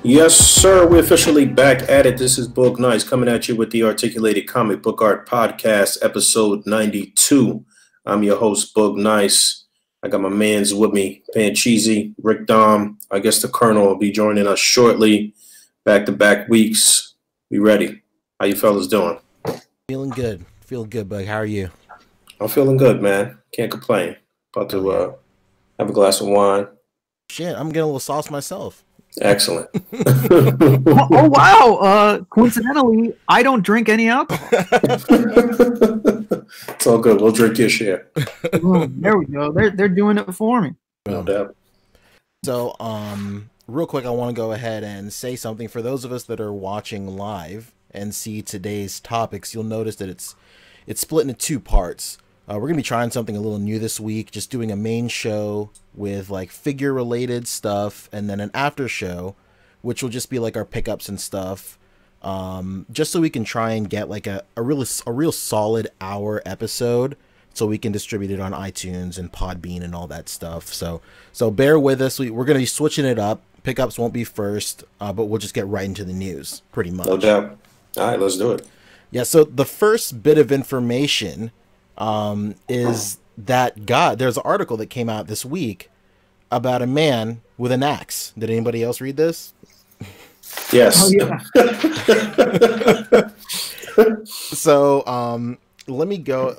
Yes, sir. We're officially back at it. This is Book Nice coming at you with the Articulated Comic Book Art Podcast, episode 92. I'm your host, Book Nice. I got my mans with me, Pancheesy, Rick Dom. I guess the Colonel will be joining us shortly. Back-to-back weeks. We ready. How you fellas doing? Feeling good. Feeling good, Bug. How are you? I'm feeling good, man. Can't complain. About to have a glass of wine. Shit, I'm getting a little sauce myself. Excellent. Oh wow! Coincidentally, I don't drink any alcohol. It's all good. We'll drink your share. There we go. They're doing it for me. No doubt. So, real quick, I want to go ahead and say something for those of us that are watching live and see today's topics. You'll notice that it's split into two parts. We're gonna be trying something a little new this week, just doing a main show with like figure related stuff, and then an after show, which will just be like our pickups and stuff, just so we can try and get like a real solid hour episode, so we can distribute it on iTunes and Podbean and all that stuff. So bear with us. We're gonna be switching it up. Pickups won't be first, but we'll just get right into the news, pretty much. No doubt. All right, let's do it. Yeah. So the first bit of information is that there's an article that came out this week about a man with an axe. Did anybody else read this? Yes. Oh, yeah. So let me go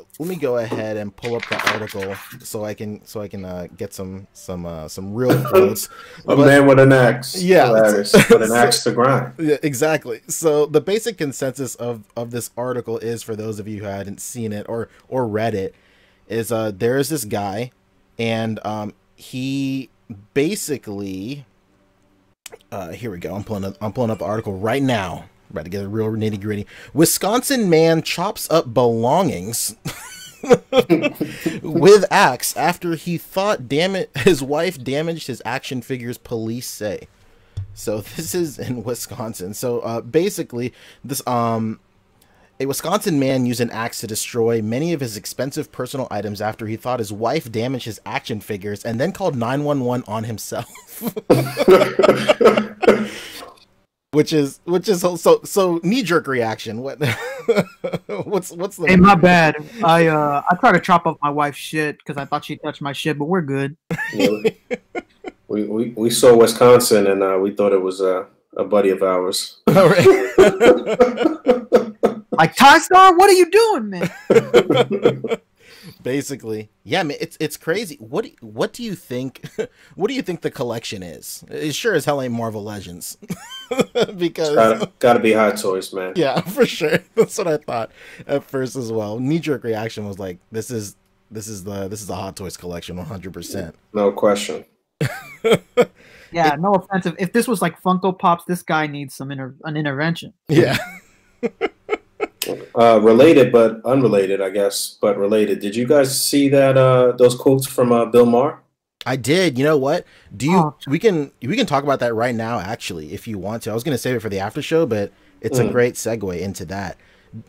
ahead and pull up the article so I can get some real quotes. A man with an axe. Yeah. With an axe to grind. Yeah, exactly. So the basic consensus of this article is, for those of you who hadn't seen it or read it, is there is this guy, and he basically here we go. I'm pulling up the article right now. About to get a real nitty gritty. Wisconsin man chops up belongings with axe after he thought his wife damaged his action figures, police say. So this is in Wisconsin. So basically, this a Wisconsin man used an axe to destroy many of his expensive personal items after he thought his wife damaged his action figures, and then called 911 on himself. Which is so knee-jerk reaction. What's the Hey, my bad. I tried to chop up my wife's shit because I thought she touched my shit, but we're good. Yeah, we saw Wisconsin and we thought it was a buddy of ours. All right. Like, Ty-Star, what are you doing, man? Basically, yeah, man, it's crazy. What do you think? What do you think the collection is? It sure as hell ain't Marvel Legends, because gotta be Hot Toys, man. Yeah, for sure. That's what I thought at first as well. Knee jerk reaction was like, this is the Hot Toys collection, 100%. No question. Yeah, no offensive. If this was like Funko Pops, this guy needs an intervention. Yeah. Related but unrelated, I guess, but related. Did you guys see that those quotes from Bill Maher? I did. You know what? We can talk about that right now, actually, if you want to. I was gonna save it for the after show, but it's a great segue into that.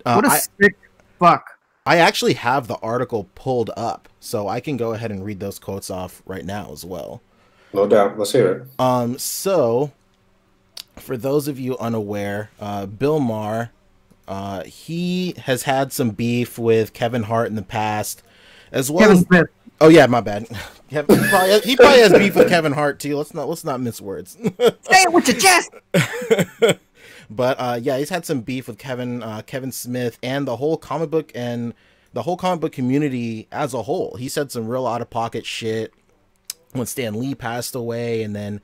What a sick fuck. I actually have the article pulled up, so I can go ahead and read those quotes off right now as well. No doubt. Let's hear it. So for those of you unaware, Bill Maher, he has had some beef with Kevin Hart in the past, as well as Smith. Oh yeah, my bad. He probably has beef with Kevin Hart too. Let's not mince words. Say it with your chest. But yeah, he's had some beef with Kevin Smith and the whole comic book community as a whole. He said some real out of pocket shit when Stan Lee passed away, and then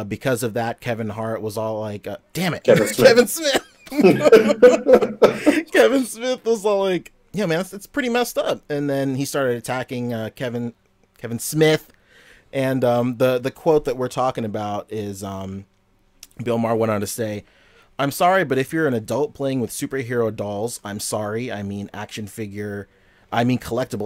because of that, Kevin Hart was all like, "Damn it, Kevin Smith." Kevin Smith was all like, "Yeah, man, it's pretty messed up." And then he started attacking Kevin Smith. And the quote that we're talking about is Bill Maher went on to say, "I'm sorry, but if you're an adult playing with superhero dolls, I'm sorry. I mean collectible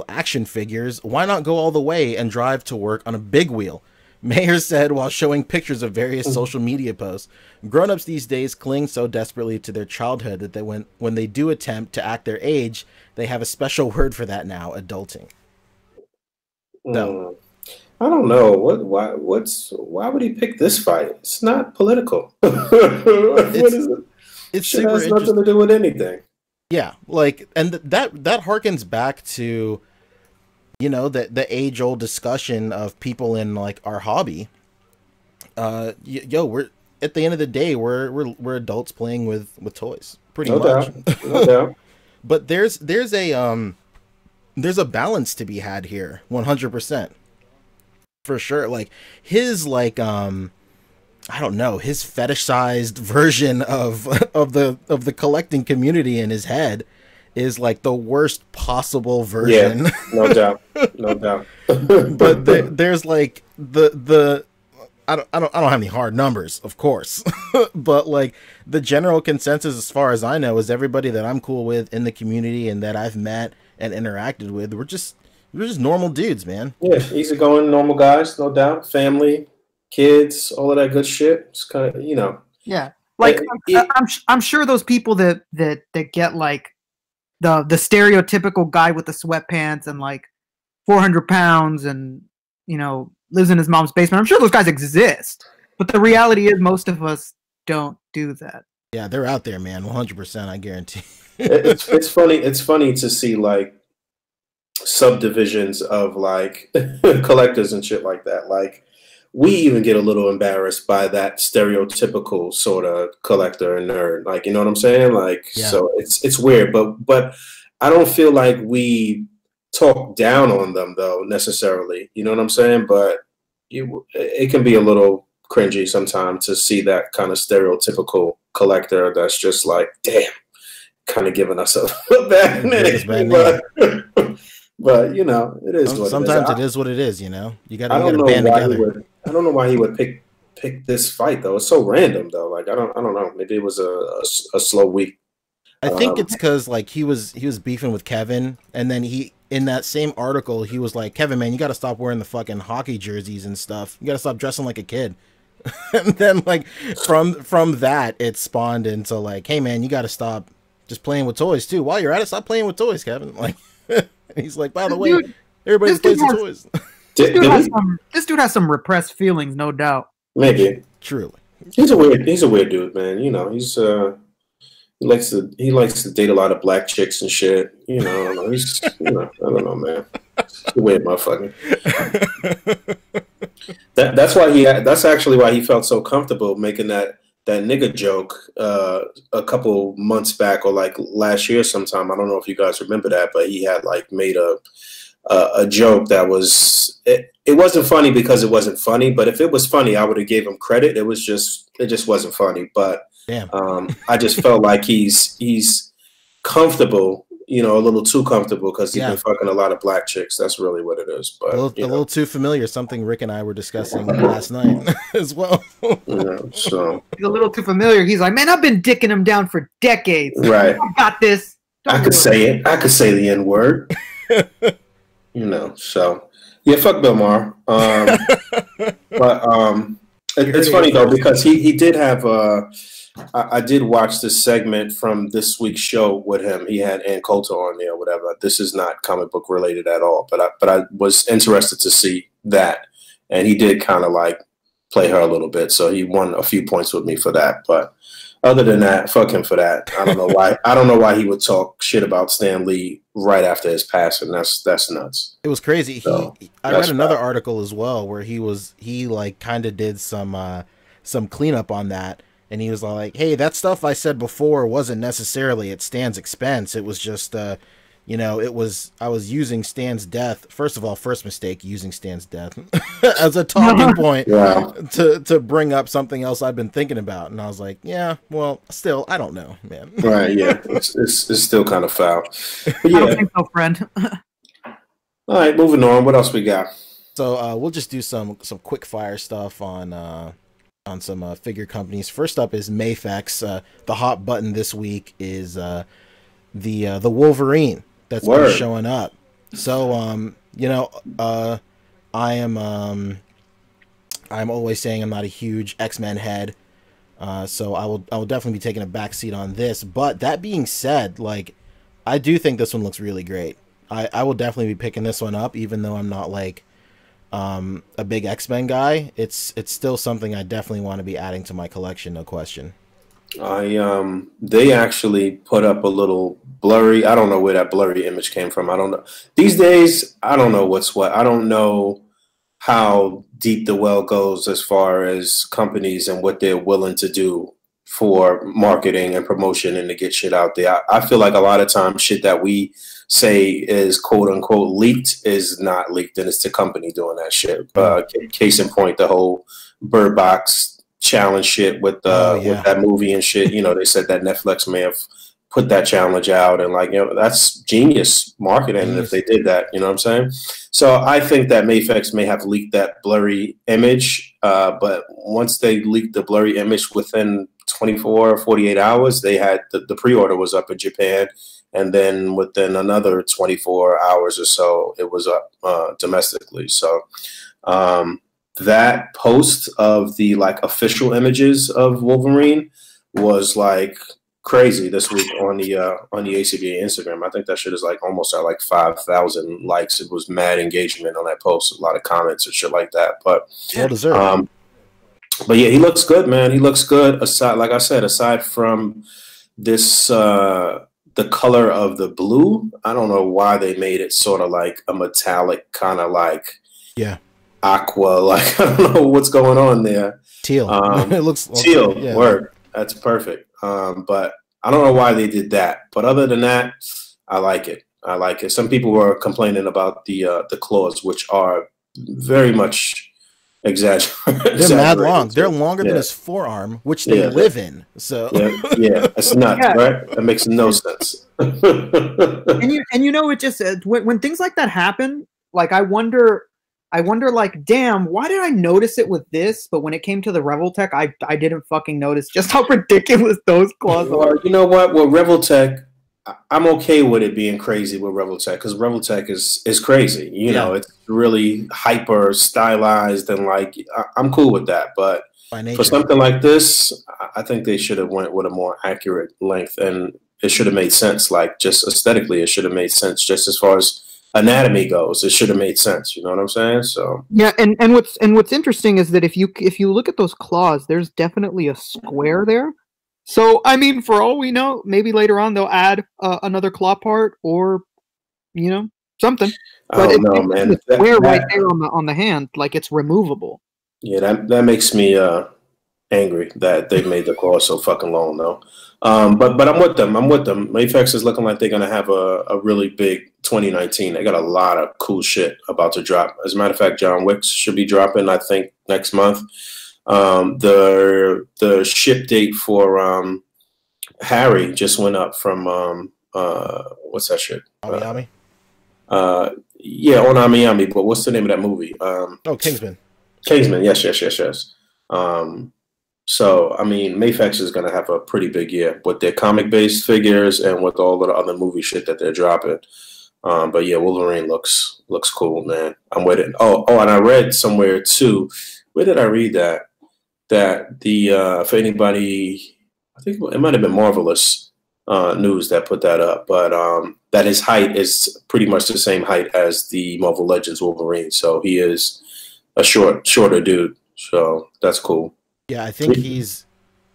action figures. Why not go all the way and drive to work on a big wheel?" Mayer said while showing pictures of various social media posts. Grown-ups these days cling so desperately to their childhood that when they do attempt to act their age, they have a special word for that now, adulting. So, I don't know why would he pick this fight? It's not political. What is it? It's Shit super has nothing interesting. to do with anything. Yeah, like, and that harkens back to, you know, the age old discussion of people in like our hobby. Yo, we're at the end of the day, we're adults playing with toys, pretty No much. doubt. No doubt. But there's a balance to be had here, 100%, for sure. Like his like I don't know, his fetishized version of of the collecting community in his head is like the worst possible version. Yeah, no doubt. No doubt. But there's like the I don't have any hard numbers, of course. But like the general consensus as far as I know is everybody that I'm cool with in the community and that I've met and interacted with, we're just normal dudes, man. Yeah, easygoing, normal guys, no doubt. Family, kids, all of that good shit. It's kind of, you know. Yeah, like It, I'm sure those people that get like the stereotypical guy with the sweatpants and like 400 pounds and, you know, lives in his mom's basement. I'm sure those guys exist, but the reality is most of us don't do that. Yeah, they're out there, man. 100%, I guarantee. it's funny. It's funny to see like subdivisions of like collectors and shit like that. Like we even get a little embarrassed by that stereotypical sort of collector and nerd. Like, you know what I'm saying? Like, Yeah. so it's weird, but I don't feel like we talk down on them though necessarily. You know what I'm saying? But it can be a little cringy sometimes to see that kind of stereotypical collector that's just like, damn, kind of giving us a bad name. But you know, it is what sometimes it is. It is what it is, you know. You got I to don't band know why together. I don't know why he would pick this fight though. It's so random though. Like I don't know. Maybe it was a slow week. I think it's because like he was beefing with Kevin, and then he in that same article he was like, Kevin, man, you got to stop wearing the fucking hockey jerseys and stuff. You got to stop dressing like a kid. And then like from that it spawned into like, hey man, you got to stop just playing with toys too. While you're at it, stop playing with toys, Kevin. Like, he's like, by the way, everybody plays with toys. This dude has some repressed feelings, no doubt. Maybe. Truly. He's a weird dude, man. You know, he likes to date a lot of black chicks and shit. You know, he's I don't know, man. He's a weird motherfucker. That's actually why he felt so comfortable making that nigga joke a couple months back or like last year sometime. I don't know if you guys remember that, but he had like made a joke that was it wasn't funny because it wasn't funny, but if it was funny, I would have gave him credit. It just wasn't funny. But damn. I just felt like he's comfortable, you know, a little too comfortable because he's been fucking a lot of black chicks. That's really what it is. But a little too familiar. Something Rick and I were discussing last night as well. So he's a little too familiar. He's like, man, I've been dicking him down for decades. Right. I got this. I could say it. I could say the N word. You know. So yeah, fuck Bill Maher. But it's funny though because he did have I did watch this segment from this week's show with him. He had Ann Coulter on there or whatever. This is not comic book related at all, but I was interested to see that. And he did kind of like play her a little bit. So he won a few points with me for that. But other than that, fuck him for that. I don't know why. I don't know why he would talk shit about Stan Lee right after his passing. That's nuts. It was crazy. So, I read another article as well where he like kind of did some cleanup on that. And he was like, hey, that stuff I said before wasn't necessarily at Stan's expense. It was just, you know, I was using Stan's death. First of all, first mistake, using Stan's death as a talking point to bring up something else I've been thinking about. And I was like, yeah, well, still, I don't know, man. Right, yeah. It's still kind of foul. But I yeah. don't think so, friend. All right, moving on. What else we got? So we'll just do some quick fire stuff on some figure companies. First up is Mafex. The hot button this week is the Wolverine that's been showing up. So you know, I'm always saying I'm not a huge X-Men head, so I will definitely be taking a back seat on this. But that being said, like, I do think this one looks really great. I will definitely be picking this one up, even though I'm not like a big X-Men guy, it's still something I definitely want to be adding to my collection, no question. They actually put up a little blurry. I don't know where that blurry image came from. I don't know. These days, I don't know what's what. I don't know how deep the well goes as far as companies and what they're willing to do for marketing and promotion and to get shit out there. I feel like a lot of times shit that we say is quote unquote leaked is not leaked, and it's the company doing that shit. Case in point, the whole Bird Box challenge shit with with that movie and shit. You know, they said that Netflix may have put that challenge out, and like, you know, that's genius marketing if they did that. You know what I'm saying? So I think that Mayfex may have leaked that blurry image, but once they leaked the blurry image within 24 or 48 hours, they had the pre-order was up in Japan, and then within another 24 hours or so, it was up domestically. So that post of the like official images of Wolverine was like crazy this week on the A.C.B.A. Instagram. I think that shit is like almost at like 5,000 likes. It was mad engagement on that post, a lot of comments and shit like that. But well deserved. But yeah, he looks good, man. He looks good. Aside, like I said, aside from this, the color of the blue, I don't know why they made it sort of like a metallic kind of like aqua. Like I don't know what's going on there. Teal. It looks teal. Yeah. Word. That's perfect. But I don't know why they did that. But other than that, I like it. I like it. Some people were complaining about the claws, which are very much exaggerated. They're mad long. They're longer than his forearm, which they live in. So yeah, it's nuts, right? That makes no sense. and you know, it just when things like that happen, like I wonder, like, damn, why did I notice it with this? But when it came to the Revoltech, I didn't fucking notice just how ridiculous those claws are. You know what? Well, Revoltech, I'm okay with it being crazy with Revoltech because Revoltech is crazy. You know, it's really hyper stylized and like I'm cool with that. But for something like this, I think they should have went with a more accurate length, and it should have made sense. Like just aesthetically, it should have made sense. Just as far as anatomy goes, it should have made sense. You know what I'm saying? So yeah, and what's interesting is that if you look at those claws, there's definitely a square there. So I mean, for all we know, maybe later on they'll add another claw part, or you know, something. But I don't know, man. The square right there on the hand, like it's removable. Yeah, that makes me angry that they made the claw so fucking long, though. But I'm with them. Mayfex is looking like they're gonna have a really big 2019. They got a lot of cool shit about to drop. As a matter of fact, John Wick should be dropping, I think, next month. The ship date for Harry just went up from what's that shit? Ami? Yeah, on Ami, but what's the name of that movie? Kingsman. Kingsman, yes. So, I mean, Mayfex is going to have a pretty big year with their comic-based figures and with all of the other movie shit that they're dropping. But yeah, Wolverine looks cool, man. I'm with it. Oh, and I read somewhere too. Where did I read that? That the for anybody, I think it might have been Marvelous News that put that up, but that his height is pretty much the same height as the Marvel Legends Wolverine. So he is a shorter dude. So that's cool. Yeah, I think he's.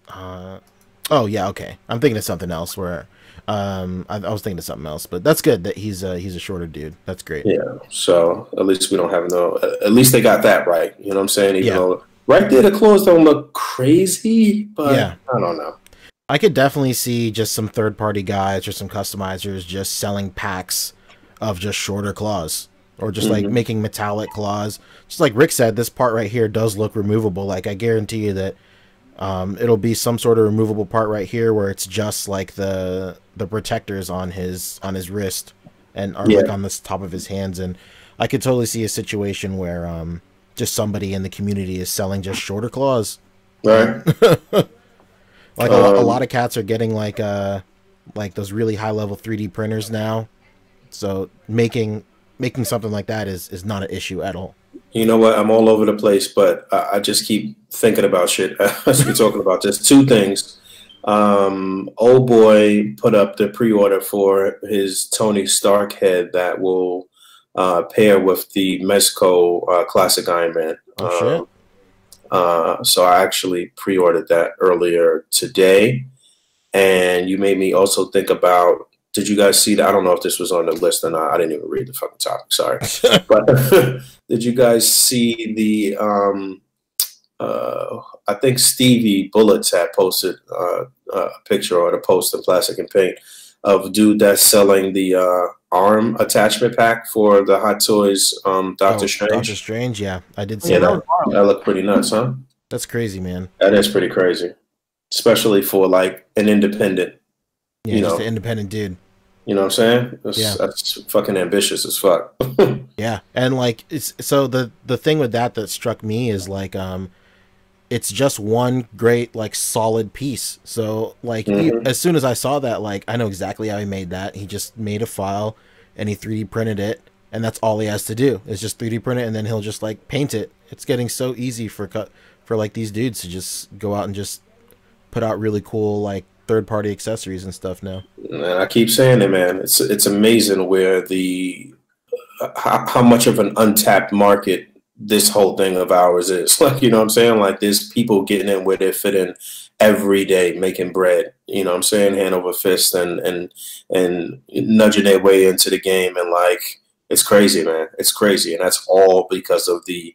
Oh yeah, okay. I'm thinking of something else. Where I was thinking of something else, but that's good that he's a shorter dude. That's great. Yeah. So at least we don't have no. At least they got that right. You know what I'm saying? Even though right there the claws don't look crazy, but I don't know. I could definitely see just some third-party guys or some customizers just selling packs of just shorter claws. Or just like making metallic claws. Just like Rick said, this part right here does look removable. Like I guarantee you that it'll be some sort of removable part right here where it's just like the protectors on his wrist and are like on the top of his hands. And I could totally see a situation where just somebody in the community is selling just shorter claws. Right. Like a lot of cats are getting like those really high level 3D printers now. So making something like that is not an issue at all. You know what? I'm all over the place, but I just keep thinking about shit as we're talking about this. Two things. Old boy put up the pre-order for his Tony Stark head that will pair with the Mezco Classic Iron Man. Oh shit. So I actually pre-ordered that earlier today. And you made me also think about, did you guys see that? I don't know if this was on the list or not. I didn't even read the fucking topic, sorry. But did you guys see the, I think Stevie Bullets had posted a picture or a post in Plastic and Paint of a dude that's selling the arm attachment pack for the Hot Toys Doctor Strange. Doctor Strange, yeah. I did see Yeah, that. that looked pretty nuts, huh? That's crazy, man. That is pretty crazy. Especially for like an independent, Yeah, you just know, an independent dude. You know what I'm saying? Yeah. That's fucking ambitious as fuck. Yeah, and like it's so the thing with that struck me is like it's just one great like solid piece. So like as soon as I saw that, like I know exactly how he made that. He just made a file and he 3D printed it, and that's all he has to do is just 3D print it, and then he'll just like paint it. It's getting so easy for like these dudes to just go out and just put out really cool like third-party accessories and stuff now. And I keep saying it, man. It's amazing where the how much of an untapped market this whole thing of ours is. Like, you know what I'm saying? Like, there's people getting in where they fit in every day, making bread. You know what I'm saying? Hand over fist and nudging their way into the game, and like it's crazy, man. It's crazy, and that's all because of the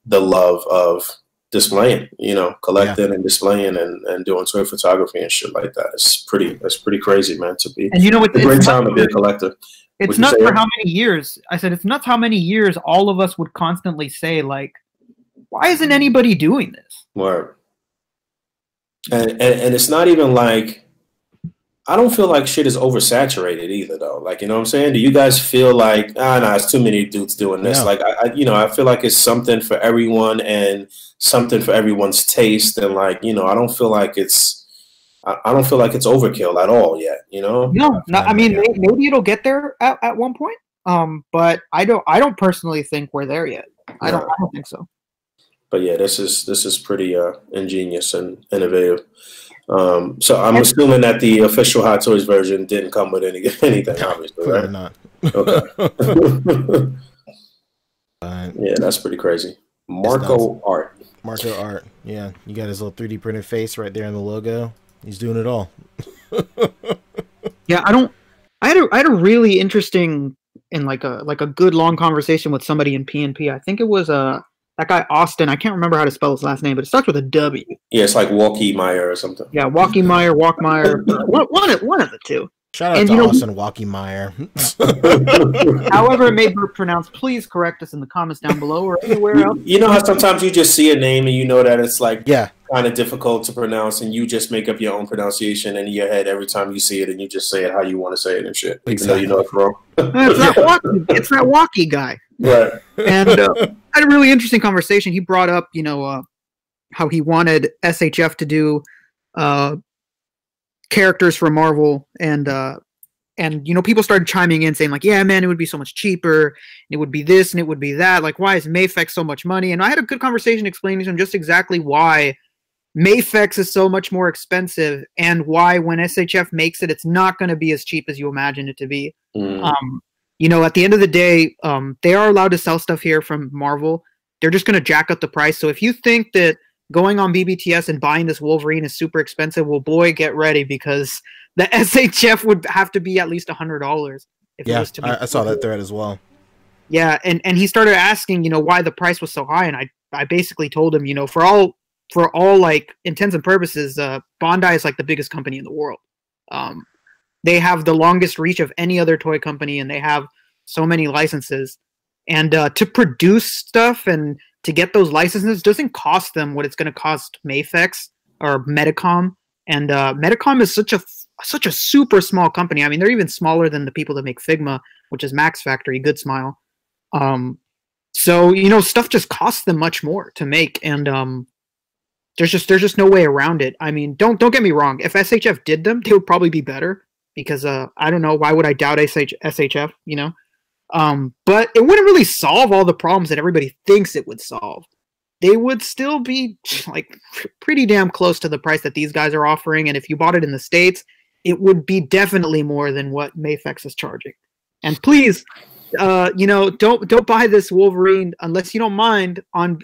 love of displaying, you know, collecting and displaying and doing toy photography and shit like that. That's pretty crazy, man, to be. And you know, it's a great time to be a collector. It's nuts for how many years. I said it's nuts how many years all of us would constantly say, like, why isn't anybody doing this? Word. And it's not even like, I don't feel like shit is oversaturated either, though. Like, you know what I'm saying? Do you guys feel like, nah, it's too many dudes doing this? No. Like, I feel like it's something for everyone and something for everyone's taste. And like, you know, I don't feel like it's overkill at all yet, you know? No, I mean, maybe it'll get there at one point. But I don't personally think we're there yet. I don't think so. But yeah, this is pretty ingenious and innovative. So I'm assuming that the official Hot Toys version didn't come with anything, obviously, right? Not. Okay. Yeah, that's pretty crazy. Marco Art. Marco Art. Yeah, you got his little 3D printed face right there in the logo. He's doing it all. Yeah, I had a really interesting and like a good long conversation with somebody in PNP. I think it was that guy Austin. I can't remember how to spell his last name, but it starts with a W. Yeah, it's like Walkie Meyer or something. Yeah, Walkie Meyer, Walkmeyer. one of the two. Shout out to Austin Walkie Meyer. However it may be pronounced, please correct us in the comments down below or anywhere else. You know how sometimes you just see a name and you know that it's like kind of difficult to pronounce, and you just make up your own pronunciation in your head every time you see it, and you just say it how you want to say it and shit, even though you know it's wrong. It's that Walkie guy. Right. And I had a really interesting conversation. He brought up, you know, how he wanted SHF to do characters for Marvel, and you know, people started chiming in saying like, yeah, man, it would be so much cheaper, and it would be this and it would be that. Like, why is Mafex so much money? And I had a good conversation explaining to him just exactly why Mafex is so much more expensive, and why when SHF makes it, it's not going to be as cheap as you imagine it to be. You know, at the end of the day, they are allowed to sell stuff here from Marvel. They're just going to jack up the price. So if you think that going on BBTS and buying this Wolverine is super expensive, well, boy, get ready, because the SHF would have to be at least $100. Yeah, I saw that thread as well. Yeah, and he started asking, you know, why the price was so high, and I basically told him, you know, for all like intents and purposes, Bondi is like the biggest company in the world. They have the longest reach of any other toy company, and they have so many licenses. And to produce stuff and to get those licenses doesn't cost them what it's going to cost Mafex or Medicom. And Medicom is such a super small company. I mean, they're even smaller than the people that make Figma, which is Max Factory, Good Smile. So, you know, stuff just costs them much more to make, and there's just no way around it. I mean, don't get me wrong. If SHF did them, they would probably be better, because I don't know, why would I doubt SHF, you know? But it wouldn't really solve all the problems that everybody thinks it would solve. They would still be like pretty damn close to the price that these guys are offering, and if you bought it in the States, it would be definitely more than what Mafex is charging. And please don't buy this Wolverine unless you don't mind on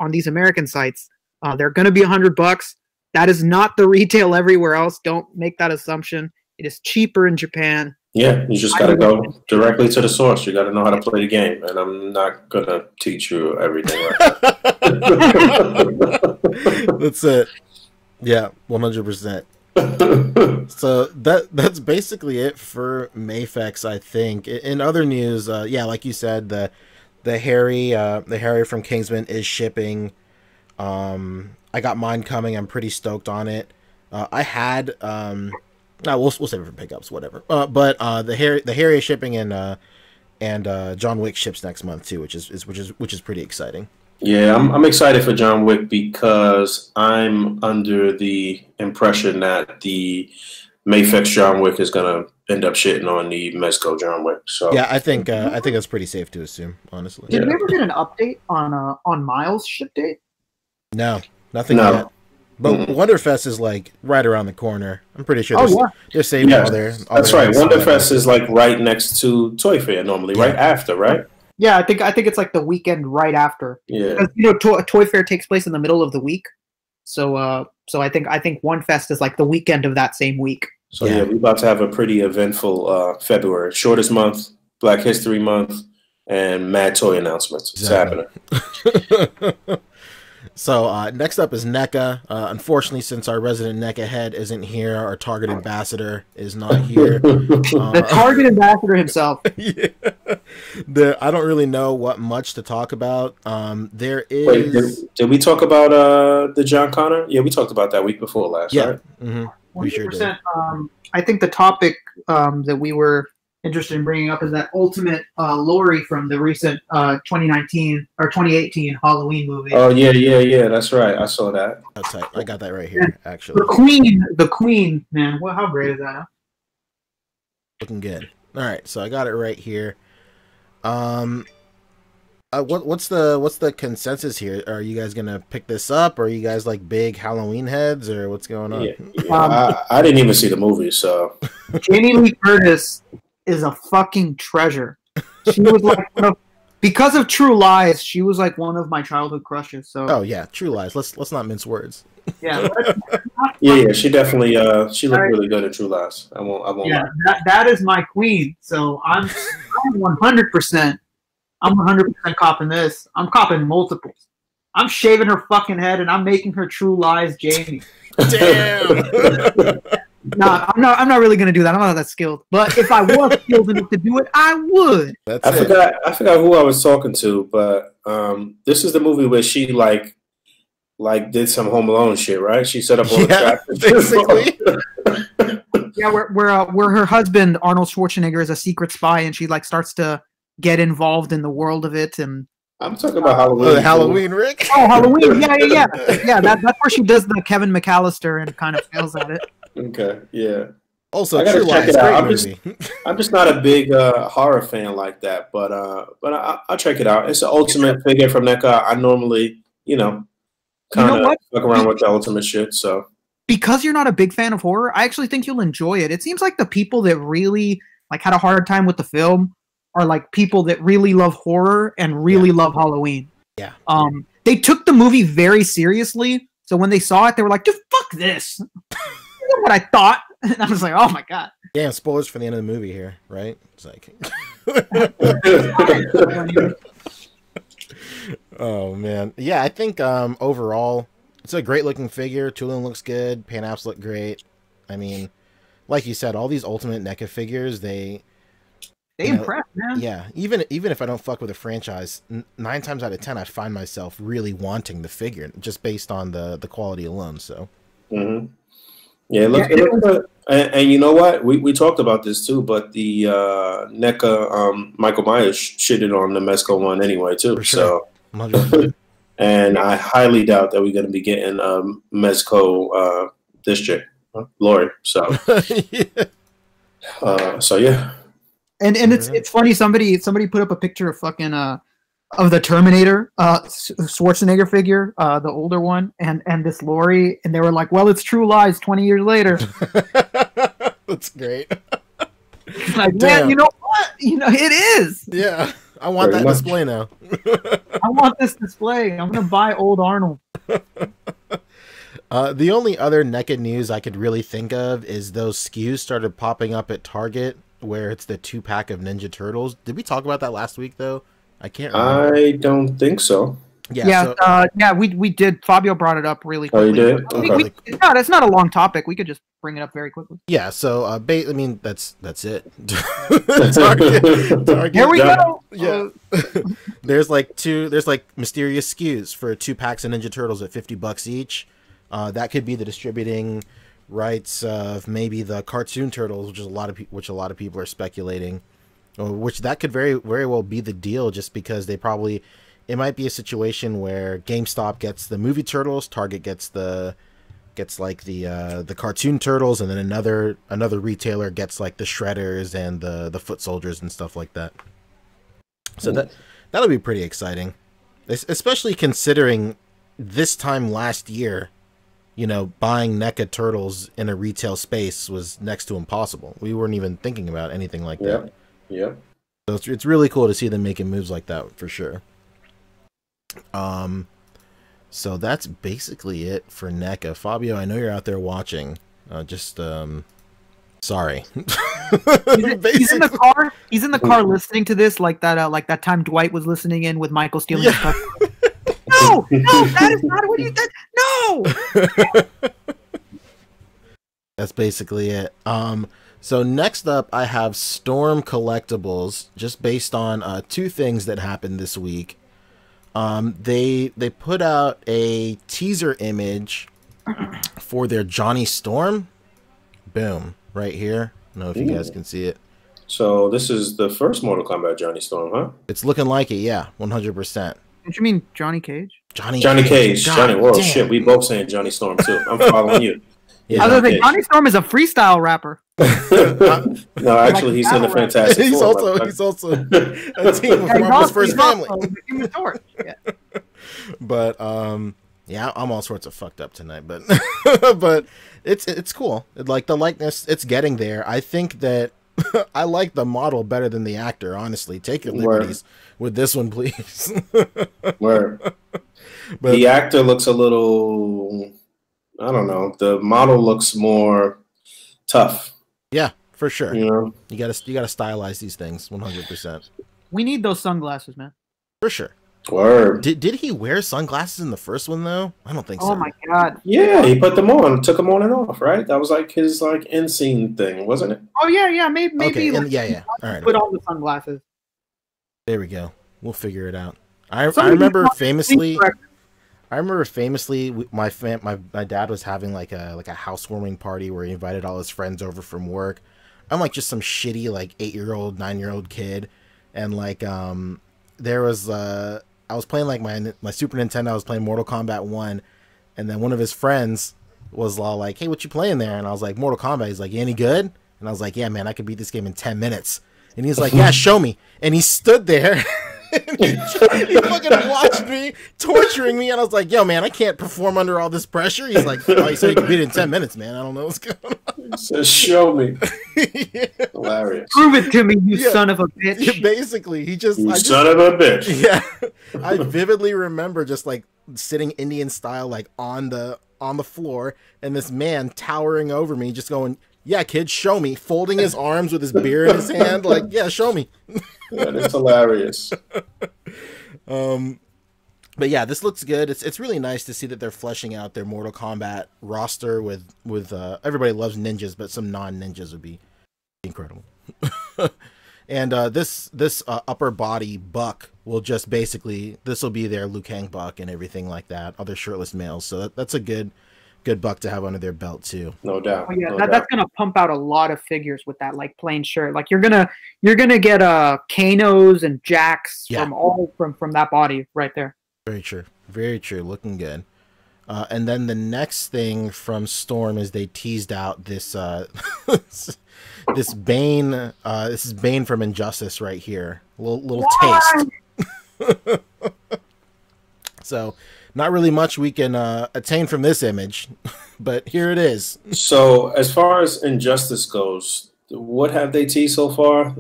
these American sites. They're going to be $100. That is not the retail everywhere else. Don't make that assumption. It is cheaper in Japan. Yeah, you just got to go directly to the source. You got to know how to play the game, and I'm not gonna teach you everything. Right. That's it. Yeah, 100%. So that's basically it for Mayfex, I think. In other news, like you said, the Harry from Kingsman is shipping. I got mine coming. I'm pretty stoked on it. I had we'll save it for pickups, whatever. But the Harry is shipping, and John Wick ships next month too, which is pretty exciting. Yeah, I'm excited for John Wick because I'm under the impression that the Mayfex John Wick is gonna end up shitting on the Mezco John Wick. So yeah, I think that's pretty safe to assume, honestly. Did we ever get an update on Miles' ship date? No, nothing yet. But Wonderfest is like right around the corner. I'm pretty sure they're saving all their. That's right. Wonderfest is like right next to Toy Fair normally, right after, right? Yeah, I think it's like the weekend right after. Yeah, because, Toy Fair takes place in the middle of the week, so I think OneFest is like the weekend of that same week. So yeah, we're about to have a pretty eventful February, shortest month, Black History Month, and mad toy announcements. Exactly. It's happening. So next up is NECA. Unfortunately, since our resident NECA head isn't here, our Target ambassador is not here. The Target ambassador himself. Yeah. I don't really know what much to talk about. There is. Wait, did we talk about the John Connor? Yeah, we talked about that week before last, right? Mm-hmm. We sure did. I think the topic that we were interested in bringing up is that ultimate Lori from the recent 2019 or 2018 Halloween movie. Oh yeah, that's right. I saw that. That's tight. I got that right here, actually. The Queen, man. Well, how great is that? Huh? Looking good. All right, so I got it right here. What's the consensus here? Are you guys gonna pick this up? Are you guys like big Halloween heads, or what's going on? I didn't even see the movie, so Jamie Lee Curtis is a fucking treasure. She was like because of True Lies, she was like one of my childhood crushes. So yeah, True Lies. Let's not mince words. Yeah. yeah, she definitely she looked really good at True Lies. I won't. Yeah, that is my queen. So I'm 100%. I'm 100% copping this. I'm copping multiples. I'm shaving her fucking head and I'm making her True Lies Jamie. Damn. No, I'm not really gonna do that. I'm not that skilled. But if I was skilled enough to do it, I would. I forgot who I was talking to, but this is the movie where she like did some Home Alone shit, right? She set up all the traps. Basically. Yeah, where her husband Arnold Schwarzenegger is a secret spy, and she like starts to get involved in the world of it. And I'm talking about Halloween. Oh, Halloween, Rick. Oh, Halloween. Yeah. That's where she does the Kevin McAllister and kind of fails at it. Okay, yeah. Also, I gotta check it out. I'm just not a big horror fan like that, but I'll check it out. It's an ultimate figure from NECA. I normally, kind of fuck around with the ultimate shit. So because you're not a big fan of horror, I actually think you'll enjoy it. It seems like the people that really like had a hard time with the film are like people that really love horror and really love Halloween. Yeah. They took the movie very seriously, so when they saw it, they were like, "Just fuck this." What I thought, and I was like, "Oh my god!" Yeah, spoilers for the end of the movie here, right? It's like, oh man, yeah. I think overall, it's a great looking figure. Tulin looks good. Pan-Apps look great. I mean, like you said, all these Ultimate NECA figures, they impress, man. Yeah, even if I don't fuck with a franchise, 9 times out of 10, I find myself really wanting the figure just based on the quality alone. So. Mm-hmm. Yeah, look, and you know what? We talked about this too, but the NECA Michael Myers shitted on the Mezco one anyway too. Sure. So, and I highly doubt that we're going to be getting Mezco this chick, Lori. So, so yeah. And it's funny. Somebody put up a picture of fucking of the Terminator Schwarzenegger figure, the older one, and this Lori, and they were like, "Well, it's True Lies 20 years later." That's great. Like, man, you know what? You know, it is. Yeah, I want Pretty that much. display now. I want this display. I'm gonna buy old Arnold. The only other NECA news I could really think of is those SKUs started popping up at Target where it's the 2-pack of Ninja Turtles. Did we talk about that last week though? I can't remember. I don't think so. Yeah, Yeah, so yeah, we did. Fabio brought it up really Oh, you quickly. did? Okay. Okay. No, that's not a long topic. We could just bring it up very quickly. yeah, so I mean that's it. Target, Here we go. Yeah. there's like mysterious SKUs for 2 packs of Ninja Turtles at $50 each. That could be the distributing rights of maybe the cartoon Turtles, which a lot of people are speculating, which that could very well be the deal, just because it might be a situation where GameStop gets the movie Turtles, Target gets the cartoon Turtles, and then another retailer gets like the Shredders and the Foot Soldiers and stuff like that. So that'll be pretty exciting, especially considering this time last year, you know, buying NECA Turtles in a retail space was next to impossible. We weren't even thinking about anything like that. Yeah. So it's really cool to see them making moves like that for sure. So that's basically it for NECA. Fabio, I know you're out there watching. Sorry. He's in the car. He's in the car listening to this, like that time Dwight was listening in with Michael stealing his stuff. No, that is not what you did. No. That's basically it. So next up, I have Storm Collectibles, just based on 2 things that happened this week. They put out a teaser image for their Johnny Storm. Boom, right here. I don't know if you guys can see it. So this is the first Mortal Kombat Johnny Storm, huh? It's looking like it, yeah, 100%. Don't you mean Johnny Cage? Johnny Cage. God Johnny. Whoa, damn. shit. We both saying Johnny Storm too. I'm following you. Yeah. I was gonna say Johnny Storm is a freestyle rapper. No, actually, he's in the Fantastic he's Four. he's also a team of Marvel's first family. Yeah. But yeah, I'm all sorts of fucked up tonight, but but it's cool. Like the likeness, it's getting there. I think that I like the model better than the actor. Honestly, take your liberties with this one, please. Word. But The actor looks a little, I don't know. The model looks more tough. yeah, for sure. You know, You gotta stylize these things 100%. We need those sunglasses, man. For sure. word. Did he wear sunglasses in the first one though? I don't think so. Oh my god. Yeah, he put them on, took them on and off, right? That was like his end scene thing, wasn't it? Oh yeah, maybe. Okay, like, yeah. All right. Put on the sunglasses. There we go. We'll figure it out. I remember famously. My dad was having like a housewarming party where he invited all his friends over from work. I'm like just some shitty like 8-year-old, 9-year-old kid, and like there was I was playing like my Super Nintendo. I was playing Mortal Kombat 1, and then one of his friends was all like, "Hey, what you playing there?" And I was like, "Mortal Kombat." He's like, "You any good?" And I was like, "Yeah, man, I could beat this game in 10 minutes." And he's like, "Yeah, show me." And he stood there. He fucking watched me torturing me, and I was like, "Yo, man, I can't perform under all this pressure." He's like, "Oh, you said you could beat it in 10 minutes, man. I don't know what's going on." He says, "Show me." Yeah. Hilarious. Prove it to me, you Yeah. son of a bitch. Basically, Son of a bitch. Yeah, I vividly remember just like sitting Indian style, like on the floor, and this man towering over me, just going, "Yeah, kid, show me," folding his arms with his beer in his hand, like, "Yeah, show me." That is hilarious. But yeah, this looks good. It's really nice to see that they're fleshing out their Mortal Kombat roster with everybody loves ninjas, but some non-ninjas would be incredible. And this upper body buck will just basically, this will be their Liu Kang buck and everything like that. Other shirtless males, so that's a good buck to have under their belt too. No doubt. Oh, yeah, no that's doubt. gonna pump out a lot of figures with that like plain shirt. Like you're gonna get Kanos and Jacks from that body right there. Very true. Looking good. And then the next thing from Storm is they teased out this this Bane. This is Bane from Injustice right here. Little taste. So not really much we can attain from this image, but here it is. So as far as Injustice goes, What have they teased so far?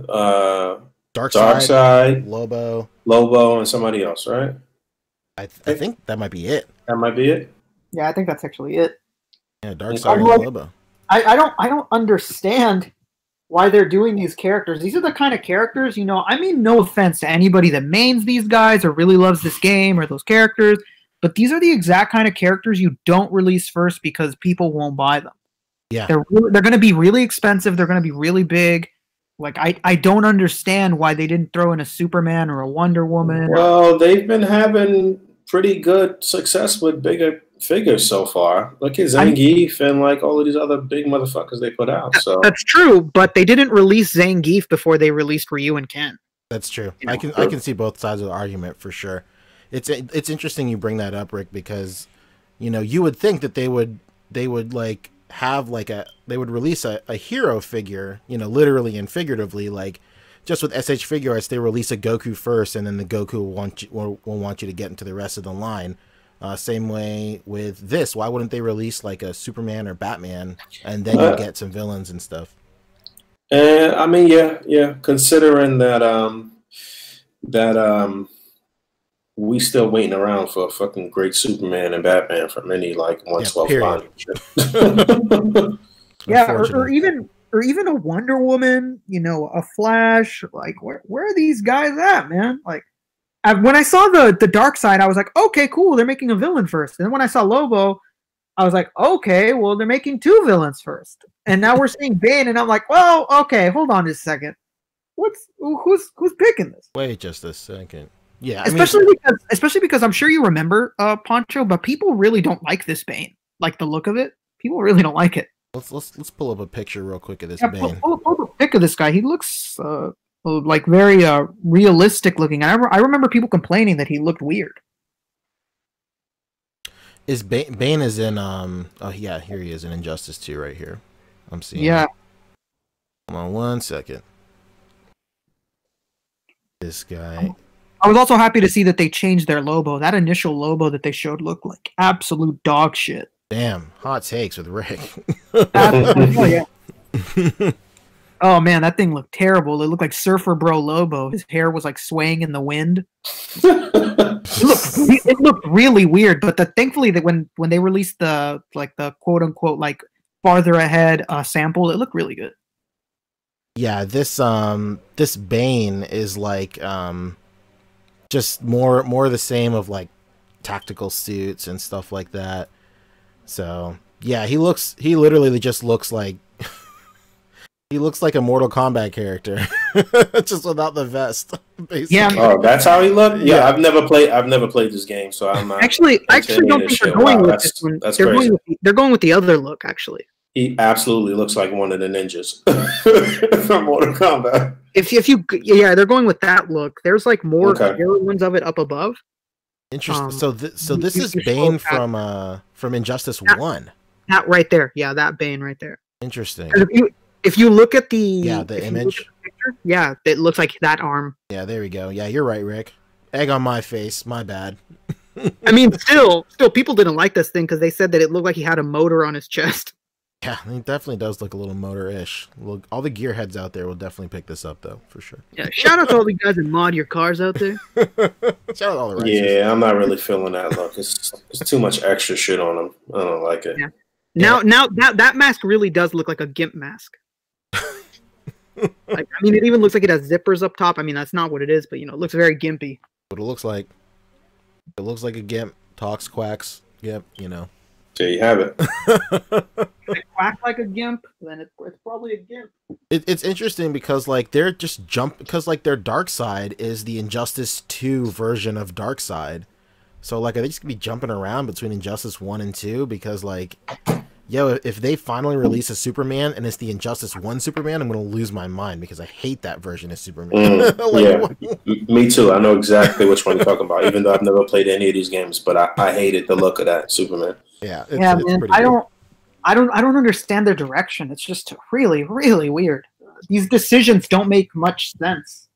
Darkseid, Lobo. Lobo, and somebody else, right? I think that might be it. That might be it. Yeah, I think that's actually it. Yeah, Darkseid and Lobo. I don't understand why they're doing these characters. These are the kind of characters, I mean, no offense to anybody that mains these guys or really loves this game or those characters, but these are the exact kind of characters you don't release first because people won't buy them. Yeah. They're going to be really expensive. They're going to be really big. Like, I don't understand why they didn't throw in a Superman or a Wonder Woman. Well, they've been having pretty good success with bigger figures so far. Look at Zangief and like all of these other big motherfuckers they put out. So that's true, but they didn't release Zangief before they released Ryu and Ken. That's true. I can see both sides of the argument for sure. It's interesting you bring that up, Rick, because you would think that they would like have like they would release a hero figure, literally and figuratively, like just with SH Figure Arts, they release a Goku first, and then the Goku will want you to get into the rest of the line. Same way with this. Why wouldn't they release like a Superman or Batman, and then you get some villains and stuff? I mean, yeah. Considering that, we still waiting around for a fucking great Superman and Batman from any like 112 line. Yeah, or even a Wonder Woman, a Flash. Like, where are these guys at, man? Like, when I saw the Darkseid, I was like, okay, cool, they're making a villain first. And then when I saw Lobo, I was like, okay, well, they're making two villains first. And now we're seeing Bane, and I'm like, well, okay, hold on just a second. Who's picking this? Wait just a second. Yeah, especially because I'm sure you remember Poncho, but people really don't like this Bane. Like the look of it, people really don't like it. Let's pull up a picture real quick of this Bane. Pull up a pic of this guy. He looks like very realistic looking. I remember people complaining that he looked weird. Is Bane is in oh yeah, here he is in Injustice 2 right here. I'm seeing. Yeah. It. Hold on one second. This guy. I was also happy to see that they changed their Lobo. That initial Lobo that they showed looked like absolute dog shit. Damn, hot takes with Rick. Oh, yeah. Oh man, that thing looked terrible. It looked like Surfer Bro Lobo. His hair was like swaying in the wind. It looked really weird. But thankfully that when they released the quote unquote like farther ahead sample, it looked really good. Yeah, this Bane is like just more the same of like tactical suits and stuff like that. So yeah, he literally just looks like he looks like a Mortal Kombat character, just without the vest. Basically. Yeah. Oh, that's how he looked. Yeah, I've never played this game, so I'm not. Actually, I don't think they're going with this one. They're going with the other look. Actually, he absolutely looks like one of the ninjas from Mortal Kombat. They're going with that look. There's like more clear ones of it up above. Interesting. So this is Bane from Injustice 1. That right there. Yeah, that Bane right there. Interesting. If you look at the image, picture, it looks like that arm. Yeah, there we go. Yeah, you're right, Rick. Egg on my face. My bad. I mean, still, people didn't like this thing because they said that it looked like he had a motor on his chest. Yeah, he definitely does look a little motor-ish. Look, all the gearheads out there will definitely pick this up, though, for sure. Yeah, shout out to all the guys that mod your cars out there. Shout out all the racers. Yeah, I'm not really feeling that look. It's too much extra shit on him. I don't like it. Yeah. Now that mask really does look like a GIMP mask. Like, I mean, it even looks like it has zippers up top. I mean, that's not what it is, but it looks very gimpy. What it looks like. It looks like a GIMP. Talks, quacks. Yep, There you have it. If it quack like a GIMP, then it's probably a GIMP. It's interesting because like they're just because like their Darkseid is the Injustice 2 version of Darkseid. So like are they just gonna be jumping around between Injustice 1 and 2 because like if they finally release a Superman and it's the Injustice 1 Superman, I'm gonna lose my mind because I hate that version of Superman. Me too. I know exactly which one you're talking about, even though I've never played any of these games, but I hated the look of that Superman. Yeah, man. I don't understand their direction. It's just really, really weird. These decisions don't make much sense.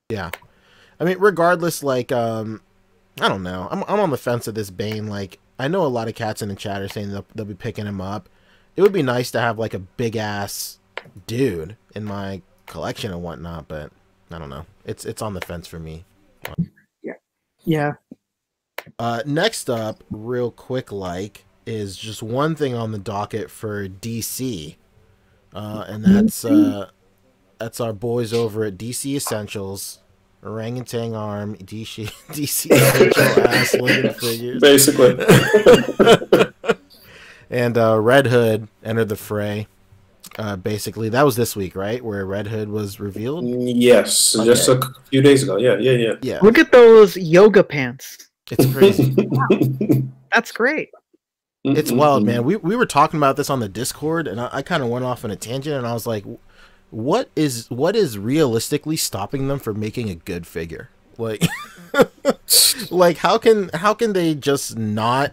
Yeah, I mean, regardless, like, I don't know. I'm on the fence of this Bane. Like, I know a lot of cats in the chat are saying they'll be picking him up. It would be nice to have like a big ass dude in my collection and whatnot, but I don't know. It's on the fence for me. Yeah. Next up, real quick, is just one thing on the docket for DC, and that's our boys over at DC Essentials, Orangutan Arm, DC Essential Ass Living Figures, basically. And Red Hood entered the fray. Basically, that was this week, right? Where Red Hood was revealed. Yes, Okay. just a few days ago. Yeah. Look at those yoga pants. It's crazy. That's great. It's wild, man. We were talking about this on the Discord, and I kind of went off on a tangent, and I was like, what is realistically stopping them from making a good figure? Like, like how can they just not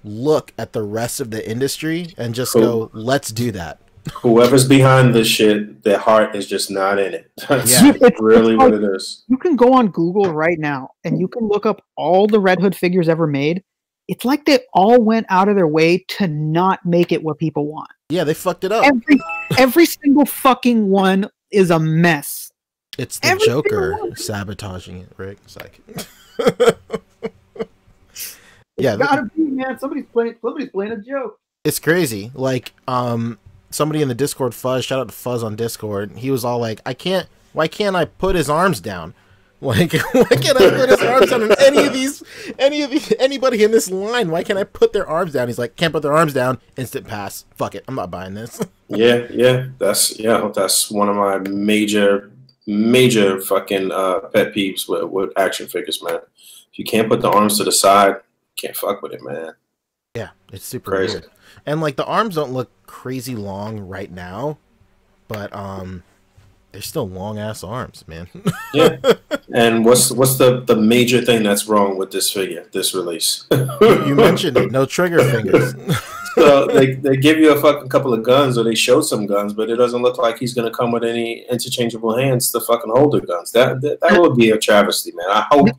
look at the rest of the industry and just go, let's do that? Whoever's behind this shit, their heart is just not in it. That's It's really like, what it is. You can go on Google right now and you can look up all the Red Hood figures ever made. It's like they all went out of their way to not make it what people want. Yeah, they fucked it up. Every single fucking one is a mess. It's the Joker sabotaging it, Rick. It's like, yeah, gotta be, man. Somebody's playing a joke. It's crazy. Like, somebody in the Discord, Fuzz, shout out to Fuzz on Discord. He was all like, why can't I put his arms down? Like, why can't I put his arms down on anybody in this line? Why can't I put their arms down? He's like, can't put their arms down. Instant pass. Fuck it. I'm not buying this. Yeah. That's one of my major fucking pet peeves with action figures, man. If you can't put the arms to the side, can't fuck with it, man. Yeah, it's super crazy. weird. And like the arms don't look crazy long right now, but they're still long ass arms, man. Yeah. And what's the major thing that's wrong with this figure, this release? You mentioned it. No trigger fingers. So they give you a fucking couple of guns, or they show some guns, but it doesn't look like he's gonna come with any interchangeable hands to fucking hold the guns. That would be a travesty, man. I hope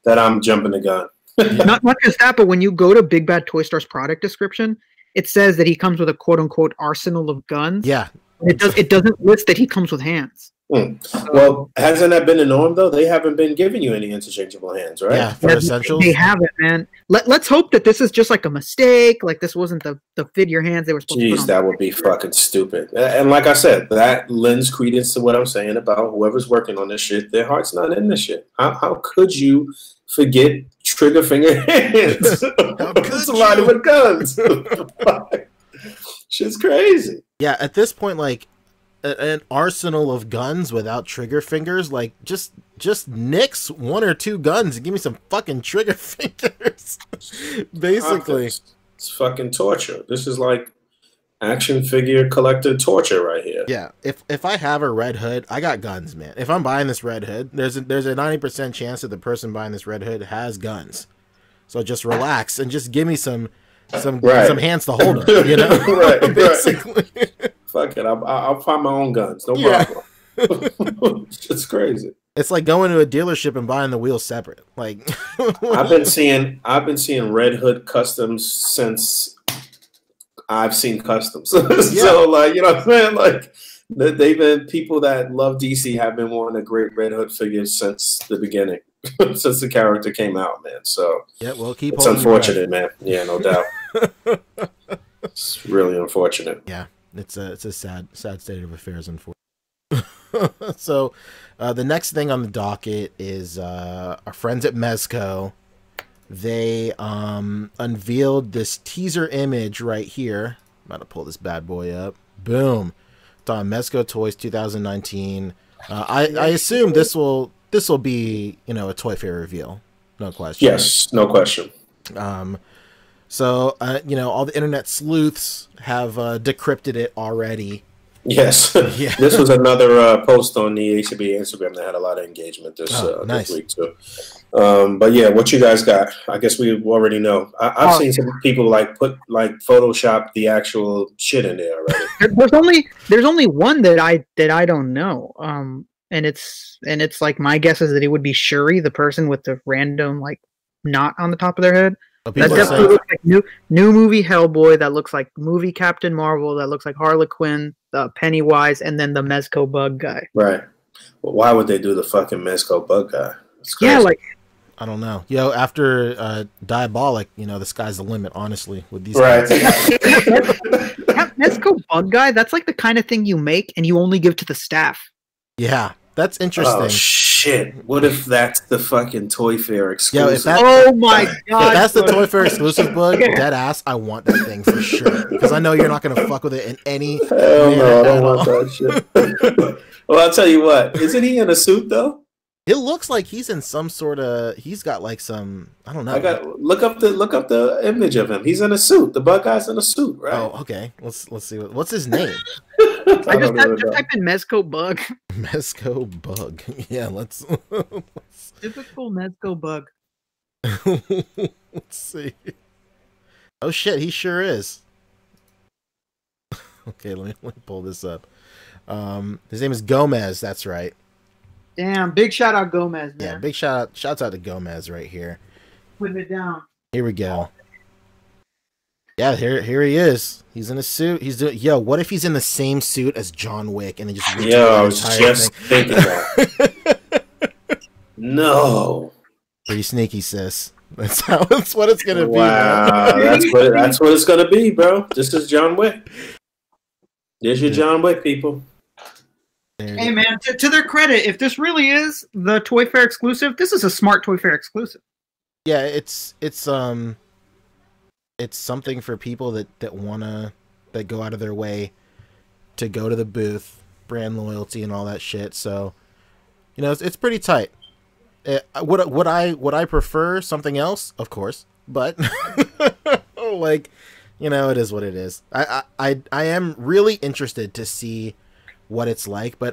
that I'm jumping the gun. Not just that, but when you go to Big Bad Toy Star's product description, it says that he comes with a quote unquote arsenal of guns. Yeah. It doesn't list that he comes with hands. Well, hasn't that been the norm though? They haven't been giving you any interchangeable hands, right? Yeah, for Essentials. They haven't, man. Let's hope that this is just like a mistake. Like this wasn't the figure hands they were supposed to put on. That would be fucking stupid. And like I said, that lends credence to what I'm saying about whoever's working on this shit. Their heart's not in this shit. How could you forget trigger finger hands? Somebody with guns. Shit's crazy. Yeah, at this point, like an arsenal of guns without trigger fingers, like just nix one or two guns and give me some fucking trigger fingers. Basically, it's fucking torture. This is like action figure collector torture right here. Yeah, if I have a Red Hood, I got guns, man. If I'm buying this Red Hood, there's a 90% chance that the person buying this Red Hood has guns. So just relax and just give me some hands to hold them, you know? Right, basically. Fuck it, I'll find my own guns, no problem. It's crazy. It's like going to a dealership and buying the wheels separate. Like I've been seeing Red Hood customs since I've seen customs. So like, you know what I'm saying? Like they've been, people that love DC have been wanting a great Red Hood figure since the beginning. Since the character came out, man. So yeah, well, it's unfortunate, man. Yeah, no doubt. It's really unfortunate. Yeah, it's a sad state of affairs, unfortunately. So the next thing on the docket is our friends at Mezco. They unveiled this teaser image right here. I'm about to pull this bad boy up. Boom. It's on Mezco Toys 2019. I assume this will be, you know, a Toy Fair reveal. No question. Yes, no question. So, you know, all the internet sleuths have decrypted it already. Yes. Yeah. This was another post on the A.C.B.A. Instagram that had a lot of engagement this week too. But yeah, what you guys got? I guess we already know. I've seen some people put Photoshop the actual shit in there already. There's only one that I don't know. And it's like, my guess is that it would be Shuri, the person with the random knot on the top of their head. That definitely looks like new movie Hellboy. That looks like movie Captain Marvel. That looks like Harley Quinn. Pennywise, and then the Mezco bug guy. Right. Well, why would they do the fucking Mezco bug guy? It's crazy. Yeah, like I don't know. Yo, after Diabolic, you know, the sky's the limit, honestly, with these right. guys. that Mezco bug guy. That's like the kind of thing you make and you only give to the staff. Yeah, that's interesting. Oh shit! What if that's the fucking Toy Fair exclusive? Yo, if that, Oh my god! if that's the Toy Fair exclusive bug, dead ass, I want that thing for sure. Because I know you're not gonna fuck with it in any Hell manner no, I don't at want all. that shit. Well, I'll tell you what. Isn't he in a suit though? It looks like he's in some sort of. He's got like some. I don't know. I got look up the image of him. He's in a suit. The bug guy's in a suit, right? Oh, okay. Let's see. What's his name? I just don't just know. type in Mezco bug. Mezco bug. Yeah, let's Typical Mezco bug. let's see. Oh shit, he sure is. Okay, let me pull this up. His name is Gomez. That's right. Damn, big shout out Gomez, man. Yeah, big shouts out to Gomez right here. Putting it down. Here we go. Yeah, here he is. He's in a suit. He's doing. Yo, what if he's in the same suit as John Wick and they just? Yeah, I was just thinking that. No. Pretty sneaky, sis. That's what it's gonna be. Wow, Man. that's what it's gonna be, bro. This is John Wick. There's your John Wick, people. Hey man, to their credit, if this really is the Toy Fair exclusive, this is a smart Toy Fair exclusive. Yeah, it's something for people that go out of their way to go to the booth, brand loyalty and all that shit. So, you know, it's pretty tight. Would I prefer something else? Of course, but like, you know, it is what it is. I am really interested to see what it's like, but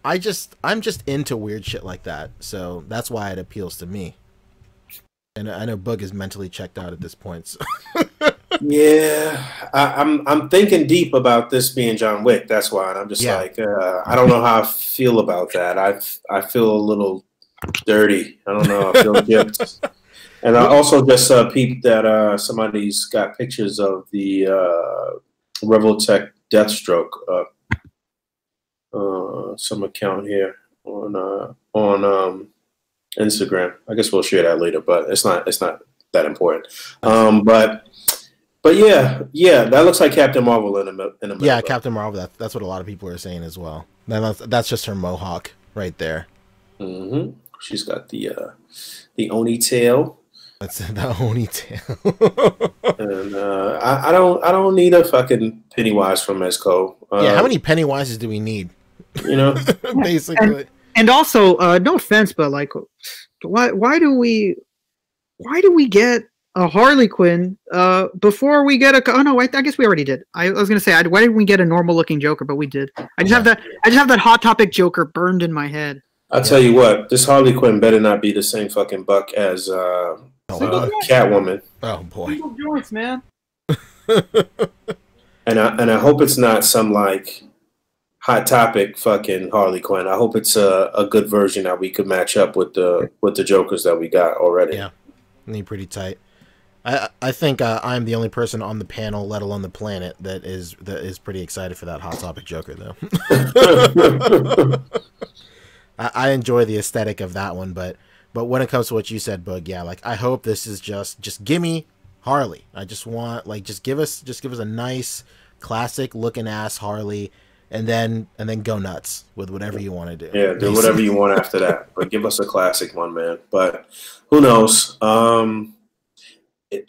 I'm just into weird shit like that, so that's why it appeals to me. And I know Bug is mentally checked out at this point. So. Yeah, I'm thinking deep about this being John Wick. That's why, and I'm just like, I don't know how I feel about that. I feel a little dirty. I don't know. I feel gypped. And I also just peeped that somebody's got pictures of the Revoltech Deathstroke. Some account here on Instagram. I guess we'll share that later, but it's not that important. But yeah, that looks like Captain Marvel in a minute. Yeah, Captain Marvel. That's what a lot of people are saying as well. That's just her mohawk right there. Mm-hmm. She's got the Oni tail. That's the Oni tail. And I don't need a fucking Pennywise from Mezco. Yeah, how many Pennywises do we need? You know, basically. And also, no offense, but like, why do we get a Harley Quinn before we get a? Oh no, I guess we already did. I was gonna say, why didn't we get a normal looking Joker? But we did. I just have that Hot Topic Joker burned in my head. I'll tell you what, this Harley Quinn better not be the same fucking buck as Catwoman. Oh boy. Single joints, man. And I hope it's not some like Hot Topic fucking Harley Quinn. I hope it's a good version that we could match up with the Jokers that we got already. Yeah, need pretty tight. I think I'm the only person on the panel, let alone the planet, that is pretty excited for that Hot Topic Joker though. I enjoy the aesthetic of that one, but when it comes to what you said, Bug, yeah, like I hope this is just gimme Harley. I just want just give us a nice classic looking ass Harley, and then go nuts with whatever you want to do. Yeah, do whatever you want after that, but give us a classic one, man. But who knows?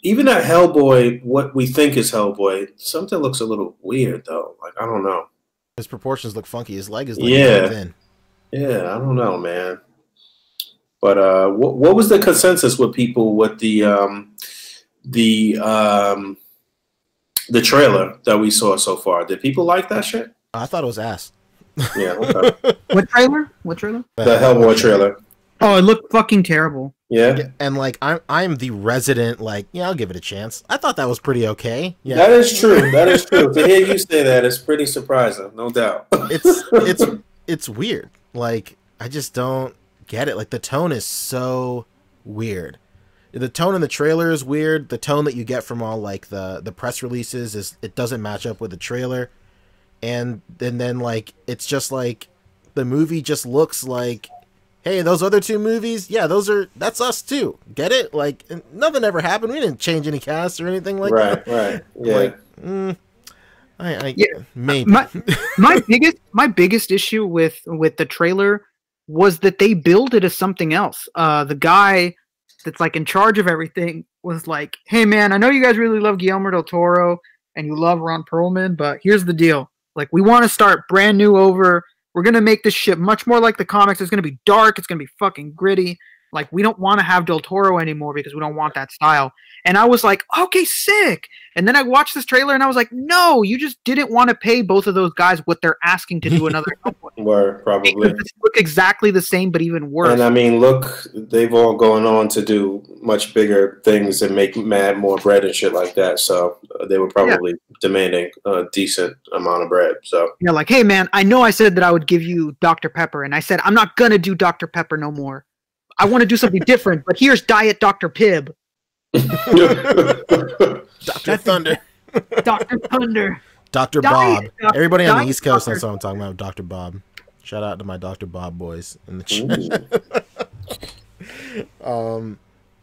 Even that Hellboy, what we think is Hellboy, something looks a little weird though. Like I don't know. His proportions look funky. His leg is like thin. Yeah, I don't know, man. But what was the consensus with people with the trailer that we saw so far? Did people like that shit? I thought it was ass. Yeah. Okay. What trailer? What trailer? The Hellboy trailer. Oh, it looked fucking terrible. Yeah. And like I'm the resident, like, yeah, I'll give it a chance. I thought that was pretty okay. Yeah. That is true. That is true. To hear you say that is pretty surprising, no doubt. It's weird. Like, I just don't get it. Like, the tone is so weird. The tone in the trailer is weird. The tone that you get from all like the press releases it doesn't match up with the trailer. then like it's just like the movie just looks like, hey, those other two movies, yeah, that's us too. Get it? Like nothing ever happened. We didn't change any cast or anything like that. Right. Yeah. Like, Yeah. maybe. My biggest issue with the trailer was that they billed it as something else. The guy that's like in charge of everything was like, "Hey man, I know you guys really love Guillermo del Toro and you love Ron Perlman, but here's the deal. Like, we want to start brand new over. We're gonna make this shit much more like the comics. It's gonna be dark. It's gonna be fucking gritty. Like, we don't want to have Del Toro anymore because we don't want that style." And I was like, okay, sick. And then I watched this trailer and I was like, no, you just didn't want to pay both of those guys what they're asking to do another Hellboy. Were probably Look exactly the same, but even worse. And I mean, look, they've all gone on to do much bigger things and make mad more bread and shit like that. So they were probably demanding a decent amount of bread. So you're like, hey man, I know I said that I would give you Dr. Pepper, and I said I'm not gonna do Dr. Pepper no more. I want to do something different, but here's Diet Dr. Pibb. Dr. Thunder. Dr. Thunder. Dr. Bob. Everybody on the East Coast Doctor. knows what I'm talking about. Dr. Bob. Shout out to my Dr. Bob boys in the chat.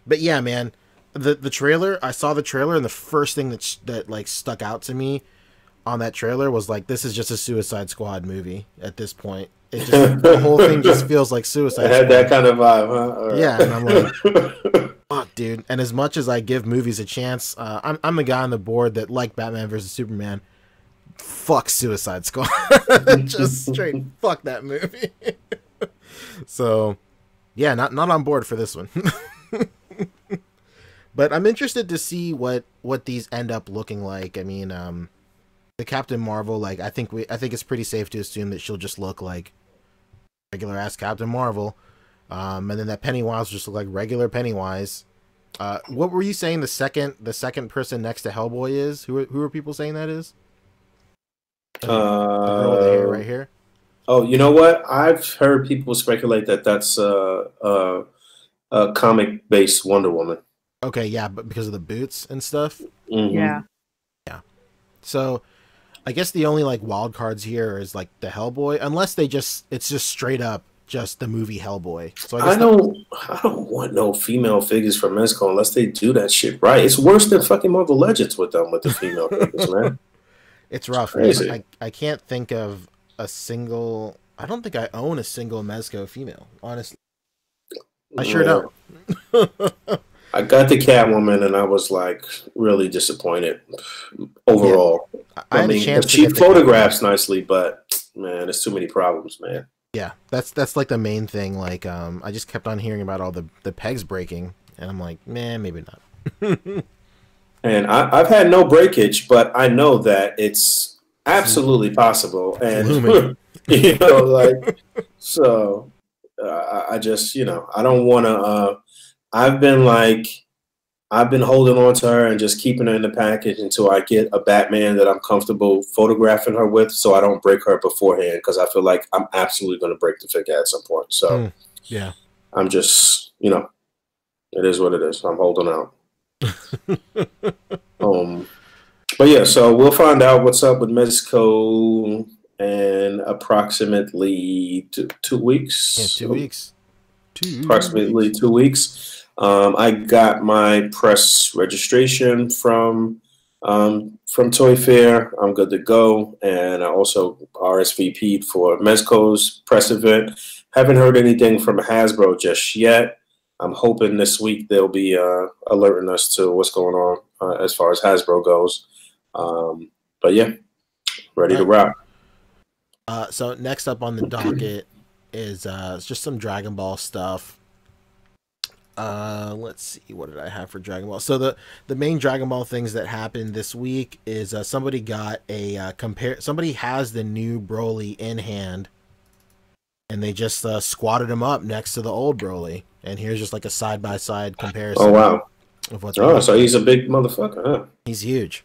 But yeah, man, the trailer. I saw the trailer, and the first thing that like stuck out to me on that trailer was like, this is just a Suicide Squad movie at this point. It just the whole thing just feels like Suicide Squad. It had that kind of vibe, huh? Right. Yeah, and I'm like, fuck, dude. And as much as I give movies a chance, I'm the guy on the board that, like Batman versus Superman, fuck Suicide Squad. Just straight fuck that movie. So yeah, not on board for this one. But I'm interested to see what these end up looking like. I mean, the Captain Marvel, like I think it's pretty safe to assume that she'll just look like regular ass Captain Marvel. And then that Pennywise will just look like regular Pennywise. What were you saying the second person next to Hellboy is? Who are people saying that is? The girl with the hair right here. Oh, you know what? I've heard people speculate that that's a comic-based Wonder Woman. Okay, yeah, but because of the boots and stuff. Mm-hmm. Yeah. So, I guess the only like wild cards here is like the Hellboy, unless it's just straight up just the movie Hellboy. So I don't want no female figures from Mezco unless they do that shit right. It's worse than fucking Marvel Legends with the female figures, man. It's rough. Crazy. I can't think of a single. I don't think I own a single Mezco female. Honestly, I sure don't. I got the Catwoman and I was like really disappointed overall. Yeah. I mean, she photographs nicely, but man, there's too many problems, man. Yeah, that's like the main thing. Like, I just kept on hearing about all the pegs breaking, and I'm like, man, maybe not. And I've had no breakage, but I know that it's absolutely possible. And you know, like, so I just, you know, I don't want to. I've been holding on to her and just keeping her in the package until I get a Batman that I'm comfortable photographing her with, so I don't break her beforehand, because I feel like I'm absolutely going to break the figure at some point. So yeah, I'm just, you know, it is what it is. I'm holding out. But yeah, so we'll find out what's up with Mezco in approximately 2 weeks. Yeah, 2 weeks. Approximately 2 weaks. I got my press registration from Toy Fair. I'm good to go, and I also RSVP'd for Mezco's press event. Haven't heard anything from Hasbro just yet. I'm hoping this week they'll be alerting us to what's going on as far as Hasbro goes. But yeah, ready to rock. So next up on the docket is just some Dragon Ball stuff. Let's see, what did I have for Dragon Ball? So the main Dragon Ball things that happened this week is somebody got a somebody has the new Broly in hand, and they just squatted him up next to the old Broly, and here's just like a side-by-side comparison. Oh wow. Of what's so he's a big motherfucker, huh? He's huge.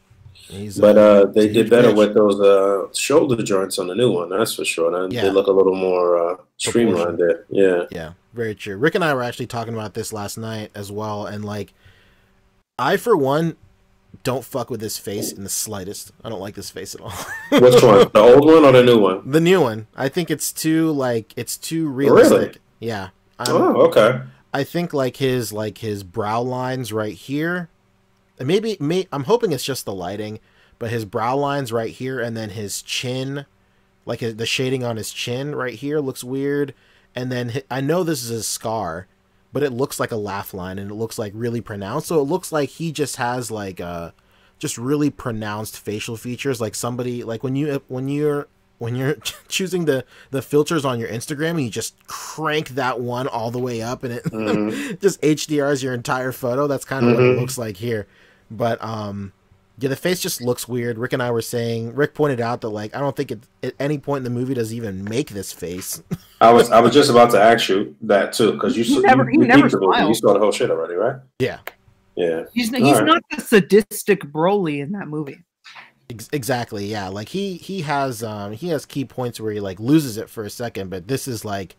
But they did better with those shoulder joints on the new one, that's for sure. They look a little more streamlined there. Yeah, very true. Rick and I were actually talking about this last night as well, and like, I for one don't fuck with this face in the slightest. I don't like this face at all. Which one? The old one or the new one? The new one. I think it's too realistic. Really? Yeah. Oh, okay. I think like his brow lines right here. And maybe I'm hoping it's just the lighting, but his brow lines right here and then his chin, like the shading on his chin right here looks weird. And then I know this is a scar, but it looks like a laugh line and it looks like really pronounced. So it looks like he just has like just really pronounced facial features, like somebody like when you're choosing the filters on your Instagram and you just crank that one all the way up and it just HDRs your entire photo. That's kind of what it looks like here. But yeah, the face just looks weird. Rick and I were saying, Rick pointed out that like I don't think at any point in the movie does he even make this face. I was just about to ask you that too, because you never you smiles. saw the whole shit already, right? Yeah. Yeah. He's not the sadistic Broly in that movie. Exactly. Yeah. Like he has key points where he like loses it for a second, but this is like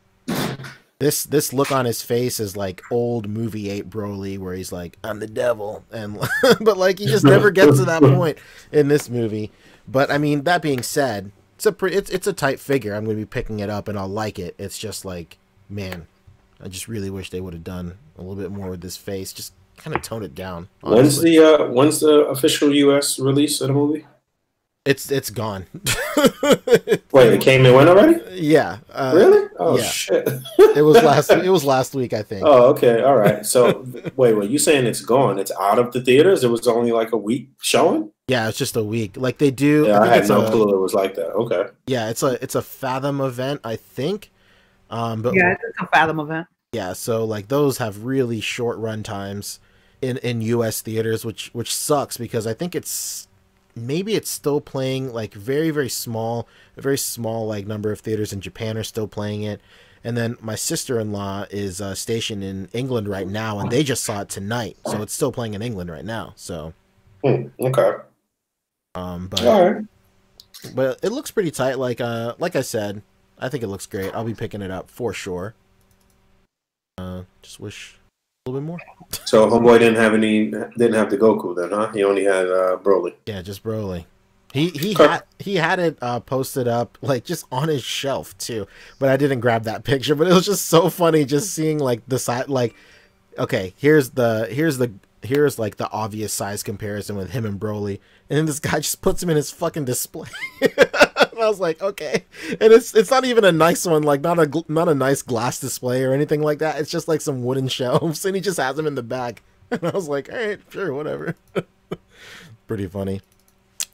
this look on his face is like old movie 8 Broly where he's like, I'm the devil, and but he just never gets to that point in this movie. But I mean, that being said, it's a tight figure. I'm going to be picking it up and I'll like it. It's just like, man, I just really wish they would have done a little bit more with this face. Just kind of tone it down. Honestly. When's the official US release of the movie? It's gone. Wait, it came and went already? Yeah. Really? Oh yeah. shit! It was last week, I think. Oh, okay, all right. So wait, you saying it's gone? It's out of the theaters? It was only like a week showing? Yeah, it's just a week. Like they do. Yeah, I had no clue it was like that. Okay. Yeah, it's a Fathom event, I think. But yeah, it's a Fathom event. Yeah, so like those have really short run times in US theaters, which sucks because I think maybe it's still playing like very, very small like number of theaters in Japan are still playing it. And then my sister-in-law is stationed in England right now, and they just saw it tonight, so it's still playing in England right now. So, okay. But all right. But it looks pretty tight. Like I said, I think it looks great. I'll be picking it up for sure. Just wish a little bit more. So homeboy didn't have the Goku then, huh? He only had Broly. Yeah, just Broly. He had it posted up like just on his shelf too, but I didn't grab that picture. But it was just so funny just seeing like the side, like, okay, here's like the obvious size comparison with him and Broly, and then this guy just puts him in his fucking display. And I was like, okay, and it's not even a nice one, like not a nice glass display or anything like that. It's just like some wooden shelves, and he just has them in the back. And I was like, all right, sure, whatever. Pretty funny.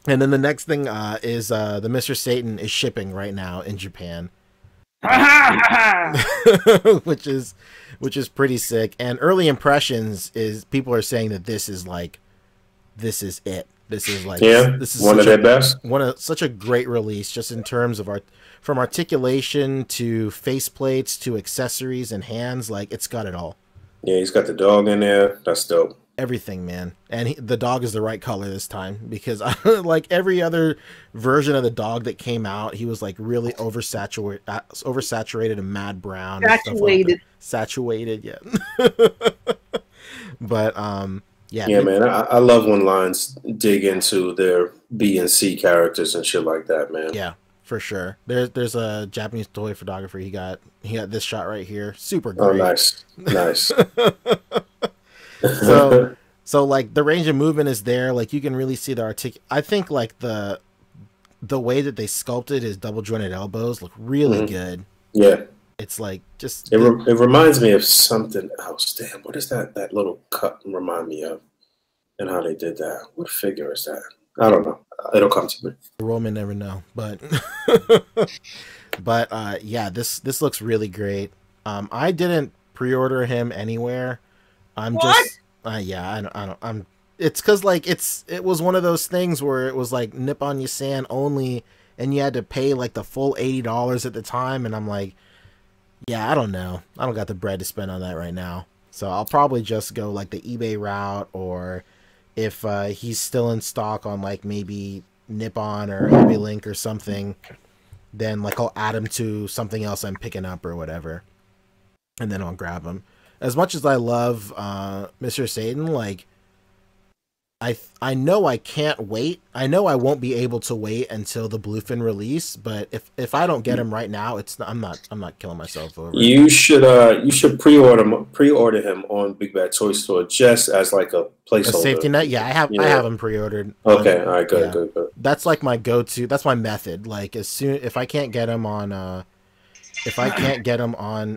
And then the next thing is the Mr. Satan is shipping right now in Japan. which is pretty sick. And early impressions is people are saying that this is it. This is like this is one of their best. Such a great release, just in terms of from articulation to faceplates to accessories and hands. Like it's got it all. Yeah, he's got the dog in there. That's dope. Everything, man. And the dog is the right color this time, because like every other version of the dog that came out, he was like really oversaturated and mad brown. Saturated, yeah. But yeah, man. I love when lines dig into their B and C characters and shit like that, man. Yeah, for sure. There's a Japanese toy photographer. He got this shot right here. Super great. Oh, nice. So like the range of movement is there. Like you can really see the I think like the way that they sculpted his double jointed elbows look really good. Yeah. It's like just it reminds me of something else. Damn, what does that little cut remind me of? And how they did that? What figure is that? I don't know. It'll come to me. The world may never know, but yeah, this looks really great. I didn't pre-order him anywhere. I'm just it's because like it was one of those things where it was like Nippon Yasan only, and you had to pay like the full $80 at the time, and I'm like, yeah, I don't know. I don't got the bread to spend on that right now. So I'll probably just go like the eBay route, or if he's still in stock on like maybe Nippon or Hobby Link or something, then like I'll add him to something else I'm picking up or whatever, and then I'll grab him. As much as I love Mr. Satan, like I know I can't wait. I know I won't be able to wait until the Bluefin release, but if I don't get him right now, I'm not killing myself over it. You should pre-order him on Big Bad Toy Store just as like a placeholder. A safety net. Yeah, I have him pre-ordered. Okay, all right, good, good. That's like my go-to. That's my method. Like if I can't get him on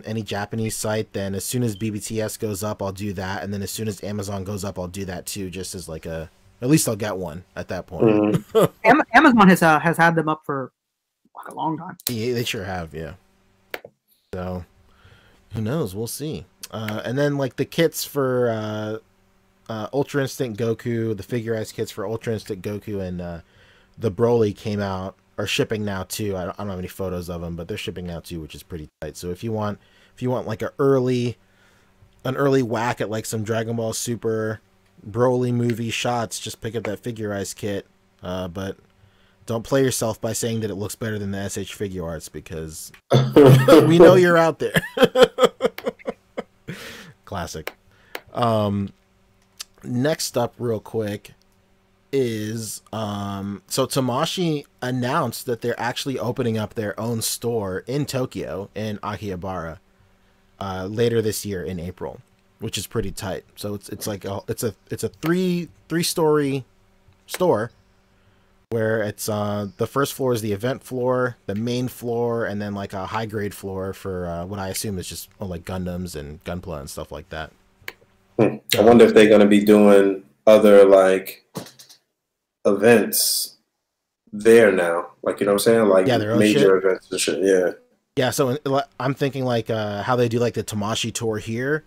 any Japanese site, then as soon as BBTS goes up, I'll do that, and then as soon as Amazon goes up, I'll do that too, just as like at least I'll get one at that point. Mm-hmm. Amazon has had them up for like a long time. Yeah, they sure have, yeah. So who knows? We'll see. And then like the kits for Ultra Instinct Goku, the figurized kits for Ultra Instinct Goku and the Broly came out. Are shipping now too. I don't have any photos of them, but they're shipping now too, which is pretty tight. So if you want like an early whack at like some Dragon Ball Super Broly movie shots, just pick up that figurized kit. But don't play yourself by saying that it looks better than the SH Figure Arts, because we know you're out there. Classic. Next up, real quick, is so Tamashii announced that they're actually opening up their own store in Tokyo in Akihabara later this year in April, which is pretty tight. So it's a three-story store where it's the first floor is the event floor, the main floor, and then like a high grade floor for what I assume is just like Gundams and Gunpla and stuff like that. I wonder if they're going to be doing other like events there now, like, you know what I'm saying, like major events and shit. Yeah, so I'm thinking like how they do like the Tamashii tour here,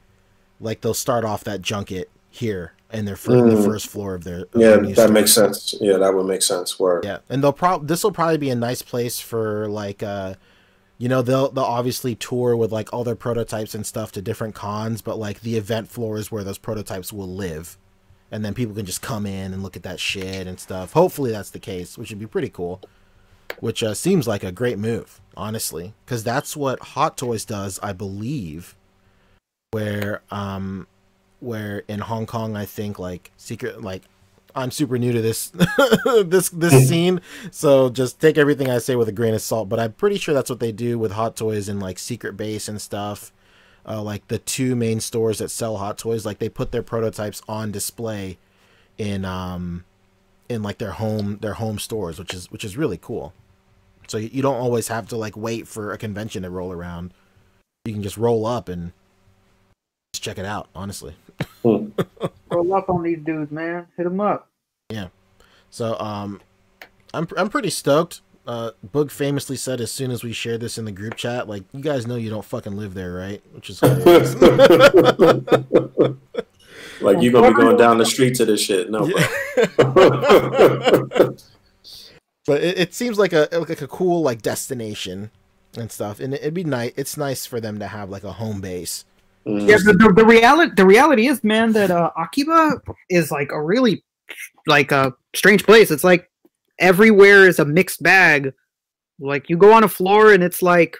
like they'll start off that junket here in their the first floor of their that makes sense. Yeah, that would make sense. Word. Yeah, and this will probably be a nice place for like you know, they'll obviously tour with like all their prototypes and stuff to different cons, but like the event floor is where those prototypes will live. And then people can just come in and look at that shit and stuff. Hopefully that's the case, which would be pretty cool. Which seems like a great move, honestly. Because that's what Hot Toys does, I believe. Where in Hong Kong, I think, like, I'm super new to this this scene. So just take everything I say with a grain of salt. But I'm pretty sure that's what they do with Hot Toys in, like, Secret Base and stuff. Like the two main stores that sell Hot Toys, like they put their prototypes on display in like their home stores, which is really cool. So you don't always have to like wait for a convention to roll around. You can just roll up and just check it out. Honestly, roll up on these dudes, man. Hit them up. Yeah. So I'm pretty stoked. Boog famously said as soon as we shared this in the group chat, like, you guys know you don't fucking live there, right? Which is hilarious. Like, you're gonna be going down the street to this shit. No, bro. But it seems like a cool like destination and stuff, and it'd be nice. It's nice for them to have like a home base. Yeah, the reality is, man, that Akiba is like a really like a strange place. It's like everywhere is a mixed bag. Like you go on a floor and it's like,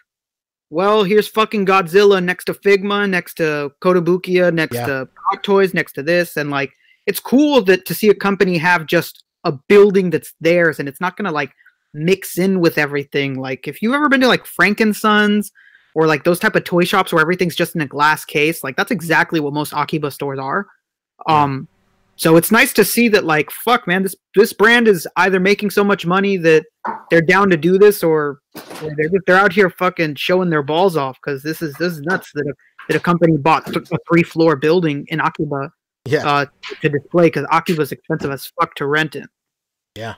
well, here's fucking Godzilla next to Figma, next to Kotobukiya, next to Hot Toys, next to this, and like it's cool that to see a company have just a building that's theirs and it's not gonna like mix in with everything. Like if you've ever been to like Frankensons or like those type of toy shops where everything's just in a glass case, like that's exactly what most Akiba stores are. So it's nice to see that, like, fuck, man, this brand is either making so much money that they're down to do this, or they're out here fucking showing their balls off, because this is nuts that a company bought a 3-floor building in Akiba to display, because Akiba's expensive as fuck to rent it. Yeah,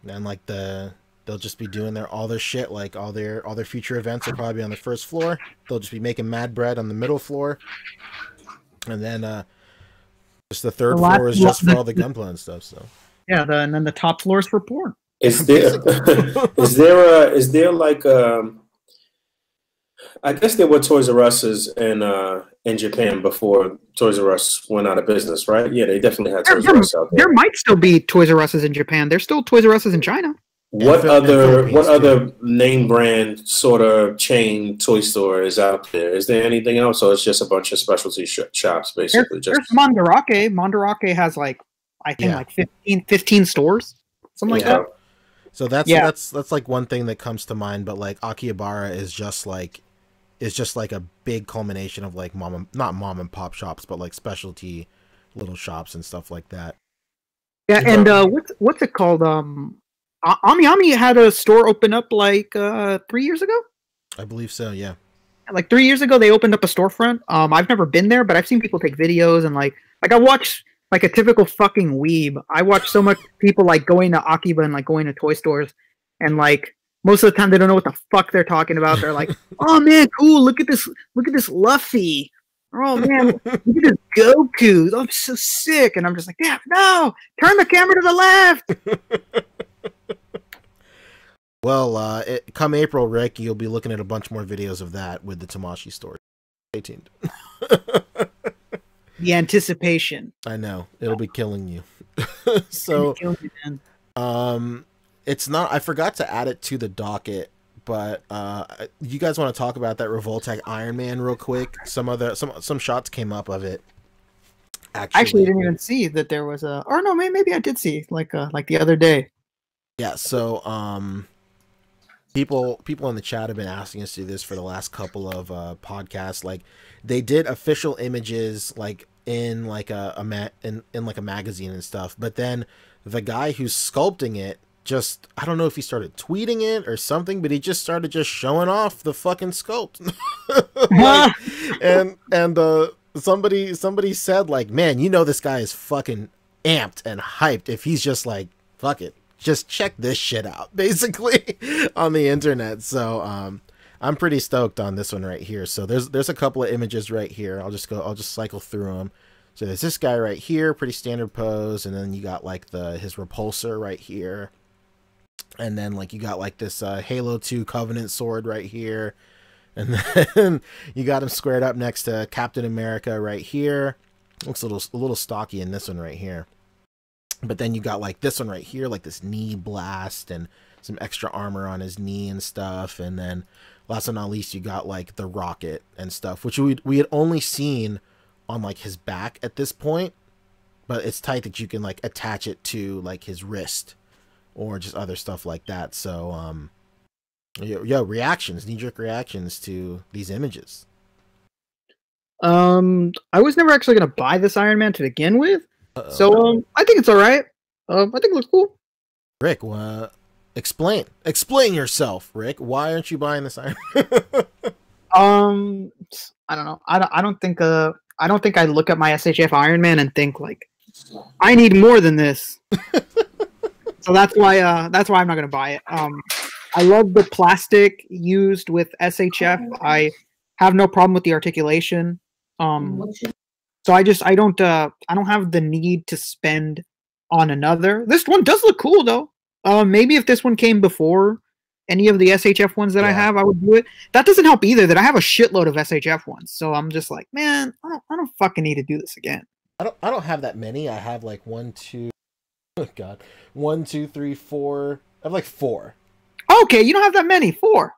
and like they'll just be doing all their shit, like all their future events will probably be on the first floor. They'll just be making mad bread on the middle floor, and then just the third floor is just for all the Gunpla and stuff. So yeah, and then the top floor is for porn. Is there like I guess there were Toys R Us's in Japan before Toys R Us went out of business, right? Yeah, they definitely had Toys R Us out there. There might still be Toys R Us's in Japan. There's still Toys R Us's in China. What other name brand sort of chain toy store is out there? Is there anything else, or it's just a bunch of specialty shops, basically? There's Mandarake. Mandarake has like I think like 15 stores, something like that. So that's like one thing that comes to mind. But like A.C.B.A. is just like a big culmination of like not mom and pop shops, but like specialty little shops and stuff like that. Yeah, and what's it called? Ami Ami had a store open up like 3 years ago. I believe so. Yeah. Like 3 years ago, they opened up a storefront. I've never been there, but I've seen people take videos and like I watch like a typical fucking weeb. I watch so much people like going to A.C.B.A. and like going to toy stores, and like most of the time they don't know what the fuck they're talking about. They're like, "Oh man, cool! Look at this Luffy! Oh man, look at this Goku! Oh, I'm so sick!" And I'm just like, "Damn, no! Turn the camera to the left!" Well, come April, Rick, you'll be looking at a bunch more videos of that with the Tamashii store. Stay tuned. The anticipation. I know. It'll be killing you. So, it's not... I forgot to add it to the docket, but you guys want to talk about that Revoltech Iron Man real quick? Some shots came up of it. Actually, I didn't even see that there was a... Or no, maybe I did see, like the other day. Yeah, so, People in the chat have been asking us to do this for the last couple of podcasts. Like, they did official images like in like a magazine and stuff. But then the guy who's sculpting it just, I don't know if he started tweeting it or something, but he just started just showing off the fucking sculpt. Like, and somebody said like, man, you know this guy is fucking amped and hyped if he's just like, fuck it. Just check this shit out, basically, on the internet. So I'm pretty stoked on this one right here. So there's a couple of images right here. I'll just cycle through them. So there's this guy right here, pretty standard pose, and then you got like his repulsor right here, and then like you got like this Halo 2 Covenant sword right here, and then you got him squared up next to Captain America right here. Looks a little stocky in this one right here. But then you got like this one right here, like this knee blast and some extra armor on his knee and stuff. And then last but not least, you got like the rocket and stuff, which we had only seen on like his back at this point. But it's tight that you can like attach it to like his wrist or just other stuff like that. So, knee-jerk reactions to these images. I was never actually going to buy this Iron Man to begin with. So I think it's all right. I think it looks cool. Rick, explain yourself, Rick. Why aren't you buying this Iron? I don't know. I don't think I look at my SHF Iron Man and think like I need more than this. So that's why I'm not gonna buy it. I love the plastic used with SHF. I have no problem with the articulation. So I don't have the need to spend on another. This one does look cool though. Maybe if this one came before any of the SHF ones that I have, I would do it. That doesn't help either that I have a shitload of SHF ones. So I'm just like, man, I don't fucking need to do this again. I don't have that many. I have like 1, 2, 3, 4. I have like 4. Okay, you don't have that many. 4.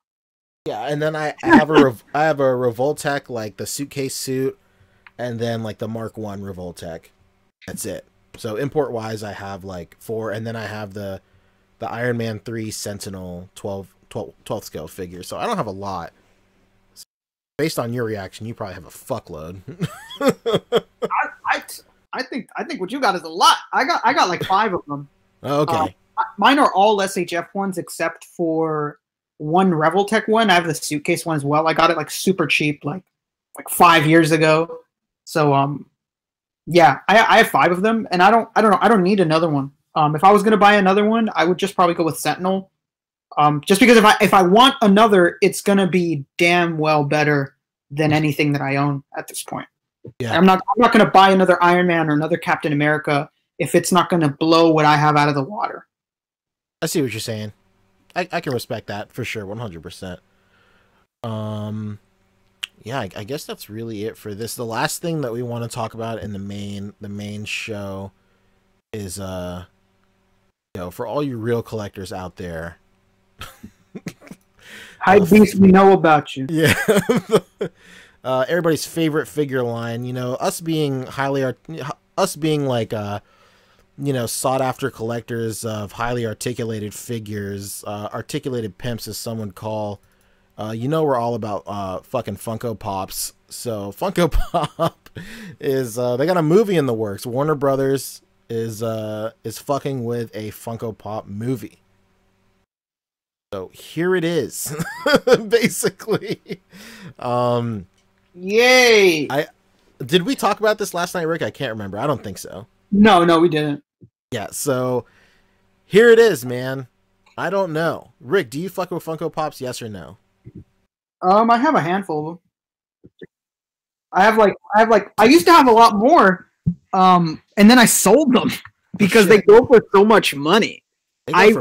Yeah, and then I have a Revoltech, like the suitcase suit. And then, like, the Mark 1 Revoltech. That's it. So, import-wise, I have, like, 4. And then I have the Iron Man 3 Sentinel 12th scale figure. So, I don't have a lot. So, based on your reaction, you probably have a fuckload. I think what you got is a lot. I got like 5 of them. Okay. Mine are all SHF ones except for one Revoltech one. I have the suitcase one as well. I got it, like, super cheap, like 5 years ago. So, yeah, I have 5 of them, and I don't need another one. If I was gonna buy another one, I would just probably go with Sentinel. Just because if I want another, it's gonna be damn well better than anything that I own at this point. Yeah, I'm not gonna buy another Iron Man or another Captain America if it's not gonna blow what I have out of the water. I see what you're saying. I can respect that for sure, 100%. Yeah, I guess that's really it for this. The last thing that we want to talk about in the main show is for all you real collectors out there. Hi Beast, we know about you. Yeah. Everybody's favorite figure line, us being like you know, sought after collectors of highly articulated figures, articulated pimps, as some would call. You know, we're all about fucking Funko Pops. So Funko Pop is they got a movie in the works. Warner Brothers is fucking with a Funko Pop movie. So here it is, basically. Yay! Did we talk about this last night, Rick? I can't remember. I don't think so. No, we didn't. Yeah, so here it is, man. I don't know. Rick, do you fuck with Funko Pops, yes or no? I have a handful of them. I used to have a lot more, and then I sold them because they go for so much money. I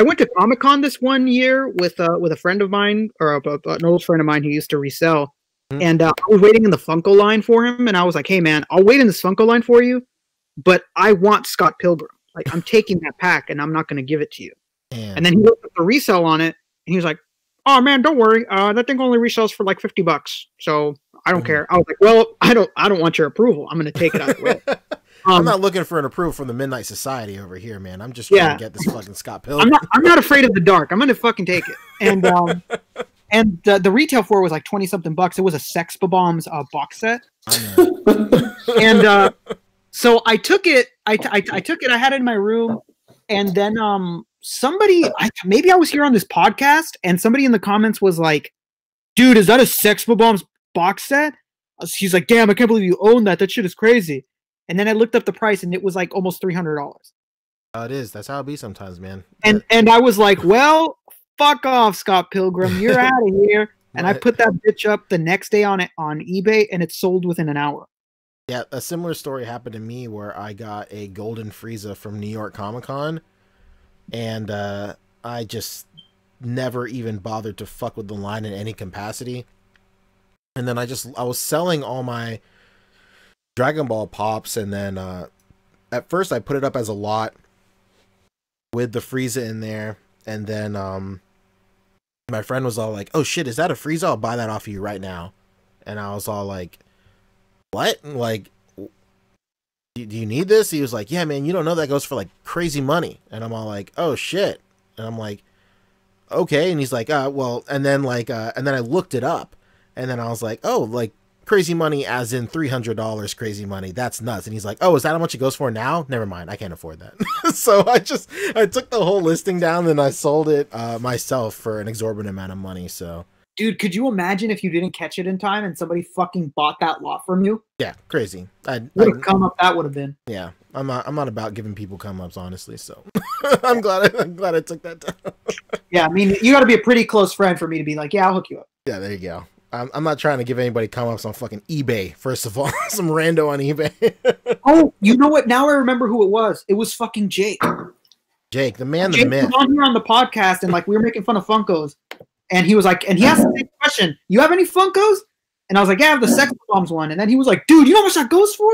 went to Comic-Con this one year with a friend of mine, or an old friend of mine who used to resell, and I was waiting in the Funko line for him, and I was like, "Hey, man, I'll wait in this Funko line for you, but I want Scott Pilgrim. Like, I'm taking that pack, and I'm not going to give it to you." And then he looked at the resale on it, and he was like, "Oh man, don't worry. That thing only resells for like $50, so I don't care." I was like, "Well, I don't want your approval. I'm going to take it out of the way." I'm not looking for an approval from the Midnight Society over here, man. I'm just trying to get this fucking Scott Pilgrim. I'm not afraid of the dark. I'm going to fucking take it. And and the retail for it was like 20-something bucks. It was a Sex Bombs box set. And so I took it. I took it. I had it in my room, and then somebody, maybe I was here on this podcast, and somebody in the comments was like, "Dude, is that a Sex Bombs box set?" He's like, "Damn, I can't believe you own that. That shit is crazy." And then I looked up the price, and it was like almost $300. It is. That's how it be sometimes, man. And I was like, "Well, fuck off, Scott Pilgrim. You're out of here." And I put that bitch up the next day on eBay, and it sold within an hour. Yeah, a similar story happened to me where I got a Golden Frieza from New York Comic Con, and I just never even bothered to fuck with the line in any capacity. And then I was selling all my Dragon Ball Pops, and then at first I put it up as a lot with the Frieza in there, and then my friend was all like, "Oh shit, is that a Frieza? I'll buy that off of you right now." And I was all like, "What? Like, do you need this?" He was like, "Yeah, man, you don't know that goes for like crazy money." And I'm all like, "Oh shit." And I'm like, "Okay." And he's like, well, and then I looked it up, and then I was like, "Oh, like crazy money as in $300 crazy money. That's nuts." And he's like, "Oh, is that how much it goes for now? Never mind. I can't afford that." So I took the whole listing down, and I sold it myself for an exorbitant amount of money. So, dude, could you imagine if you didn't catch it in time and somebody fucking bought that lot from you? Yeah, crazy. What a come up that would have been. Yeah, I'm not about giving people come ups, honestly. So I'm glad I took that down. Yeah, I mean, you got to be a pretty close friend for me to be like, "Yeah, I'll hook you up." Yeah, there you go. I'm not trying to give anybody come ups on fucking eBay. First of all, some rando on eBay. Oh, you know what? Now I remember who it was. It was fucking Jake. Jake, the man, Jake the myth. was on here on the podcast, and like we were making fun of Funkos, and he was like, and he asked the same question: "You have any Funkos?" And I was like, "Yeah, I have the Sex Bombs one." And then he was like, "Dude, you know how much that goes for?"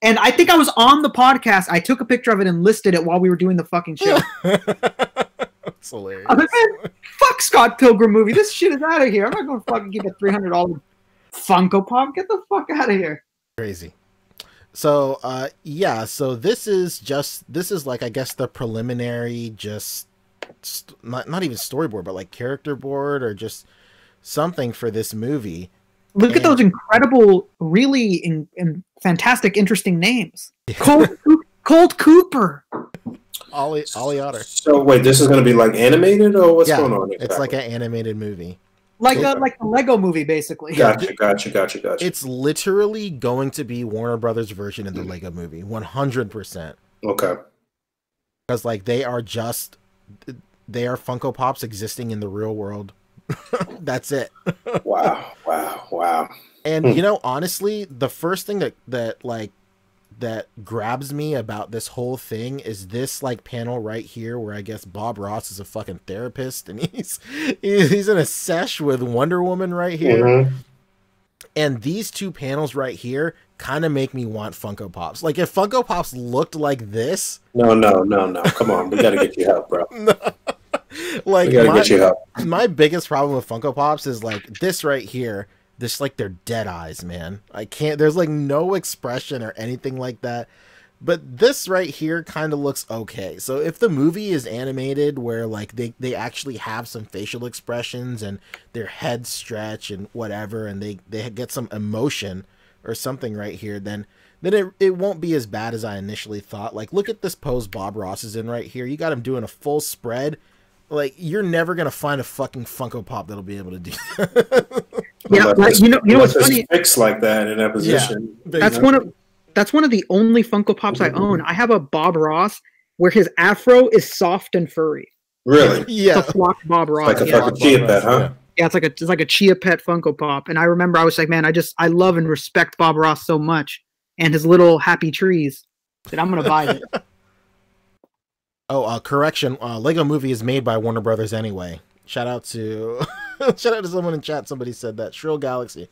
And I think I was on the podcast. I took a picture of it and listed it while we were doing the fucking show. That's hilarious. I was like, "Man, fuck Scott Pilgrim movie. This shit is out of here. I'm not going to fucking give a $300 Funko Pop. Get the fuck out of here." Crazy. So, yeah. So this is like, I guess, the preliminary, just not even storyboard, but like character board or just something for this movie. Look at those incredible, really fantastic, interesting names. Colt Cooper. Ollie Otter. So wait, this is going to be like animated, or what's going on? Exactly? It's like an animated movie, like the Lego movie, basically. Gotcha. It's literally going to be Warner Brothers' version of the Lego movie, 100%. Okay. Because like they are Funko Pops existing in the real world. That's it. Wow. And you know, honestly, the first thing that grabs me about this whole thing is this like panel right here where I guess Bob Ross is a fucking therapist, and he's in a sesh with Wonder Woman right here. Mm-hmm. And these two panels right here kind of make me want Funko Pops. Like if Funko Pops looked like this. No. Come on, we gotta get you help, bro. No. Like we gotta get you help. My biggest problem with Funko Pops is like this right here. This like they're dead eyes, man. I can't. There's like no expression or anything like that. But this right here kind of looks okay. So if the movie is animated where like they actually have some facial expressions and their heads stretch and whatever, and they get some emotion or something right here, then it won't be as bad as I initially thought. Like, look at this pose Bob Ross is in right here. You got him doing a full spread. Like, you're never gonna find a fucking Funko Pop that'll be able to do that. Yeah, like, you know what's funny? Fix like that in that position. Yeah, that's one of the only Funko Pops I own. I have a Bob Ross where his afro is soft and furry. Really? Yeah, it's a flocked Bob Ross. Like a fucking Chia Pet, huh? Yeah, it's like a Chia Pet Funko Pop. And I remember I was like, man, I love and respect Bob Ross so much and his little happy trees that I'm gonna buy it. Oh, correction. Lego Movie is made by Warner Brothers anyway. Shout out to shout out to someone in chat. Somebody said that. Shrill Galaxy.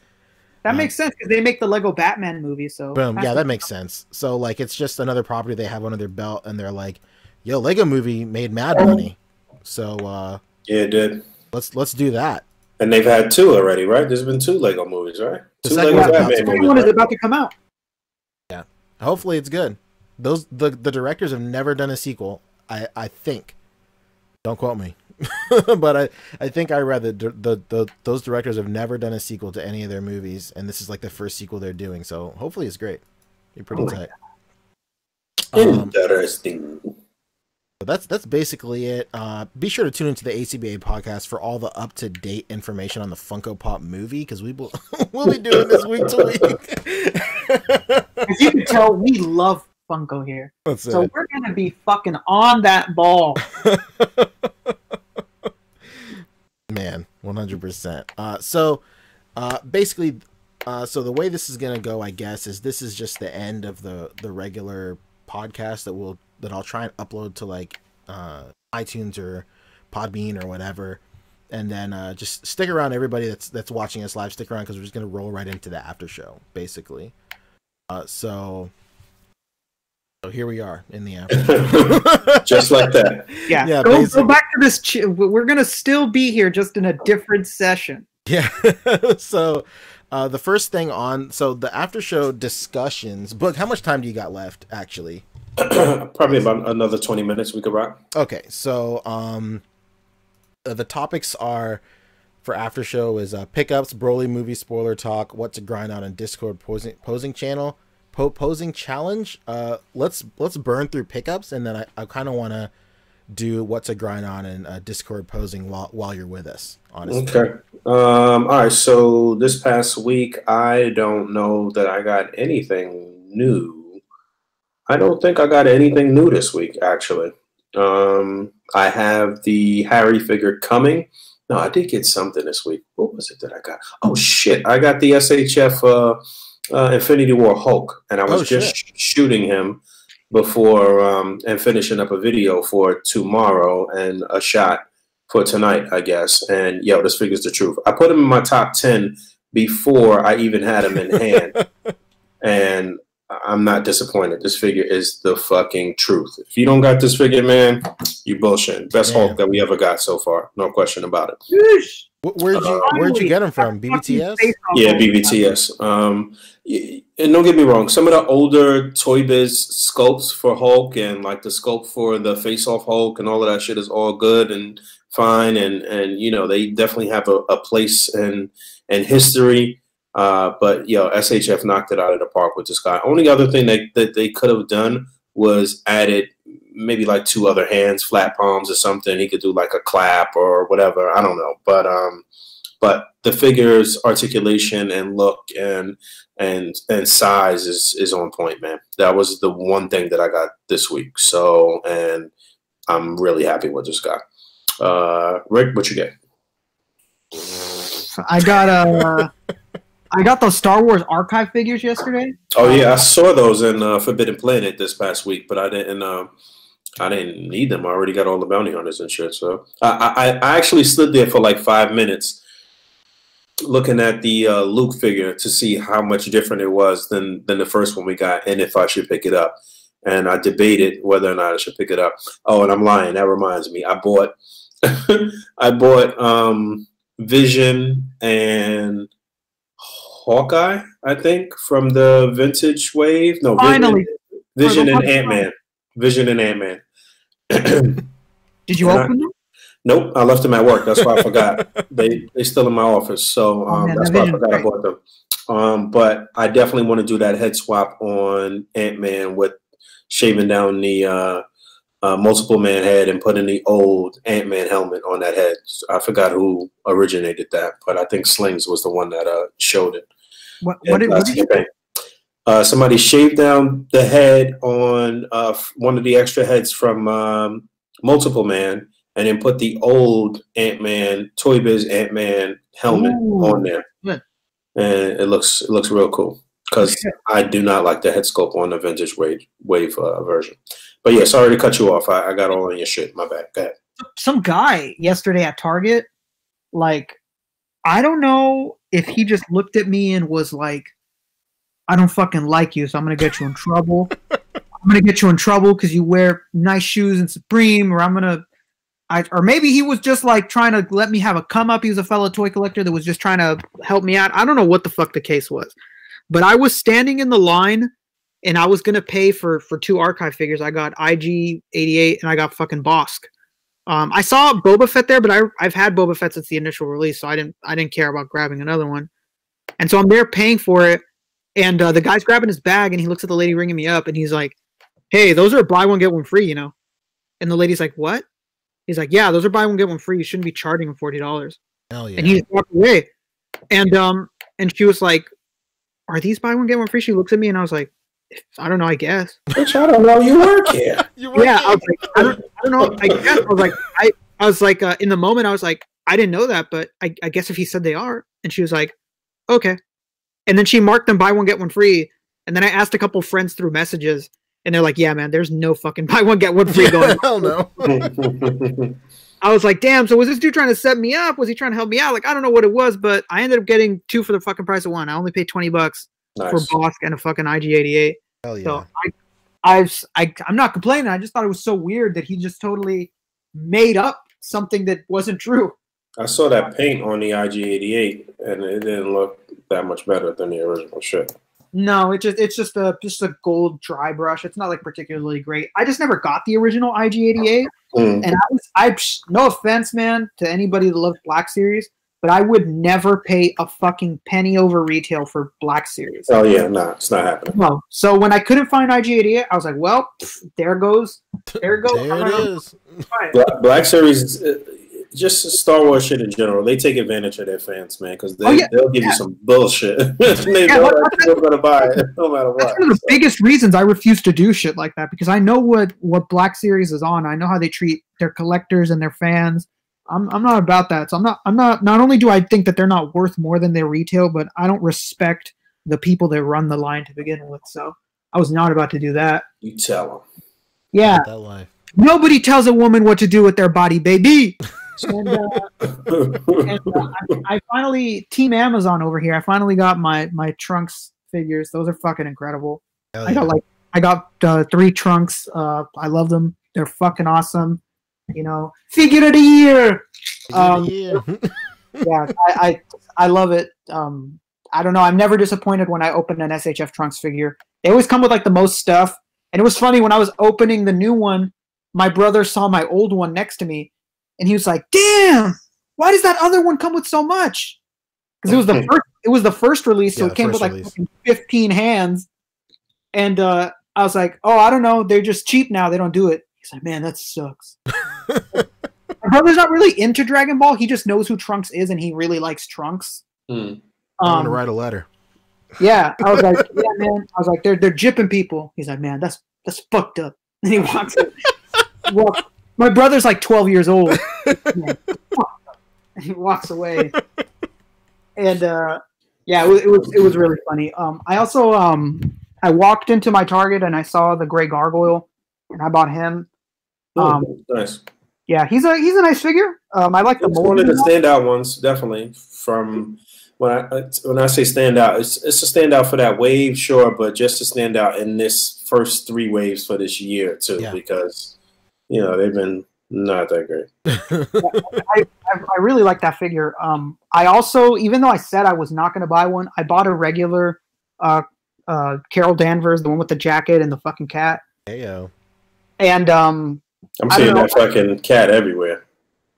That makes sense because they make the Lego Batman movie. So boom. Yeah, that makes sense. So like, it's just another property they have under their belt, and they're like, "Yo, Lego Movie made mad money." So yeah, it did. Let's do that. And they've had 2 already, right? There's been 2 Lego movies, right? The 2 second Lego one's Batman movies. one is about to come out. Yeah, hopefully it's good. The directors have never done a sequel. I think. Don't quote me. But I think I read that those directors have never done a sequel to any of their movies, and this is like the first sequel they're doing. So hopefully it's great. Be pretty tight. Interesting. That's basically it. Be sure to tune into the A.C.B.A. podcast for all the up to date information on the Funko Pop movie, because we'll be doing this week to week. As you can tell, we love Funko here, so we're gonna be fucking on that ball. Man, 100%. So basically, so the way this is gonna go, I guess, is this is just the end of the regular podcast that I'll try and upload to like iTunes or Podbean or whatever, and then just stick around, everybody that's watching us live. Stick around because we're just gonna roll right into the after show, basically. So here we are in the after. Just like that. Yeah, go back to this. We're gonna still be here, just in a different session. Yeah. So the first thing on the after show discussions. Book, how much time do you got left? Actually, probably about another 20 minutes we could rock. Okay, so the topics are for after show is pickups, Broly movie spoiler talk, what to grind on in Discord posing channel. Posing challenge. Let's burn through pickups, and then I kind of want to do what to grind on in Discord posing while you're with us. Honestly. Okay. All right. So this past week, I don't know that I got anything new. I don't think I got anything new this week, actually. I have the Harry figure coming. No, I did get something this week. What was it that I got? Oh shit! I got the SHF. Infinity War Hulk, and I was just shooting him before and finishing up a video for tomorrow and a shot for tonight, I guess. And yo, this figure's the truth. I put him in my top 10 before I even had him in hand, and I'm not disappointed. This figure is the fucking truth. If you don't got this figure, man, you bullshit. Best Hulk that we ever got so far, no question about it. Yeesh. Where'd you get him from? BBTS? Yeah, BBTS. And don't get me wrong, some of the older Toy Biz sculpts for Hulk and like the sculpt for the Face Off Hulk and all of that shit is all good and fine, and you know, they definitely have a place and history. But yo, SHF knocked it out of the park with this guy. Only other thing that they could have done was added maybe like 2 other hands, flat palms or something. He could do like a clap or whatever. I don't know. But the figure's articulation and look and size is on point, man. That was the one thing that I got this week. So, and I'm really happy with this guy. Rick, what you get? I got those Star Wars archive figures yesterday. Oh yeah, I saw those in Forbidden Planet this past week, but I didn't need them. I already got all the bounty hunters and shit. So I actually stood there for like 5 minutes looking at the Luke figure to see how much different it was than the first one we got, and if I should pick it up. And I debated whether or not I should pick it up. Oh, and I'm lying. That reminds me. I bought Vision and Hawkeye, I think, from the vintage wave. No, Finally, Vision and Ant-Man. Vision and Ant-Man. Did you open them? Nope, I left them at work. That's why I forgot. They still in my office, so that's why I forgot I bought them. But I definitely want to do that head swap on Ant-Man with shaving down the multiple man head and putting the old Ant-Man helmet on that head. I forgot who originated that, but I think Slings was the one that showed it. What did you think? Somebody shaved down the head on one of the extra heads from Multiple Man, and then put the old Ant-Man, Toy Biz Ant-Man helmet on there. Good. And it looks real cool, because I do not like the head sculpt on the vintage wave version. But yeah, sorry to cut you off. I got all in your shit. My bad. Go ahead. Some guy yesterday at Target, like, I don't know if he just looked at me and was like, I don't fucking like you, so I'm going to get you in trouble. I'm going to get you in trouble because you wear nice shoes and Supreme, or or maybe he was just like trying to let me have a come up. He was a fellow toy collector that was just trying to help me out. I don't know what the fuck the case was, but I was standing in the line and I was going to pay for 2 archive figures. I got IG-88 and I got fucking Bosk. I saw Boba Fett there, but I've had Boba Fett since the initial release, so I didn't care about grabbing another one. And so I'm there paying for it, and the guy's grabbing his bag, and he looks at the lady ringing me up, and he's like, "Hey, those are buy one get one free, you know?" And the lady's like, "What?" He's like, "Yeah, those are buy one get one free. You shouldn't be charging them $40." Hell yeah. And he just walked away, and she was like, "Are these buy one get one free?" She looks at me, and I was like, I don't know, I guess. Bitch, I don't know. You work here. I was like, I don't know. I guess. I was like, in the moment, I was like, I didn't know that, but I guess if he said they are. And she was like, okay. And then she marked them buy one, get one free. And then I asked a couple friends through messages, and they're like, yeah, man, there's no fucking buy one, get one free going on. Hell no. I was like, damn, so was this dude trying to set me up? Was he trying to help me out? Like, I don't know what it was, but I ended up getting 2 for the fucking price of 1. I only paid $20 for Bosk and a fucking IG-88. Hell yeah. So I'm not complaining. I just thought it was so weird that he just totally made up something that wasn't true. I saw that paint on the IG-88, and it didn't look that much better than the original shit. No, it's just a gold dry brush. It's not like particularly great. I just never got the original IG-88, and I no offense, man, to anybody that loves Black Series, but I would never pay a fucking penny over retail for Black Series. Oh yeah, nah, it's not happening. No. So when I couldn't find IG-88, I was like, well, there goes. There it is. Black Series, just Star Wars shit in general, they take advantage of their fans, man, because they'll give you some bullshit. They know that people are gonna buy it, no matter what. That's one of the biggest reasons I refuse to do shit like that, because I know what Black Series is on. I know how they treat their collectors and their fans. I'm not about that. So not only do I think that they're not worth more than their retail, but I don't respect the people that run the line to begin with. So I was not about to do that. You tell them. Yeah. That life. Nobody tells a woman what to do with their body, baby. And I finally, Team Amazon over here, I finally got my Trunks figures. Those are fucking incredible. Yeah. I got 3 Trunks. I love them. They're fucking awesome. You know, figure of the year. Yeah, I love it. I don't know. I'm never disappointed when I open an SHF Trunks figure. They always come with like the most stuff. And it was funny when I was opening the new one, my brother saw my old one next to me, and he was like, "Damn, why does that other one come with so much?" Because it was the first release, so it came with like 15 hands. And I was like, "Oh, I don't know. They're just cheap now. They don't do it." He's like, "Man, that sucks." My brother's not really into Dragon Ball. He just knows who Trunks is, and he really likes Trunks. I'm gonna write a letter. Yeah, I was like, yeah, man. I was like, they're jipping people. He's like, man, that's fucked up. And he walks. My brother's like 12 years old. And he walks away. And yeah, it was really funny. I also I walked into my Target and I saw the Gray Gargoyle, and I bought him. Nice. Yeah, he's a nice figure. I like the mold. One of the standout ones, definitely. From when I say standout, it's a standout for that wave, sure, but just a standout in this first 3 waves for this year too, because they've been not that great. I really like that figure. I also, even though I said I was not going to buy one, I bought a regular Carol Danvers, the one with the jacket and the fucking cat. Heyo. And I'm seeing that fucking cat everywhere.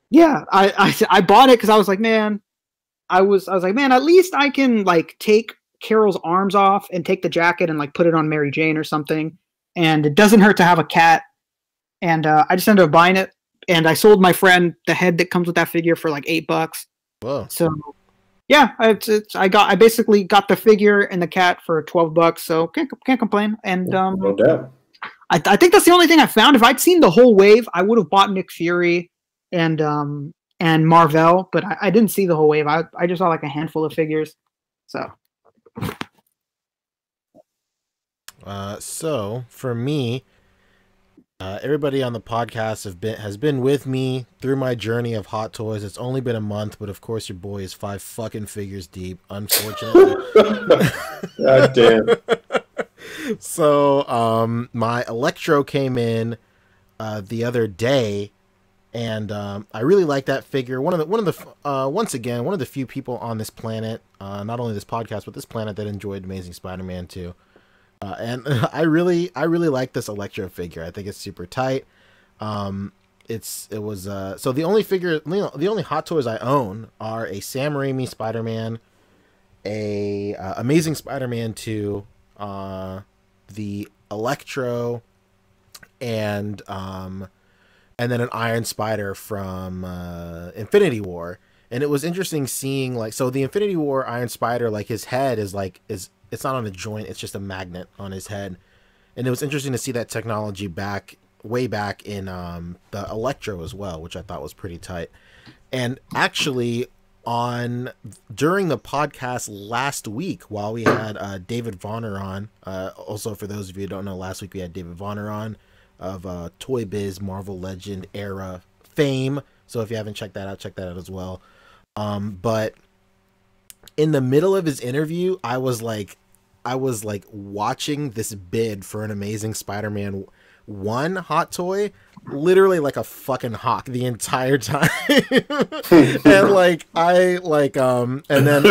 Yeah, I bought it because I was like, man, I was like, man, at least I can like take Carol's arms off and take the jacket and like put it on Mary Jane or something, and it doesn't hurt to have a cat. And I just ended up buying it, and I sold my friend the head that comes with that figure for like $8. Whoa. So yeah, I basically got the figure and the cat for $12, so can't complain. And no doubt. I think that's the only thing I found. If I'd seen the whole wave, I would have bought Nick Fury and Marvel, but I didn't see the whole wave. I just saw like a handful of figures. So so for me, everybody on the podcast has been with me through my journey of Hot Toys. It's only been a month, but of course your boy is 5 fucking figures deep, unfortunately. God damn. So my Electro came in the other day, and I really like that figure. One of the few people on this planet, not only this podcast but this planet, that enjoyed Amazing Spider-Man 2. And I really like this Electro figure. I think it's super tight. So the only Hot Toys I own are a Sam Raimi Spider-Man, a Amazing Spider-Man 2, the Electro, and then an Iron Spider from Infinity War. And it was interesting seeing, like, so the Infinity War Iron Spider, like, his head is it's not on a joint, it's just a magnet on his head. And it was interesting to see that technology way back in the Electro as well, which I thought was pretty tight. And actually, during the podcast last week, while we had David Vonner on, also for those of you who don't know, last week we had David Vonner on of Toy Biz Marvel Legend era fame. So if you haven't checked that out, check that out as well. But in the middle of his interview, I was like watching this bid for an Amazing Spider-Man 1 Hot Toy, literally like a fucking hawk the entire time. And like and then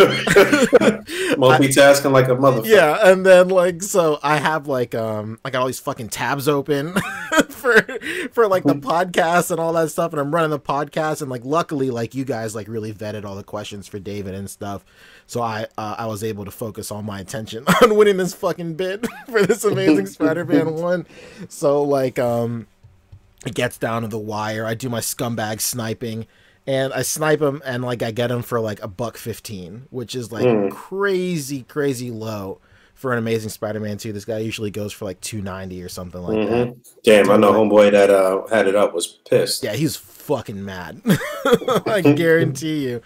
multitasking like a motherfucker. Yeah, and then like, so I have like I got all these fucking tabs open for like the podcast and all that stuff, and I'm running the podcast, and like luckily like you guys like really vetted all the questions for David and stuff, so I was able to focus all my attention on winning this fucking bid for this Amazing Spider-Man 1. So like it gets down to the wire. I do my scumbag sniping, and I snipe him, and like I get him for like $1.15, which is like crazy low for an Amazing Spider-Man 2. This guy usually goes for like $2.90 or something like that. Damn, so, I know homeboy that had it up was pissed. Yeah, he's fucking mad. I guarantee you.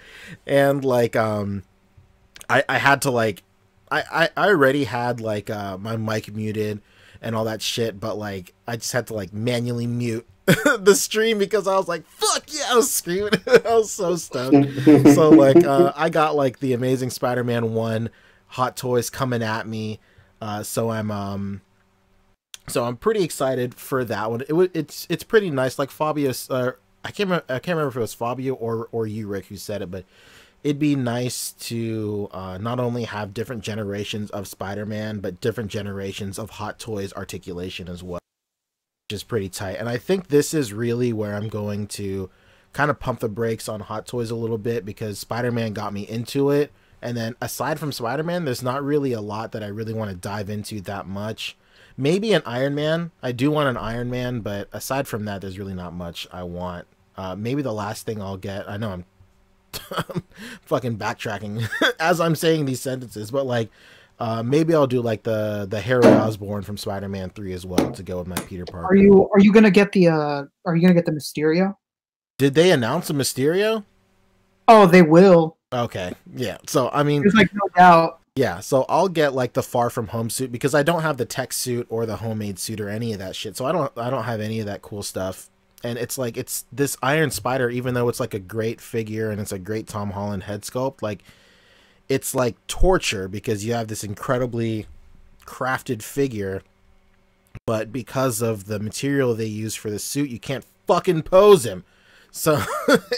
And like I had to like I already had like my mic muted and all that shit, but like I just had to like manually mute the stream because I was like, fuck yeah, I was screaming. I was so stoked. So like I got like the Amazing Spider-Man 1 Hot Toys coming at me, so I'm pretty excited for that one. It's pretty nice. Like Fabio, I can't remember if it was Fabio or you, Rick, who said it, but it'd be nice to not only have different generations of Spider-Man, but different generations of Hot Toys articulation as well, which is pretty tight. And I think this is really where I'm going to kind of pump the brakes on Hot Toys a little bit, because Spider-Man got me into it. And then aside from Spider-Man, there's not really a lot that I really want to dive into that much. Maybe an Iron Man. I do want an Iron Man, but aside from that, there's really not much I want. Maybe the last thing I'll get, I know I'm fucking backtracking as I'm saying these sentences, but like maybe I'll do like the Harry Osborn from Spider-Man 3 as well to go with my Peter Parker. Are you gonna get the Mysterio? Did they announce a Mysterio? Oh, they will. Okay, yeah. So I mean, there's like no doubt. Yeah, so I'll get like the Far From Home suit, because I don't have the tech suit or the homemade suit or any of that shit. So I don't have any of that cool stuff. And it's like, it's this Iron Spider, even though it's like a great figure and it's a great Tom Holland head sculpt, like it's like torture, because you have this incredibly crafted figure, but because of the material they use for the suit, you can't fucking pose him. So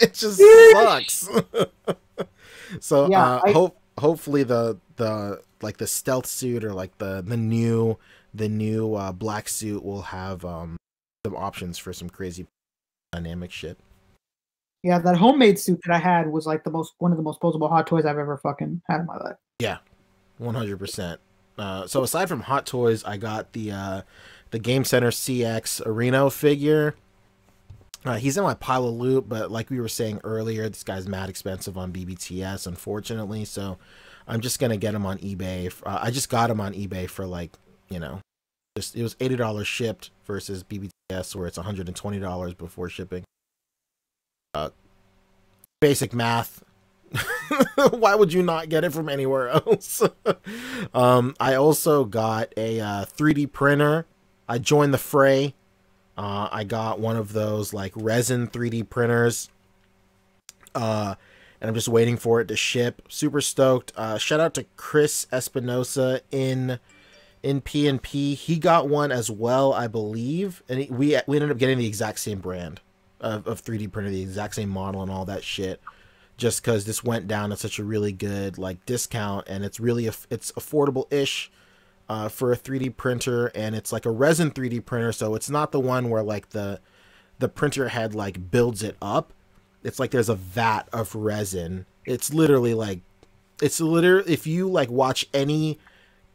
it just sucks. So yeah, hopefully the like the stealth suit or like the new black suit will have some options for some crazy dynamic shit. Yeah, that homemade suit that I had was like one of the most posable Hot Toys I've ever fucking had in my life. Yeah, 100%. So aside from Hot Toys, I got the Game Center CX Areno figure. He's in my pile of loot, but like we were saying earlier, this guy's mad expensive on BBTS, unfortunately. So I'm just gonna get him on eBay. I just got him on eBay for like, you know, it was $80 shipped versus BBTS where it's $120 before shipping. Basic math. Why would you not get it from anywhere else? I also got a 3D printer. I joined the fray. I got one of those like resin 3D printers. And I'm just waiting for it to ship. Super stoked. Shout out to Chris Espinosa in P&P. He got one as well, I believe. And we ended up getting the exact same brand of 3D printer, the exact same model and all that shit. Just because this went down at such a really good like discount, and it's really it's affordable-ish for a 3D printer, and it's like a resin 3D printer, so it's not the one where like the printer head like builds it up. It's like there's a vat of resin. It's literally like if you like watch any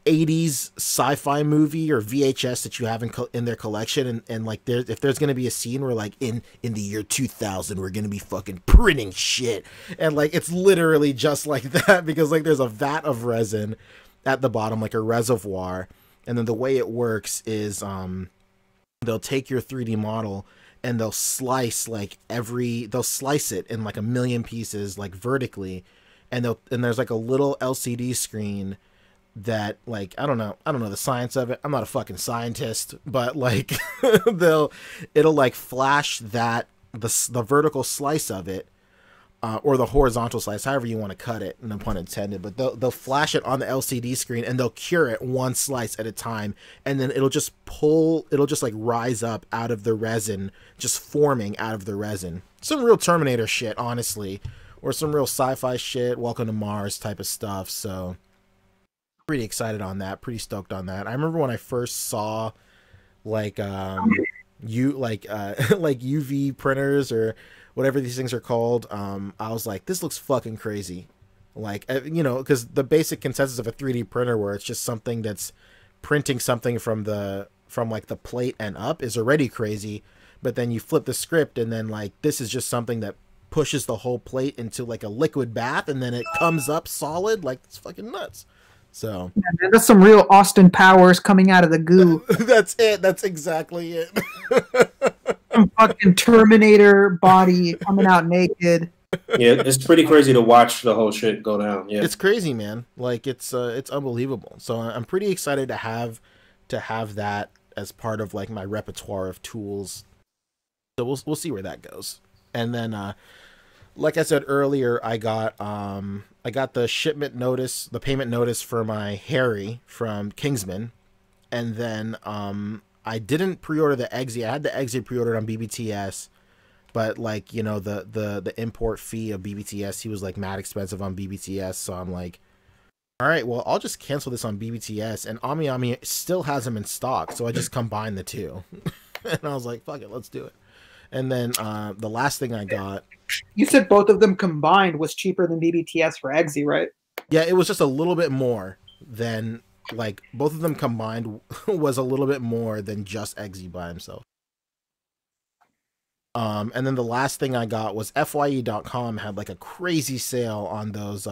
80s sci-fi movie or VHS that you have in their collection, and like if there's gonna be a scene where like in the year 2000 we're gonna be fucking printing shit, and like it's literally just like that, because like there's a vat of resin at the bottom, like a reservoir, and then the way it works is they'll take your 3D model and they'll slice it in like a million pieces like vertically, and there's like a little LCD screen that like I don't know the science of it. I'm not a fucking scientist, but like it'll like flash that the vertical slice of it, or the horizontal slice, however you want to cut it, no pun intended, but they'll flash it on the LCD screen, and they'll cure it one slice at a time, and then it'll just like rise up out of the resin, just forming out of the resin. Some real Terminator shit, honestly, or some real sci-fi shit, Welcome to Mars type of stuff. So pretty excited on that, pretty stoked on that. I remember when I first saw like like UV printers or whatever these things are called, I was like, this looks fucking crazy. Like, you know, because the basic consensus of a 3D printer where it's just something that's printing something from like the plate and up is already crazy, but then you flip the script and then like this is just something that pushes the whole plate into like a liquid bath, and then it comes up solid. Like, it's fucking nuts. So yeah, man, there's some real Austin Powers coming out of the goo. That's it. That's exactly it. Some fucking Terminator body coming out naked. Yeah, it's pretty crazy to watch the whole shit go down. Yeah, it's crazy, man. Like it's unbelievable. So I'm pretty excited to have that as part of like my repertoire of tools. So we'll see where that goes. And then like I said earlier, I got the shipment notice, the payment notice for my Harry from Kingsman, and then I didn't pre-order the Eggsy. I had the Eggsy pre-ordered on BBTS, but like, you know, the import fee of BBTS, he was like mad expensive on BBTS, so I'm like, all right, well, I'll just cancel this on BBTS, and Ami still has them in stock, so I just combined the two, and I was like, fuck it, let's do it. And then the last thing I got. You said both of them combined was cheaper than BBTS for Eggsy, right? Yeah, it was just a little bit more than, like, both of them combined was a little bit more than just Eggsy by himself. And then the last thing I got was FYE.com had like a crazy sale on those.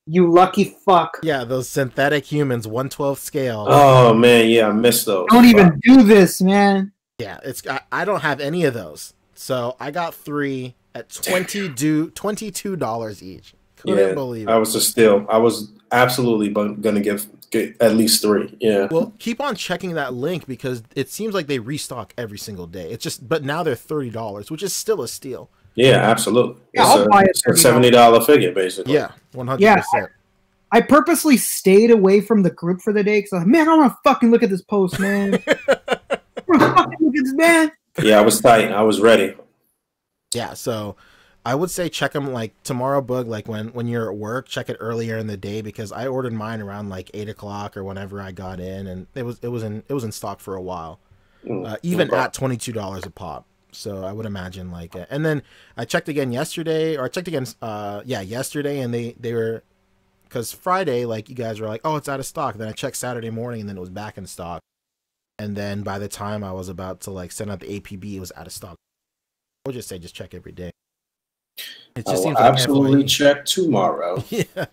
You lucky fuck. Yeah, those synthetic humans, 1/12 scale. Oh man, yeah, I missed those. Don't even do this, man. Yeah, I don't have any of those. So I got 3 at $22 each. Couldn't believe it. I was just still. I was absolutely gonna get at least 3. Yeah. Well, keep on checking that link because it seems like they restock every single day. It's just, but now they're $30, which is still a steal. Yeah, absolutely. Yeah, I'll buy it. It's a $70 figure, basically. Yeah, 100%. Yeah, I purposely stayed away from the group for the day because I'm like, man, I want to fucking look at this post, man. I want to fucking look at this, man. Yeah, I was tight. I was ready. Yeah, so I would say check them like tomorrow, Boog. Like when you're at work, check it earlier in the day because I ordered mine around like 8 o'clock or whenever I got in, and it was in stock for a while, even at $22 a pop. So I would imagine like, and then I checked again yesterday, or I checked again, yesterday, and they were, because Friday, like you guys were like, oh, it's out of stock. Then I checked Saturday morning, and then it was back in stock. And then by the time I was about to like send out the A.P.B., it was out of stock. I would just say just check every day. It just seems like absolutely check tomorrow. Yeah,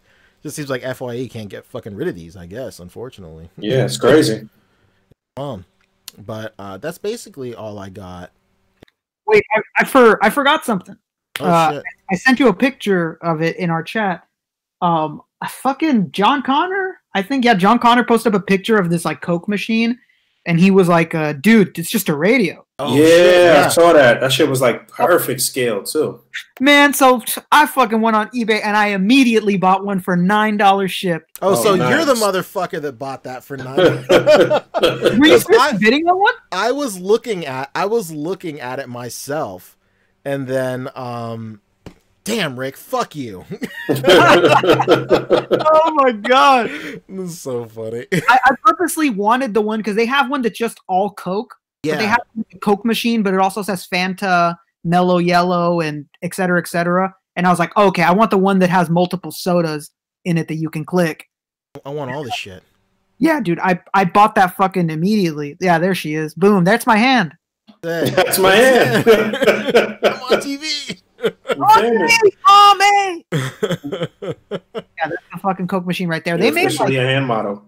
just seems like FYE can't get fucking rid of these. I guess, unfortunately. Yeah, it's crazy. But that's basically all I got. Wait, I forgot something. Oh shit! I sent you a picture of it in our chat. Fucking John Connor. I think John Connor posted up a picture of this like Coke machine, and he was like, "Dude, it's just a radio." Oh, yeah, I saw that. That shit was like perfect scale too. Man, so I fucking went on eBay and I immediately bought one for $9 shipped. Oh, so nice. You're the motherfucker that bought that for $9. Were you bidding on one? I was looking at it myself, and then damn, Rick, fuck you. Oh my god, this is so funny. I purposely wanted the one because they have one that's just all Coke. Yeah, but they have a Coke machine, but it also says Fanta, Mellow Yellow, and et cetera, et cetera. And I was like, oh, okay, I want the one that has multiple sodas in it that you can click. I want all this shit. Yeah, dude, I bought that fucking immediately. Yeah, there she is. Boom, that's my hand. That's my hand. I'm on TV. Mommy! Yeah, that's the fucking Coke machine right there. They made like a hand model.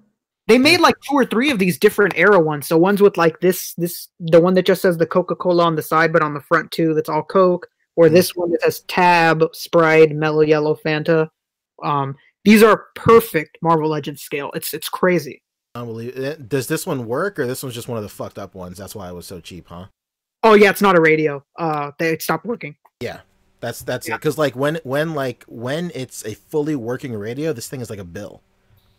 They made like 2 or 3 of these different era ones. So ones with like the one that just says the Coca-Cola on the side, but on the front too, that's all Coke. Or this one that says Tab, Sprite, Mellow Yellow, Fanta. These are perfect Marvel Legends scale. It's crazy. Unbelievable. Does this one work, or this one's just one of the fucked up ones? That's why it was so cheap, huh? Oh yeah, it's not a radio. They stopped working. Yeah, that's it. Because like when it's a fully working radio, this thing is like a bill.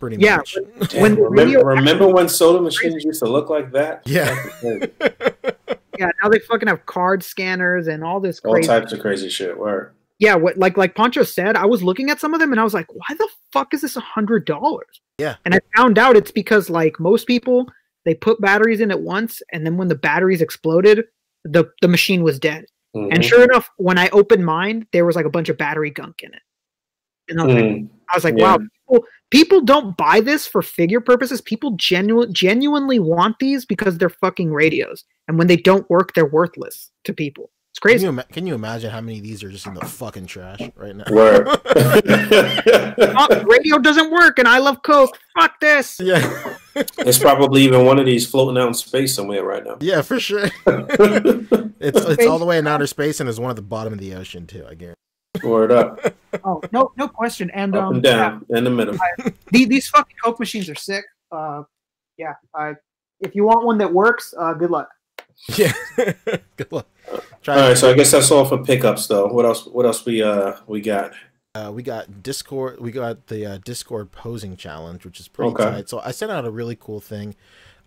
Pretty much. Damn, remember when soda machines used to look like that? Yeah. Yeah, now they fucking have card scanners and all this crazy. All types of crazy shit. Where? Yeah, what like Poncho said, I was looking at some of them and I was like, why the fuck is this $100? Yeah. And I found out it's because like most people, they put batteries in at once, and then when the batteries exploded, the machine was dead. Mm-hmm. And sure enough, when I opened mine, there was like a bunch of battery gunk in it. And I was like, wow, people don't buy this for figure purposes. People genuinely want these because they're fucking radios. And when they don't work, they're worthless to people. It's crazy. Can you imagine how many of these are just in the fucking trash right now? Radio doesn't work and I love Coke. Fuck this. Yeah. It's probably even one of these floating out in space somewhere right now. Yeah, for sure. It's all the way in outer space and is one at the bottom of the ocean too, I guarantee. Word up. Oh, no question. And up and down, in the middle. These fucking Coke machines are sick. Yeah. If you want one that works, good luck. Yeah. Good luck. All right, so I guess that's all for pickups, though. What else we got? We got Discord. We got the Discord posing challenge, which is pretty tight. So I sent out a really cool thing.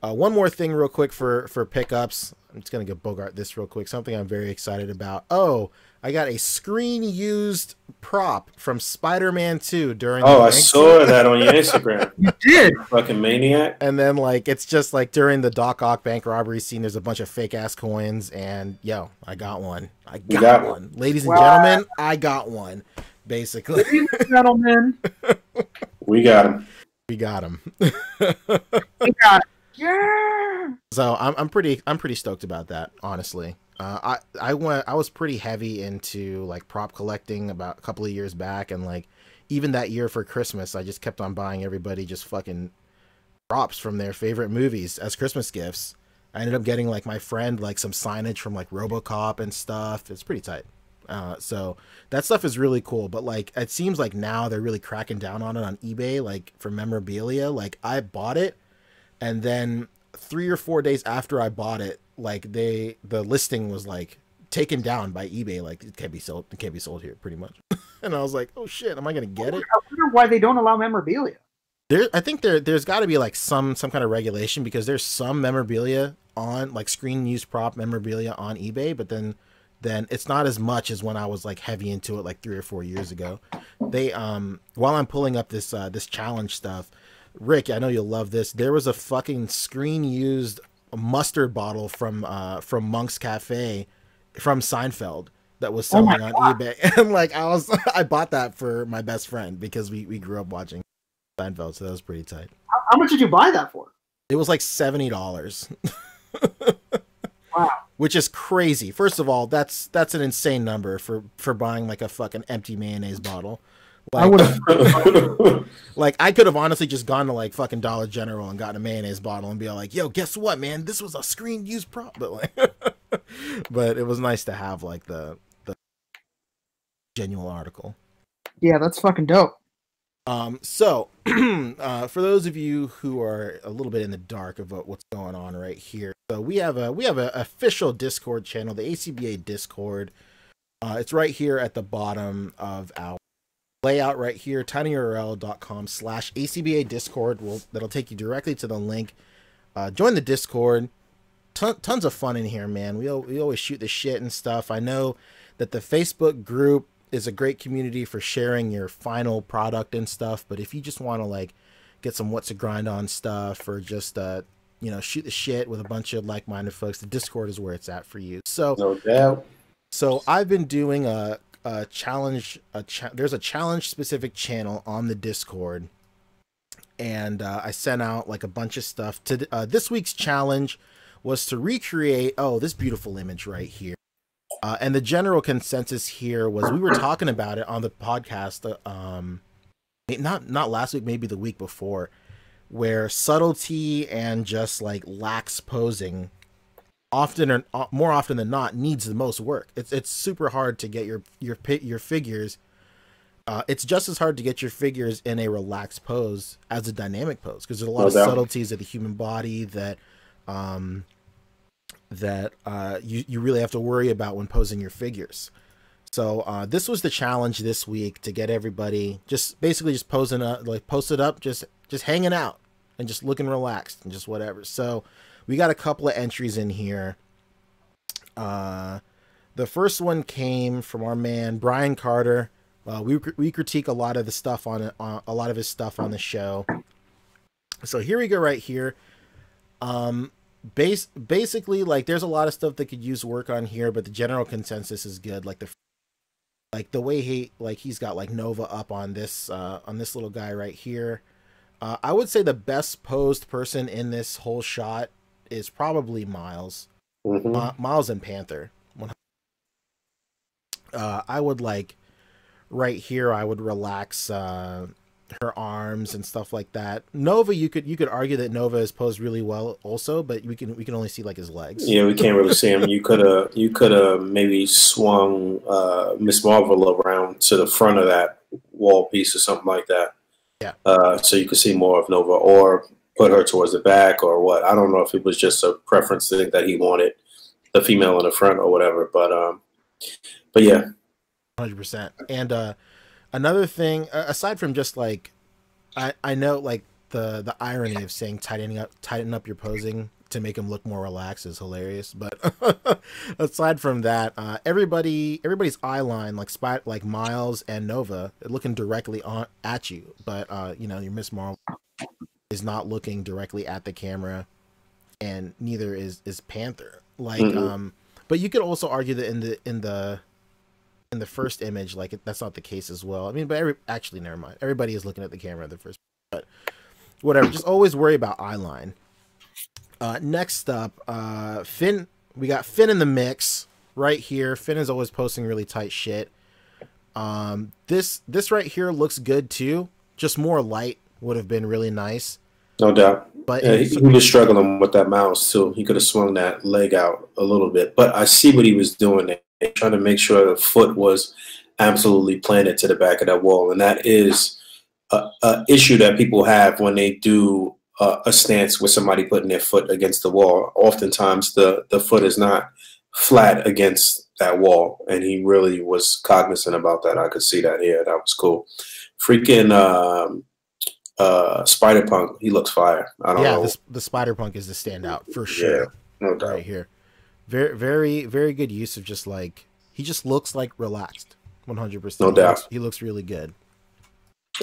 One more thing, real quick for pickups. I'm just gonna give Bogart this real quick. Something I'm very excited about. Oh, I got a screen used prop from Spider-Man 2 during. Oh, I saw that on your Instagram. You did, fucking maniac. And then like it's just like during the Doc Ock bank robbery scene, there's a bunch of fake ass coins, and yo, I got one. I got one, ladies and gentlemen. I got one. Basically, ladies and gentlemen, we got him. We got him. We got it. Yeah. So I'm pretty stoked about that, honestly. I was pretty heavy into like prop collecting about a couple of years back, and like even that year for Christmas, I just kept on buying everybody just fucking props from their favorite movies as Christmas gifts. I ended up getting like my friend like some signage from like RoboCop and stuff. It's pretty tight. So that stuff is really cool, but like it seems like now they're really cracking down on it on eBay, like for memorabilia. Like I bought it, and then 3 or 4 days after I bought it, like the listing was like taken down by eBay, like it can't be sold here, pretty much. And I was like, oh shit, am I gonna get it? I wonder why they don't allow memorabilia. I think there's got to be like some kind of regulation, because there's some memorabilia on like screen used prop memorabilia on eBay, but then then it's not as much as when I was like heavy into it like 3 or 4 years ago. They while I'm pulling up this this challenge stuff, Rick, I know you'll love this. There was a fucking screen used mustard bottle from Monk's Cafe from Seinfeld that was selling on eBay. And like I bought that for my best friend because we grew up watching Seinfeld, so that was pretty tight. How much did you buy that for? It was like $70. Wow. Which is crazy. First of all, that's an insane number for buying like a fucking empty mayonnaise bottle. Like, I would have. like I could have honestly just gone to like fucking Dollar General and gotten a mayonnaise bottle and be like, "Yo, guess what, man? This was a screen used prop." But like, but it was nice to have like the genuine article. Yeah, that's fucking dope. So for those of you who are a little bit in the dark about what's going on right here, so we have a official Discord channel, the A.C.B.A. Discord. It's right here at the bottom of our layout right here, tinyurl.com/ACBA Discord. That'll take you directly to the link. Join the Discord. Tons of fun in here, man. We always shoot the shit and stuff. I know that the Facebook group is a great community for sharing your final product and stuff, but if you just want to like get some what's a grind on stuff or just you know, shoot the shit with a bunch of like-minded folks, the Discord is where it's at for you. So no doubt. So I've been doing a challenge. There's a challenge specific channel on the Discord, and I sent out like a bunch of stuff to this week's challenge was to recreate this beautiful image right here. And the general consensus here was, we were talking about it on the podcast, not last week, maybe the week before, where subtlety and just like lax posing more often than not needs the most work. It's super hard to get your figures. It's just as hard to get your figures in a relaxed pose as a dynamic pose, because there's a lot of subtleties of the human body that you really have to worry about when posing your figures. So this was the challenge this week, to get everybody basically posing up, like posted up, just hanging out and just looking relaxed and just whatever. So we got a couple of entries in here. The first one came from our man Brian Carter. We critique a lot of the stuff on it, a lot of his stuff on the show. So here we go, right here. Basically, like, there's a lot of stuff that could use work on here, but the general consensus is good. Like the way he's got like Nova up on this little guy right here. I would say the best posed person in this whole shot is probably Miles. Mm-hmm. Miles and Panther. I would like right here, I would relax her arms and stuff like that. Nova, you could argue that Nova is posed really well also, but we can only see like his legs. Yeah, we can't really see him. You could have maybe swung Miss Marvel around to the front of that wall piece or something like that. Yeah. So you could see more of Nova, or put her towards the back, or what. I don't know if it was just a preference thing that he wanted the female in the front or whatever, but yeah. 100%. And another thing, aside from just like, I know like the irony of saying tighten up your posing to make him look more relaxed is hilarious, but aside from that, everybody's eye line, like Miles and Nova, looking directly at you, but you know, your Miss Marvel is not looking directly at the camera, and neither is Panther. Like but you could also argue that in the first image, like, that's not the case as well. I mean, but actually, never mind. Everybody is looking at the camera at the first, but whatever. Just always worry about eye line. Next up, Finn. We got Finn in the mix right here. Finn is always posting really tight shit. This right here looks good too. Just more light would have been really nice. No doubt. But yeah, he was struggling with that mouse too. He could have swung that leg out a little bit, but I see what he was doing there. Trying to make sure the foot was absolutely planted to the back of that wall, and that is a issue that people have when they do a stance with somebody putting their foot against the wall. Oftentimes, the foot is not flat against that wall, and he really was cognizant about that. I could see that here. That was cool. Freaking Spider-Punk, he looks fire. I don't know. The Spider-Punk is the standout for sure. Yeah, no doubt. Right here. Very, very, very good use of just like he just looks like relaxed, 100%. No doubt. He looks really good.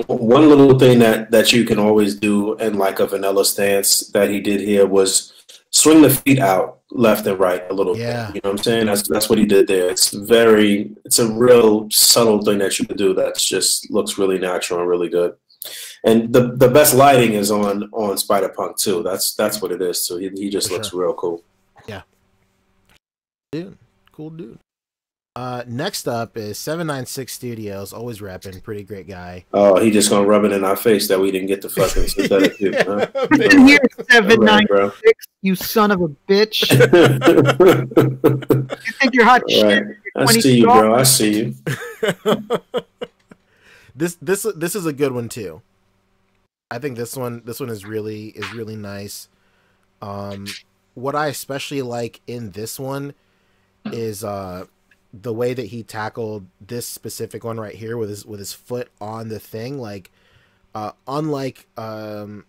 One little thing that you can always do in like a vanilla stance that he did here was swing the feet out left and right a little bit. Yeah. You know what I'm saying? That's what he did there. It's a real subtle thing that you can do that just looks really natural and really good. And the best lighting is on Spider-Punk too. That's what it is too. He just looks real cool. Yeah. Dude. Cool dude. Next up is 796 Studios, always rapping, pretty great guy. Oh, he just gonna rub it in our face that we didn't get the fucking synthetic dude, huh? Here, 796, you son of a bitch. You think you're hot shit? I see you, bro. I see you. This is a good one too. I think this one is really nice. What I especially like in this one is the way that he tackled this specific one right here with his foot on the thing. Like unlike with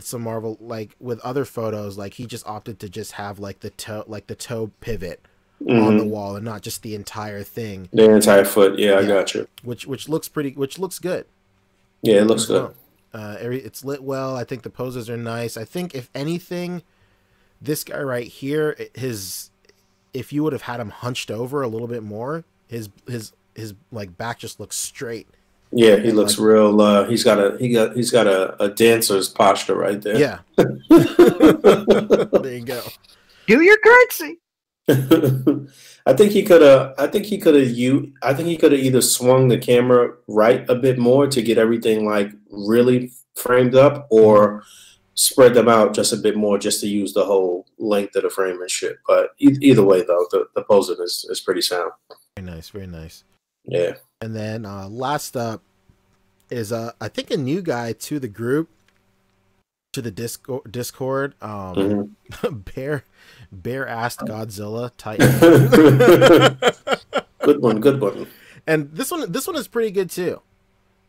some Marvel, like with other photos, like he just opted to just have like the toe pivot on the wall and not just the entire thing. The entire foot, yeah. I got you. Which looks good. Yeah, it looks good. It's lit well. I think the poses are nice. I think if anything, this guy right here, if you would have had him hunched over a little bit more, his like back just looks straight. Yeah, he looks like, real. He's got a dancer's posture right there. Yeah. There you go. Do your curtsy. I think he could have either swung the camera right a bit more to get everything like really framed up, or spread them out just a bit more just to use the whole length of the frame and shit. But either way, though, the posing is pretty sound. Very nice. Yeah. And then last up is I think a new guy to the group, to the Discord. Bare-assed Godzilla Titan. Good one. And this one is pretty good too.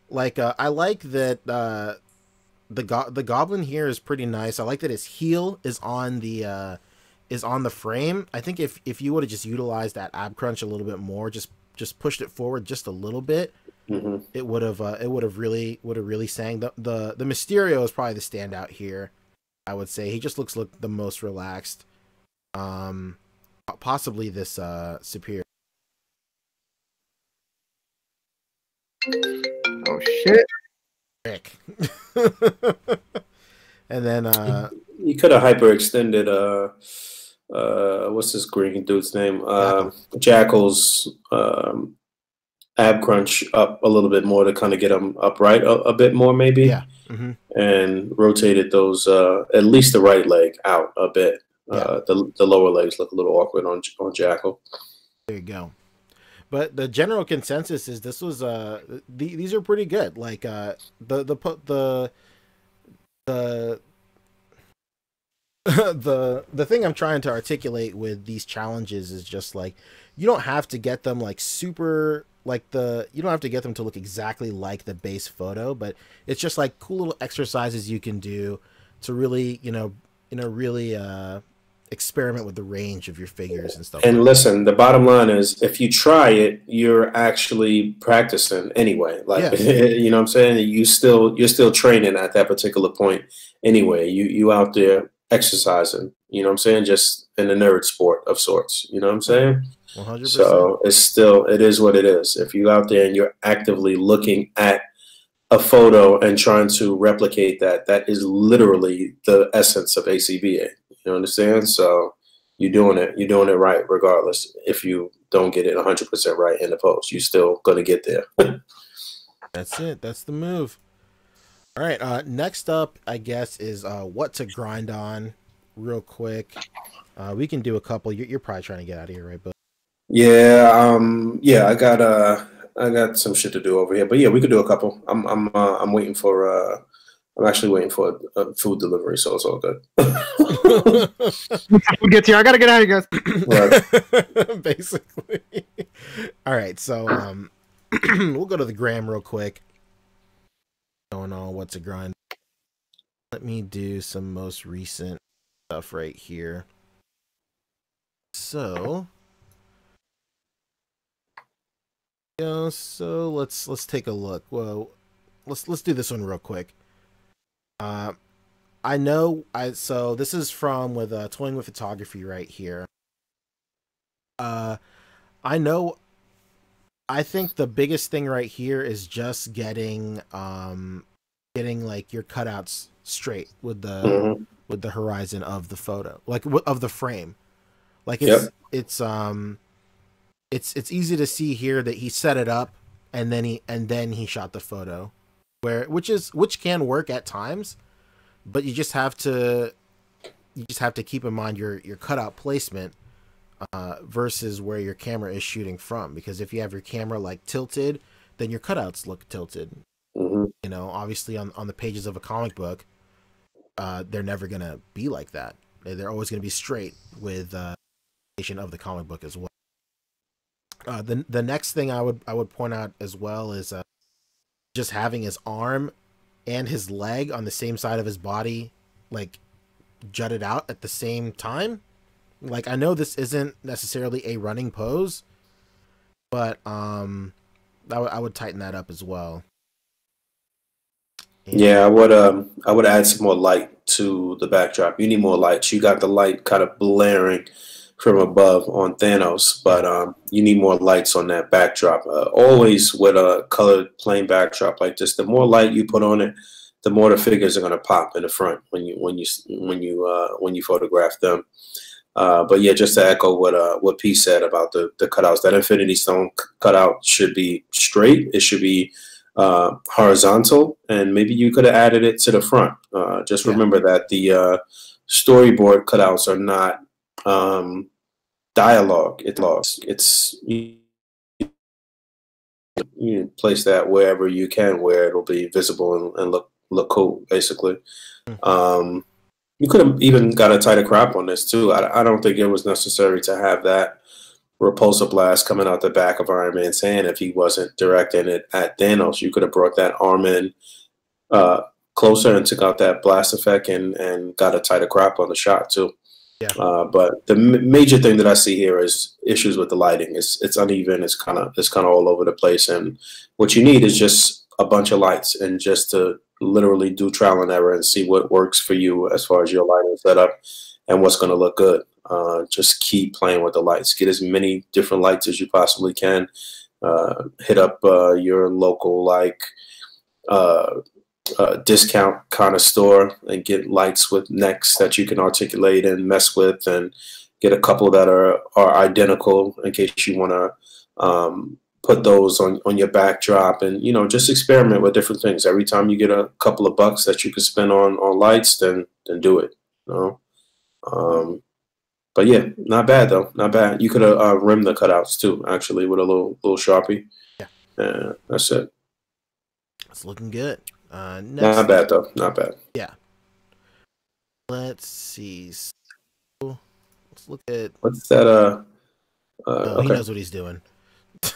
Like I like that the goblin here is pretty nice. I like that his heel is on the frame. I think if you would have just utilized that ab crunch a little bit more, just pushed it forward just a little bit, it would have really sang. The Mysterio is probably the standout here. I would say he just looks the most relaxed. Possibly this Superior. Oh shit. Rick. And then you could have hyperextended what's this green dude's name? Jackal's ab crunch up a little bit more to kind of get him upright a bit more, maybe. Yeah. And rotated those at least the right leg out a bit. Yeah. The lower legs look a little awkward on Jackal. There you go. But the general consensus is this was these are pretty good. Like the thing I'm trying to articulate with these challenges is just like you don't have to get them like super like you don't have to get them to look exactly like the base photo, but it's just like cool little exercises you can do to really really experiment with the range of your figures and stuff. And listen, the bottom line is if you try it, you're actually practicing anyway. Like you know what I'm saying? You're still training at that particular point anyway. You out there exercising, you know what I'm saying? Just in a nerd sport of sorts, you know what I'm saying? 100%. So it is what it is. If you're out there and you're actively looking at a photo and trying to replicate that is literally the essence of A.C.B.A. You understand? So you're doing it right regardless. If you don't get it 100% right in the post, you're still gonna get there. That's it. That's the move. All right. Next up, I guess, is what to grind on. Real quick, we can do a couple. You're probably trying to get out of here, right? But yeah, I got some shit to do over here. But yeah, we could do a couple. I'm waiting for I'm actually waiting for a food delivery, so it's all good. Food gets here. I gotta get out of here, guys. Right. Basically. All right, so we'll go to the gram real quick. Going on what's a grind. Let me do some most recent stuff right here. So Yeah, so let's take a look. Well, let's do this one real quick. I know so this is from with Toying with Photography right here. Uh, I know. I think the biggest thing right here is just getting like your cutouts straight Mm-hmm. with the horizon of the photo, like of the frame. Like Yep. it's easy to see here that he set it up and then he shot the photo, which can work at times, but you just have to keep in mind your cutout placement versus where your camera is shooting from, because if you have your camera like tilted, then your cutouts look tilted. Mm-hmm. You know, obviously on the pages of a comic book, they're never gonna be like that. They're always gonna be straight with of the comic book as well. The next thing I would point out as well is just having his arm and his leg on the same side of his body, like jutted out at the same time. Like, I know this isn't necessarily a running pose, but I would tighten that up as well. And Yeah, I would add some more light to the backdrop. You need more lights. You got the light kind of blaring from above on Thanos, but you need more lights on that backdrop. Always with a colored plain backdrop like this, the more light you put on it, the more the figures are going to pop in the front when you photograph them. But yeah, just to echo what P said about the cutouts, that Infinity Stone cutout should be straight. It should be horizontal, and maybe you could have added it to the front. Just remember that the storyboard cutouts are not dialogue. It's you place that wherever you can, where it'll be visible and look cool, basically. You could have even got a tighter crop on this too. I don't think it was necessary to have that repulsor blast coming out the back of Iron Man's hand if he wasn't directing it at Thanos. You could have brought that arm in closer and took out that blast effect and got a tighter crop on the shot too. yeah, But the major thing that I see here is issues with the lighting. It's uneven. It's kind of all over the place. And what you need is just a bunch of lights and just to literally do trial and error and see what works for you as far as your lighting setup and what's going to look good. Just keep playing with the lights. Get as many different lights as you possibly can. Hit up your local discount kind of store and get lights with necks that you can articulate and mess with, and get a couple that are identical in case you want to put those on your backdrop, and just experiment with different things. Every time you get a couple of bucks that you could spend on lights, then do it. But yeah, not bad though. Not bad. You could have rimmed the cutouts too, actually, with a little Sharpie. Yeah, that's it. it's looking good. Next, not bad though. Not bad. yeah. Let's see. So, let's look at. What's that? Oh, okay. he knows what he's doing.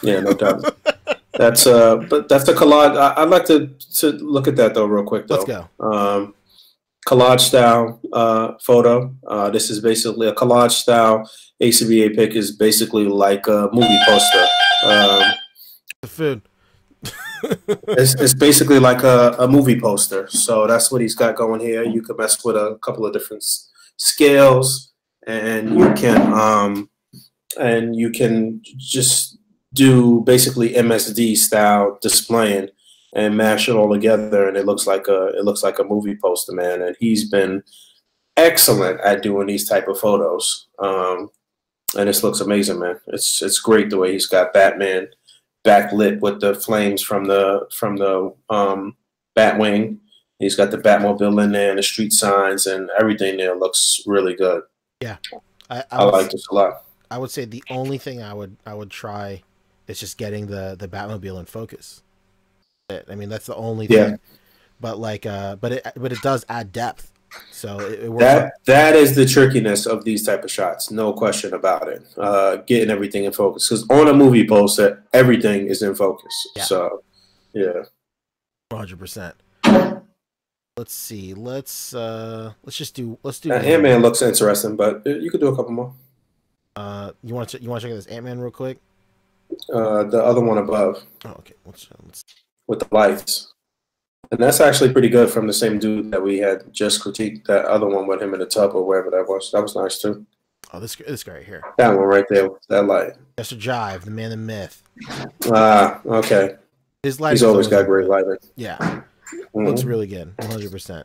Yeah, no doubt. But that's a collage. I'd like to look at that though, real quick though. Let's go. Collage style photo. This is basically a collage style. A.C.B.A. pick is basically like a movie poster. The food. It's basically like a movie poster. So that's what he's got going here. You could mess with a couple of different scales, and you can just do basically MSD style displaying and mash it all together, and it looks like a movie poster, man. And he's been excellent at doing these type of photos. And this looks amazing, man. It's great the way he's got Batman backlit with the flames from the Batwing. He's got the Batmobile in there and the street signs and everything there looks really good. Yeah, I like this a lot. I would say the only thing I would try is just getting the Batmobile in focus. I mean, that's the only thing. But but it does add depth. So it works. That is the trickiness of these type of shots, no question about it. Getting everything in focus, because on a movie poster, everything is in focus. Yeah. So, yeah, 100%. Let's see. Let's do. Ant-Man looks interesting, but you could do a couple more. You want to check out this Ant-Man real quick? The other one above Oh, okay. Let's with the lights. And that's actually pretty good from the same dude that we had just critiqued that other one with him in the tub or wherever that was. That was nice too. Oh, this guy right here. That one right there, that light. Mr. Jive, the man, the myth. Ah, okay. His lighting. He's always got great lighting. Yeah, looks really good, 100%.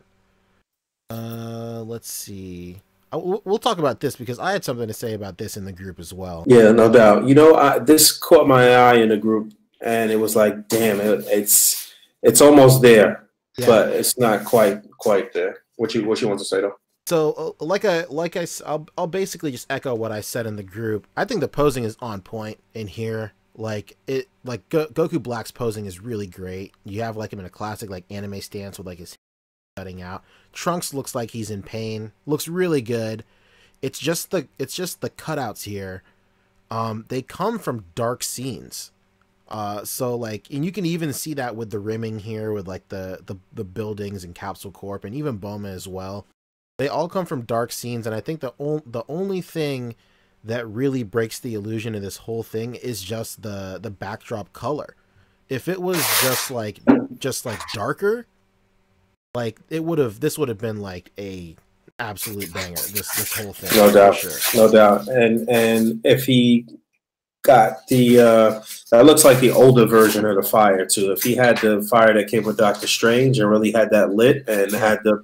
Let's see. We'll talk about this because I had something to say about this in the group as well. Yeah, no doubt. You know, this caught my eye in the group, and it was like, damn, it's almost there, but it's not quite there. What you want to say though? So, I'll basically just echo what I said in the group. I think the posing is on point in here. Goku Black's posing is really great. You have like him in a classic like anime stance with like his cutting out. Trunks looks like he's in pain. Looks really good. It's just the cutouts here. They come from dark scenes. So like, and you can even see that with the rimming here with like the buildings and Capsule Corp and even Boma as well. They all come from dark scenes, and I think the only thing that really breaks the illusion of this whole thing is just the backdrop color. If it was just like darker, like this would have been like a absolute banger. This whole thing, no doubt, sure. No doubt. And if he got the that looks like the older version of the fire too. If he had the fire that came with Doctor Strange and really had that lit and had the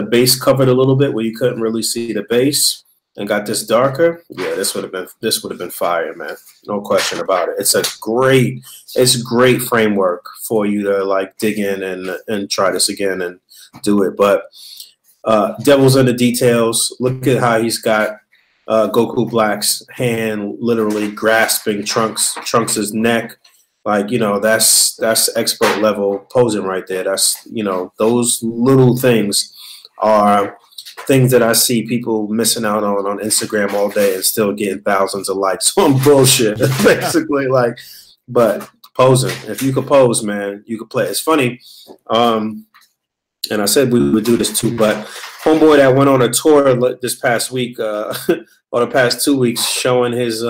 base covered a little bit where you couldn't really see the base and got this darker, yeah, this would have been fire, man. No question about it. It's great framework for you to like dig in and try this again and do it. But devil's in the details. Look at how he's got Goku Black's hand literally grasping Trunks's neck. Like, you know, that's expert level posing right there. That's, you know, those little things are things that I see people missing out on Instagram all day and still getting thousands of likes on bullshit, basically. Like, but posing, if you could pose, man, you could play. It's funny. And I said we would do this too, but homeboy that went on a tour this past week, or the past 2 weeks, showing his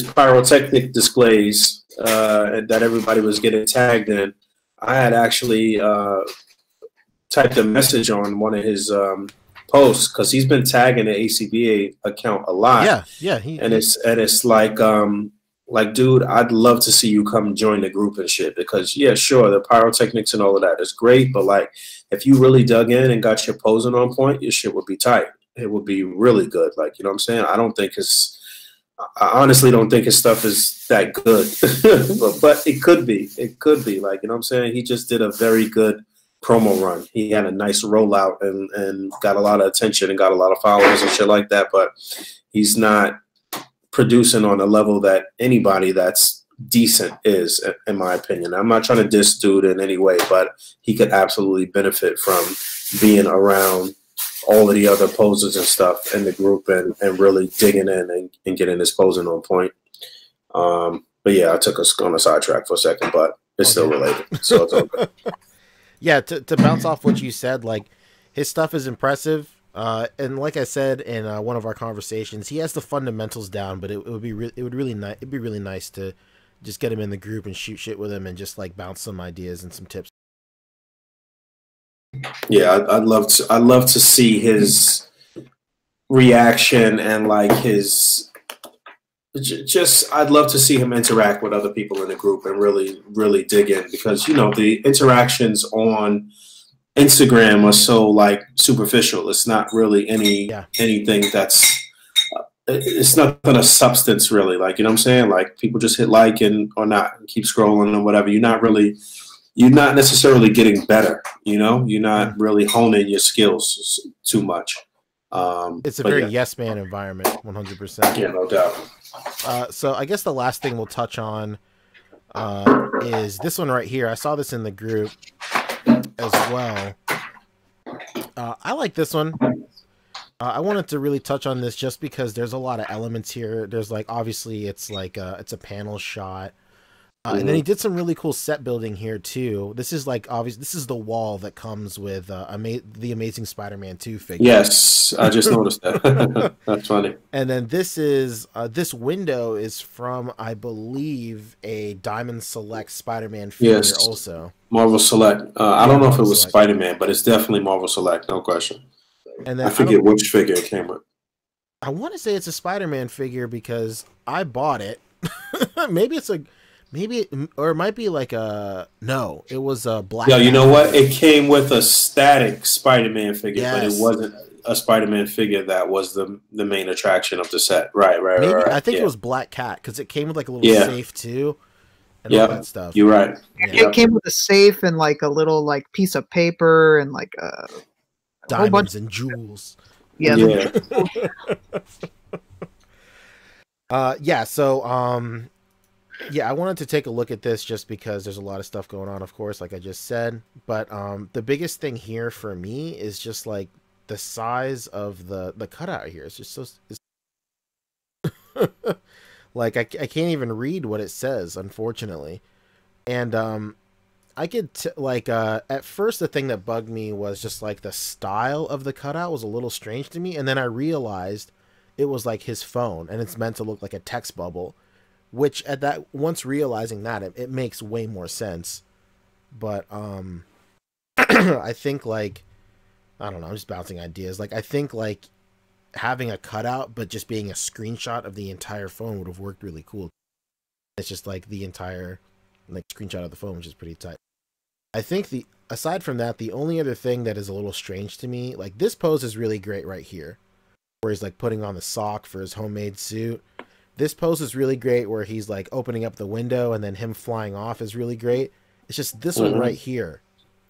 pyrotechnic displays that everybody was getting tagged in. I had actually typed a message on one of his posts because he's been tagging the A.C.B.A. account a lot. Yeah. It's like, dude, I'd love to see you come join the group and shit because, yeah, sure, the pyrotechnics and all of that is great, but like, if you really dug in and got your posing on point, your shit would be tight. It would be really good. Like, you know what I'm saying? I honestly don't think his stuff is that good, but it could be. It could be. Like, you know what I'm saying? He just did a very good promo run. He had a nice rollout and got a lot of attention and got a lot of followers and shit like that, but he's not producing on a level that anybody that's decent is, in my opinion. I'm not trying to diss dude in any way, but he could absolutely benefit from being around all of the other posers and stuff in the group and really digging in and getting his posing on point. But yeah, I took us on a sidetrack for a second, but it's still related. So it's okay. Yeah, to bounce off what you said, like his stuff is impressive. And like I said in one of our conversations, he has the fundamentals down, but it would be really nice to just get him in the group and shoot shit with him and just like bounce some ideas and some tips. Yeah, I'd love to see his reaction and like I'd love to see him interact with other people in the group and really dig in because, you know, the interactions on Instagram are so like superficial. It's not really anything that's it's nothing of substance really. Like, you know what I'm saying? Like people just hit like or not and keep scrolling or whatever. You're not necessarily getting better, you know? You're not really honing your skills too much. It's a very yes man environment, 100%. Yeah, no doubt. So I guess the last thing we'll touch on is this one right here. I saw this in the group as well. I like this one. I wanted to really touch on this just because there's a lot of elements here. There's like, obviously it's like it's a panel shot. And then he did some really cool set building here too. This is like obvious. This is the wall that comes with the Amazing Spider-Man 2 figure. Yes, I just noticed that. That's funny. And then this is this window is from, I believe, a Diamond Select Spider-Man figure. Yes, also Marvel Select. I don't know if it was Spider-Man, but it's definitely Marvel Select, no question. And then I forget which figure it came with. I want to say it's a Spider-Man figure because I bought it. Maybe it's a. Maybe, or it might be like a, no, it was a Black. Yeah, you know what? It came with a static Spider-Man figure, but it wasn't a Spider-Man figure that was the main attraction of the set. Right. Maybe, right. I think it was Black Cat because it came with like a little safe too, and all that stuff. You're right. It came with a safe and like a little like piece of paper and like a diamonds and jewels. Yeah. Yeah, I wanted to take a look at this just because there's a lot of stuff going on, of course, like I just said. But the biggest thing here for me is just like the size of the cutout here. It's just so like I can't even read what it says, unfortunately. And I could at first the thing that bugged me was just like the style of the cutout was a little strange to me, and then I realized it was like his phone, and it's meant to look like a text bubble. Which at that, once realizing that, it makes way more sense. But I think like, I don't know, I'm just bouncing ideas. Like I think like having a cutout but just being a screenshot of the entire phone would have worked really cool. It's just like the entire like screenshot of the phone, which is pretty tight. I think aside from that, the only other thing that is a little strange to me, like this pose is really great right here, where he's like putting on the sock for his homemade suit. This pose is really great where he's like opening up the window and then him flying off is really great. It's just this one right here.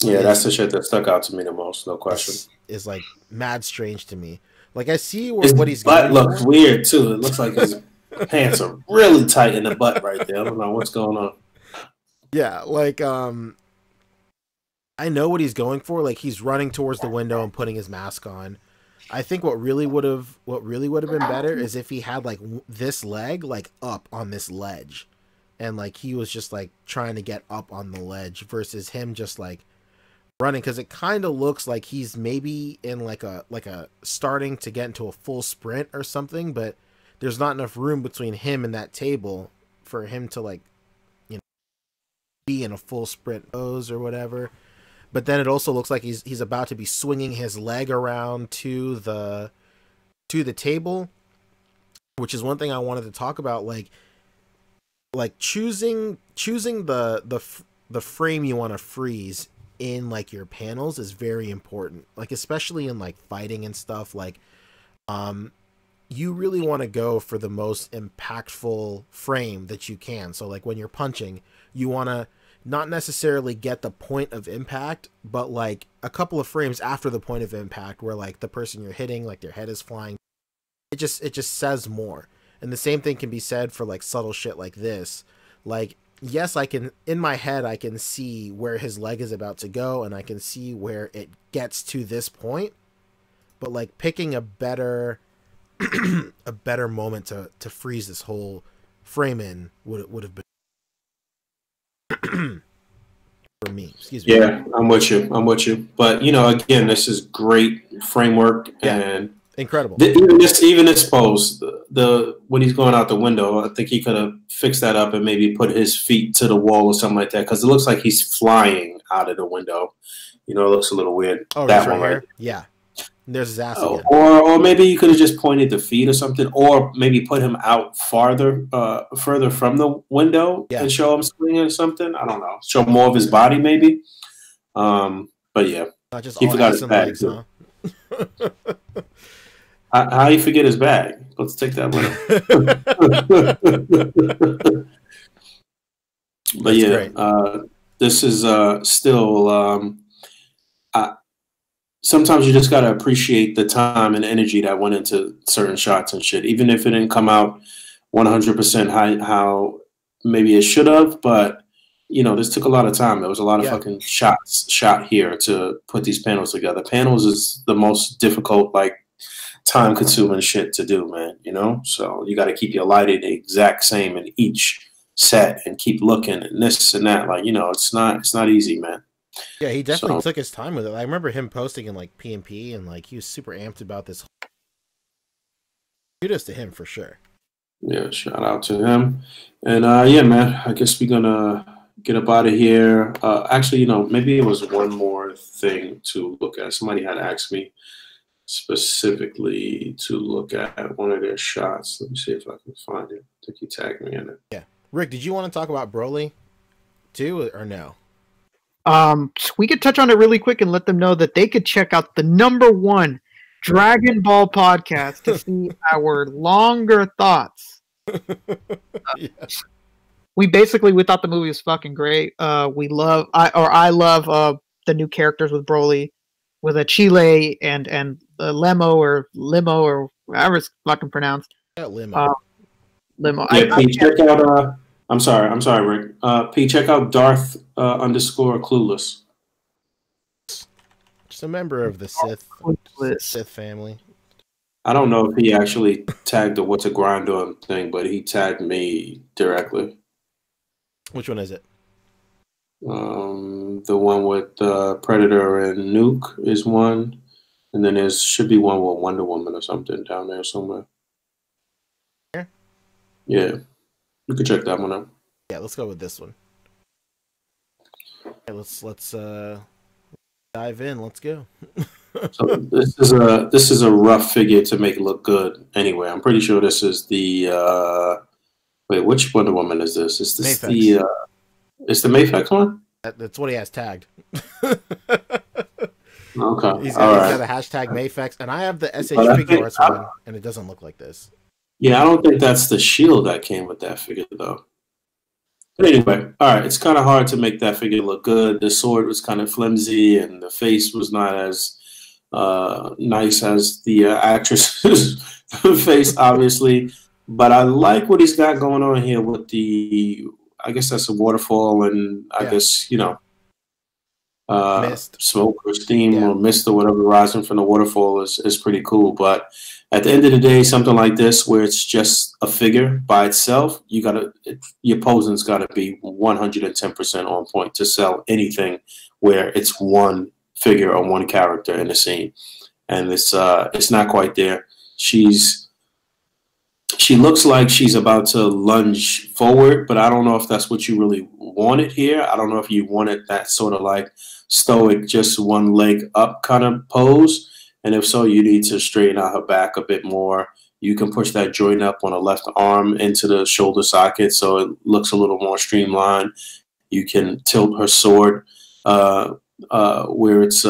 Yeah, that's the shit that stuck out to me the most, no question. Is like mad strange to me. Like I see what he's butt looks weird too. It looks like his pants are really tight in the butt right there. I don't know what's going on. Yeah, like I know what he's going for. Like he's running towards the window and putting his mask on. I think what really would have been better is if he had like this leg like up on this ledge, and like he was just like trying to get up on the ledge versus him just like running, because it kind of looks like he's maybe in like a starting to get into a full sprint or something, but there's not enough room between him and that table for him to like, you know, be in a full sprint pose or whatever. But then it also looks like he's about to be swinging his leg around to the table, which is one thing I wanted to talk about. Like choosing the frame you want to freeze in like your panels is very important. Like especially in like fighting and stuff. Like you really want to go for the most impactful frame that you can. So like when you're punching, you want to not necessarily get the point of impact, but like a couple of frames after the point of impact where like the person you're hitting, like their head is flying. It just says more. And the same thing can be said for like subtle shit like this. Like, yes, in my head, I can see where his leg is about to go and I can see where it gets to this point, but like picking a better moment to freeze this whole frame in would have been for me. Excuse me. Yeah, I'm with you. But you know, again, this is great framework and incredible. Even this pose, when he's going out the window, I think he could have fixed that up and maybe put his feet to the wall or something like that, because it looks like he's flying out of the window. You know, it looks a little weird. Oh, that one right? Yeah. There's his ass again. Or maybe you could have just pointed the feet or something, or maybe put him out further from the window and show him swinging or something. I don't know. Show more of his body, maybe. But yeah, not just he forgot his bag. Legs, huh? How you forget his bag? Let's take that one. But yeah, this is still. Sometimes you just got to appreciate the time and energy that went into certain shots and shit, even if it didn't come out 100% how maybe it should have. But, you know, this took a lot of time. There was a lot of fucking shots shot here to put these panels together. Panels is the most difficult, like, time-consuming shit to do, man, you know? So you got to keep your lighting the exact same in each set and keep looking and this and that. Like, you know, it's not easy, man. Yeah, he definitely took his time with it. I remember him posting in like P&P, and like he was super amped about this. Kudos to him for sure. Yeah, shout out to him. And yeah, man, I guess we're gonna get up out of here. Actually, you know, maybe it was one more thing to look at. Somebody had asked me specifically to look at one of their shots. Let me see if I can find it. I think he tagged me in it. Yeah. Rick, did you want to talk about Broly too, or no? We could touch on it really quick and let them know that they could check out the #1 Dragon Ball podcast to see our longer thoughts. Yeah. We thought the movie was fucking great. I love the new characters with Broly, with a Chile and Lemo or however it's fucking pronounced. Yeah, Limo. Limo. Yeah, Pete, check out. I'm sorry, Rick. Pete, check out Darth _ Clueless. Just a member of the Sith family. I don't know if he actually tagged the What's a Grinder thing, but he tagged me directly. Which one is it? The one with Predator and Nuke is one, and then there should be one with Wonder Woman or something down there somewhere. Yeah. Yeah, you can check that one out. Yeah, let's go with this one. Okay, let's dive in. Let's go. So this is a rough figure to make it look good. Anyway, I'm pretty sure this is the wait, which Wonder Woman is this? Is this Mayfex. It's the Mayfex one? That's what he has tagged. Okay. He's All got right. a hashtag Mayfex, and I have the SH figure arts one, and it doesn't look like this. Yeah, I don't think that's the shield that came with that figure though. But anyway, all right, it's kind of hard to make that figure look good. The sword was kind of flimsy, and the face was not as nice as the actress's face, obviously. But I like what he's got going on here with the, I guess that's a waterfall, and I guess, you know, Mist. smoke or steam or mist or whatever rising from the waterfall is pretty cool. But at the end of the day, something like this where it's just a figure by itself, your posing's got to be 110% on point to sell anything where it's one figure or one character in the scene. And it's not quite there. She looks like she's about to lunge forward, but I don't know if that's what you really wanted here. I don't know if you wanted that sort of like stoic, just one leg up kind of pose. And if so, you need to straighten out her back a bit more. You can push that joint up on the left arm into the shoulder socket so it looks a little more streamlined. You can tilt her sword where it's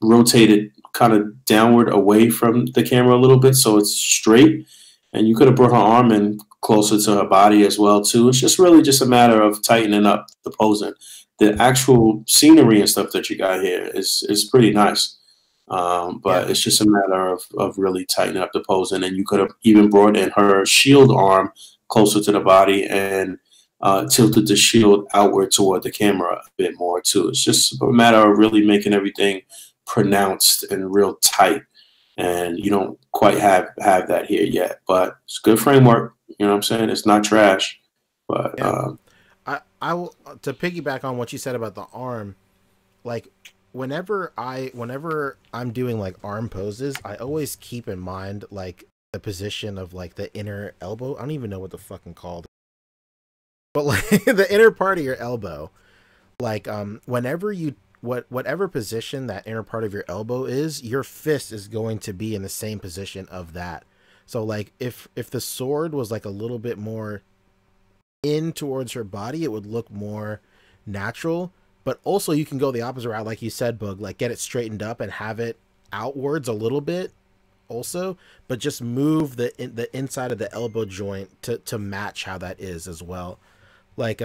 rotated kind of downward away from the camera a little bit so it's straight. And you could have brought her arm in closer to her body as well too. It's just really just a matter of tightening up the posing. The actual scenery and stuff that you got here is pretty nice. But it's just a matter of really tightening up the posing. And you could have even brought in her shield arm closer to the body and tilted the shield outward toward the camera a bit more too. It's just a matter of really making everything pronounced and real tight. And you don't quite have that here yet. But it's good framework. You know what I'm saying? It's not trash. But I will, to piggyback on what you said about the arm, like whenever I'm doing like arm poses, I always keep in mind like the position of like the inner elbow. I don't even know what the fucking called, but like the inner part of your elbow. Like whenever you whatever position that inner part of your elbow is, your fist is going to be in the same position of that. So like if the sword was like a little bit more in towards her body, it would look more natural. But also you can go the opposite route, like you said, Boog, like get it straightened up and have it outwards a little bit also, but just move the inside of the elbow joint to match how that is as well. Like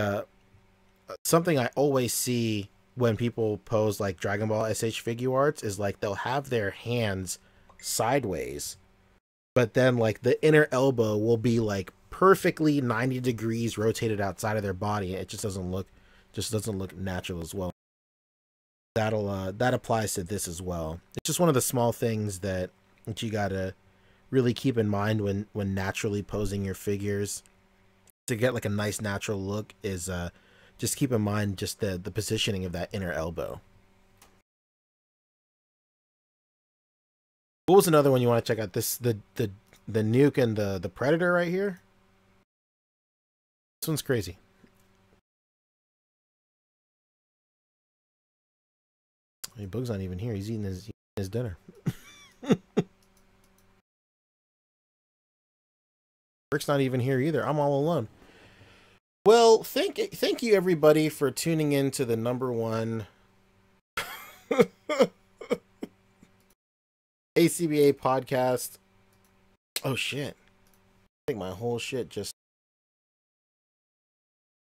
something I always see when people pose like Dragon Ball SH figure arts is like they'll have their hands sideways, but then like the inner elbow will be like perfectly 90 degrees rotated outside of their body. It just doesn't look natural as well. That applies to this as well. It's just one of the small things that you gotta really keep in mind when naturally posing your figures. to get like a nice natural look is just keep in mind just the positioning of that inner elbow. What was another one you want to check out? This the nuke and the predator right here. This one's crazy. Hey, Boog's not even here. He's eating his dinner. Rick's not even here either. I'm all alone. Well, thank you everybody for tuning in to the #1 A.C.B.A. podcast. Oh shit. I think my whole shit just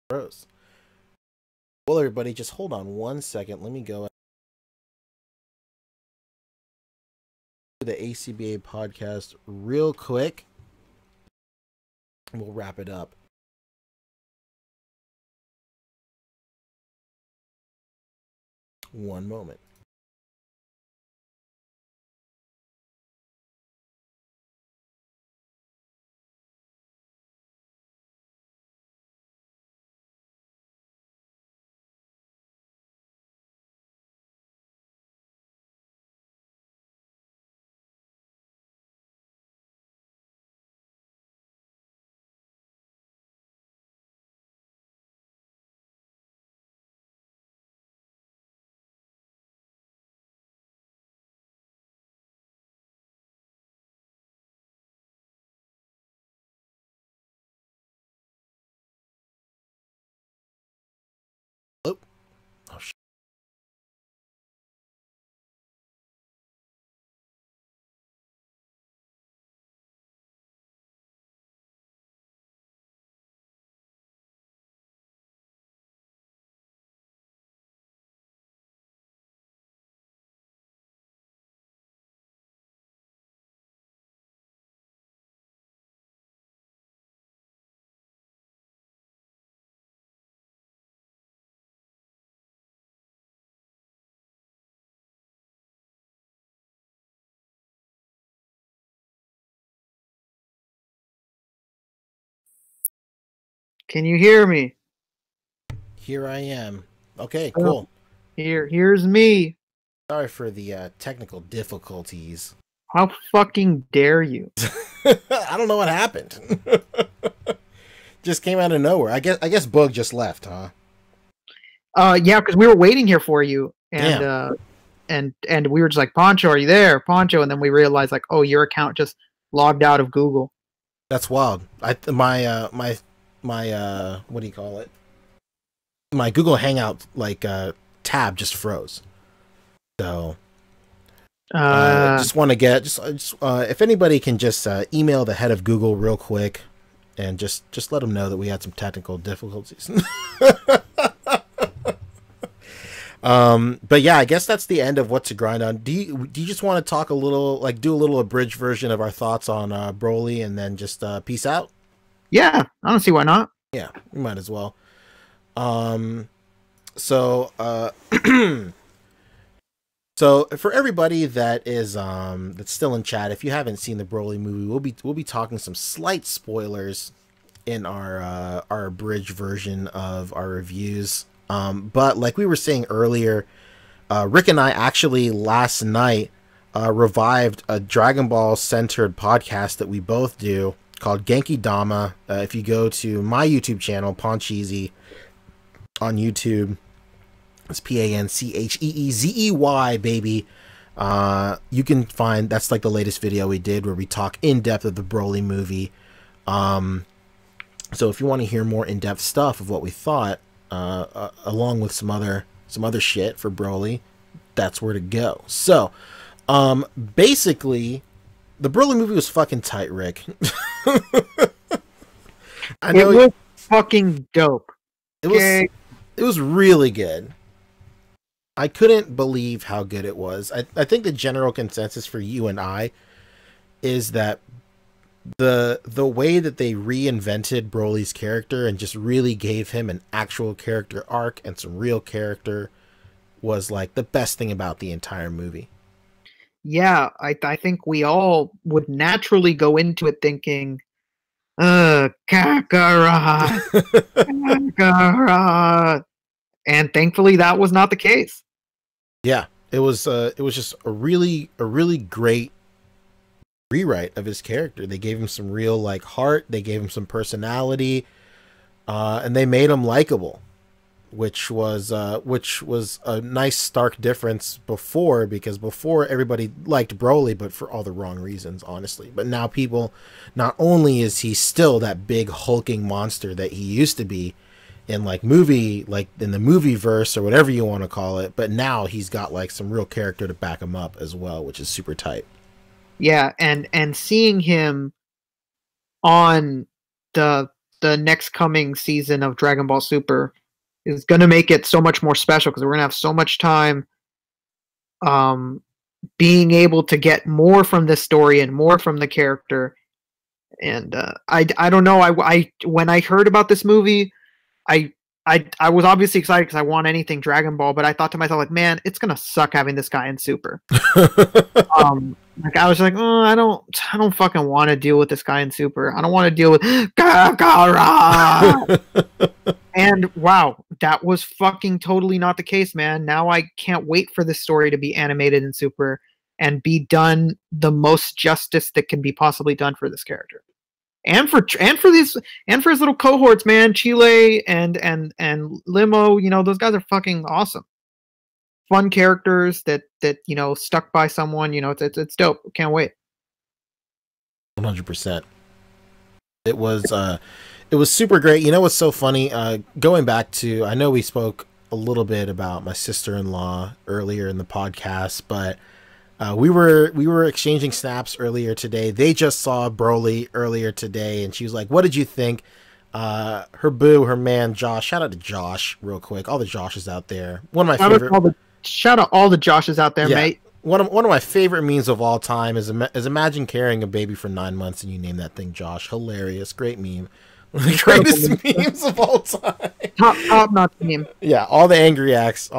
froze. Well, everybody, just hold on 1 second. Let me go to the A.C.B.A. podcast real quick. And we'll wrap it up. One moment. Oh, oh shit. Can you hear me? Here I am. Okay, cool. Here's me. Sorry for the technical difficulties. How fucking dare you? I don't know what happened. Just came out of nowhere. I guess Boog just left, huh? Yeah, because we were waiting here for you, and Damn. and we were just like, Poncho, are you there, Poncho? And then we realized like, oh, your account just logged out of Google. That's wild. My what do you call it? My Google Hangout tab just froze. So just want to get if anybody can just email the head of Google real quick and just let them know that we had some technical difficulties. But yeah, I guess that's the end of What to Grind On. Do you just want to talk a little, like do a little abridged version of our thoughts on Broly and then just peace out? Yeah, I don't see why not. Yeah, we might as well. So so for everybody that is that's still in chat, if you haven't seen the Broly movie, we'll be talking some slight spoilers in our abridged version of our reviews. But like we were saying earlier, Rick and I actually last night revived a Dragon Ball centered podcast that we both do called Genki Dama. If you go to my YouTube channel, Poncheezy, on YouTube, it's PANCHEEZEY, baby. You can find, that's like the latest video we did where we talk in depth of the Broly movie. So if you want to hear more in depth stuff of what we thought, along with some other shit for Broly, that's where to go. So, basically, the Broly movie was fucking tight, Rick. I know it was fucking dope. It was really good. I couldn't believe how good it was. I think the general consensus for you and I is that the way that they reinvented Broly's character and just really gave him an actual character arc and some real character was like the best thing about the entire movie. Yeah, I think we all would naturally go into it thinking Kakarot, Kakarot. And thankfully that was not the case. Yeah, it was just a really great rewrite of his character. They gave him some real like heart, they gave him some personality, and they made him likable, which was a nice stark difference before, because before everybody liked Broly, but for all the wrong reasons, honestly. But now people, not only is he still that big hulking monster that he used to be in like in the movie verse or whatever you want to call it, but now he's got like some real character to back him up as well, which is super tight. Yeah, and seeing him on the next coming season of Dragon Ball Super is going to make it so much more special, because we're going to have so much time being able to get more from this story and more from the character. And I don't know, I when I heard about this movie, I was obviously excited because I want anything Dragon Ball, but I thought to myself, like, man, it's gonna suck having this guy in Super. Like, I was like, oh, I don't fucking want to deal with this guy in Super. I don't want to deal with Kakara. And wow, that was fucking totally not the case, man. Now I can't wait for this story to be animated in Super and be done the most justice that can be possibly done for this character. And for his little cohorts, man, Chile and Limo, you know, those guys are fucking awesome. Fun characters that you know, stuck by someone, you know, it's dope. Can't wait. 100%. It was super great. You know what's so funny? Going back to, I know we spoke a little bit about my sister-in-law earlier in the podcast, but we were exchanging snaps earlier today. They just saw Broly earlier today, and she was like, "What did you think?" Her man Josh. Shout out to Josh real quick. All the Joshes out there. One of my favorite. Shout out all the Joshes out there, mate. One of my favorite memes of all time is imagine carrying a baby for 9 months and you name that thing Josh. Hilarious, great meme. One of the greatest memes of all time. Top notch meme. Yeah, all the angry reacts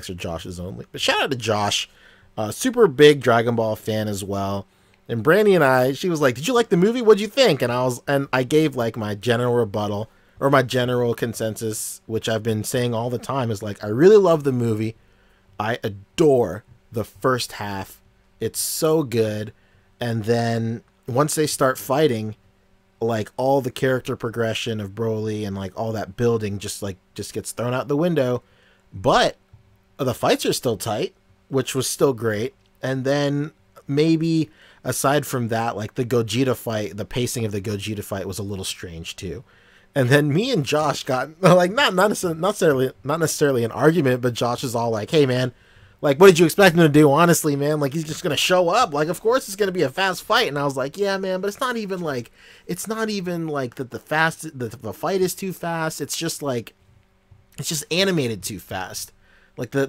are Josh's only. But shout out to Josh. Super big Dragon Ball fan as well. And Brandy and I, she was like, "Did you like the movie? What'd you think?" And I gave like my general rebuttal, or my general consensus, which I've been saying all the time, is like, I really love the movie. I adore the first half. It's so good. And then once they start fighting, like all the character progression of Broly and like all that building just gets thrown out the window. But the fights are still tight, which was still great. And then maybe aside from that, like the Gogeta fight, the pacing of the Gogeta fight was a little strange too. And then me and Josh got like not necessarily an argument, but Josh is all like, "Hey man, like what did you expect him to do? Honestly, man, like he's just gonna show up. Like of course it's gonna be a fast fight." And I was like, "Yeah, man, but it's not even like that the fight is too fast. It's just animated too fast. Like the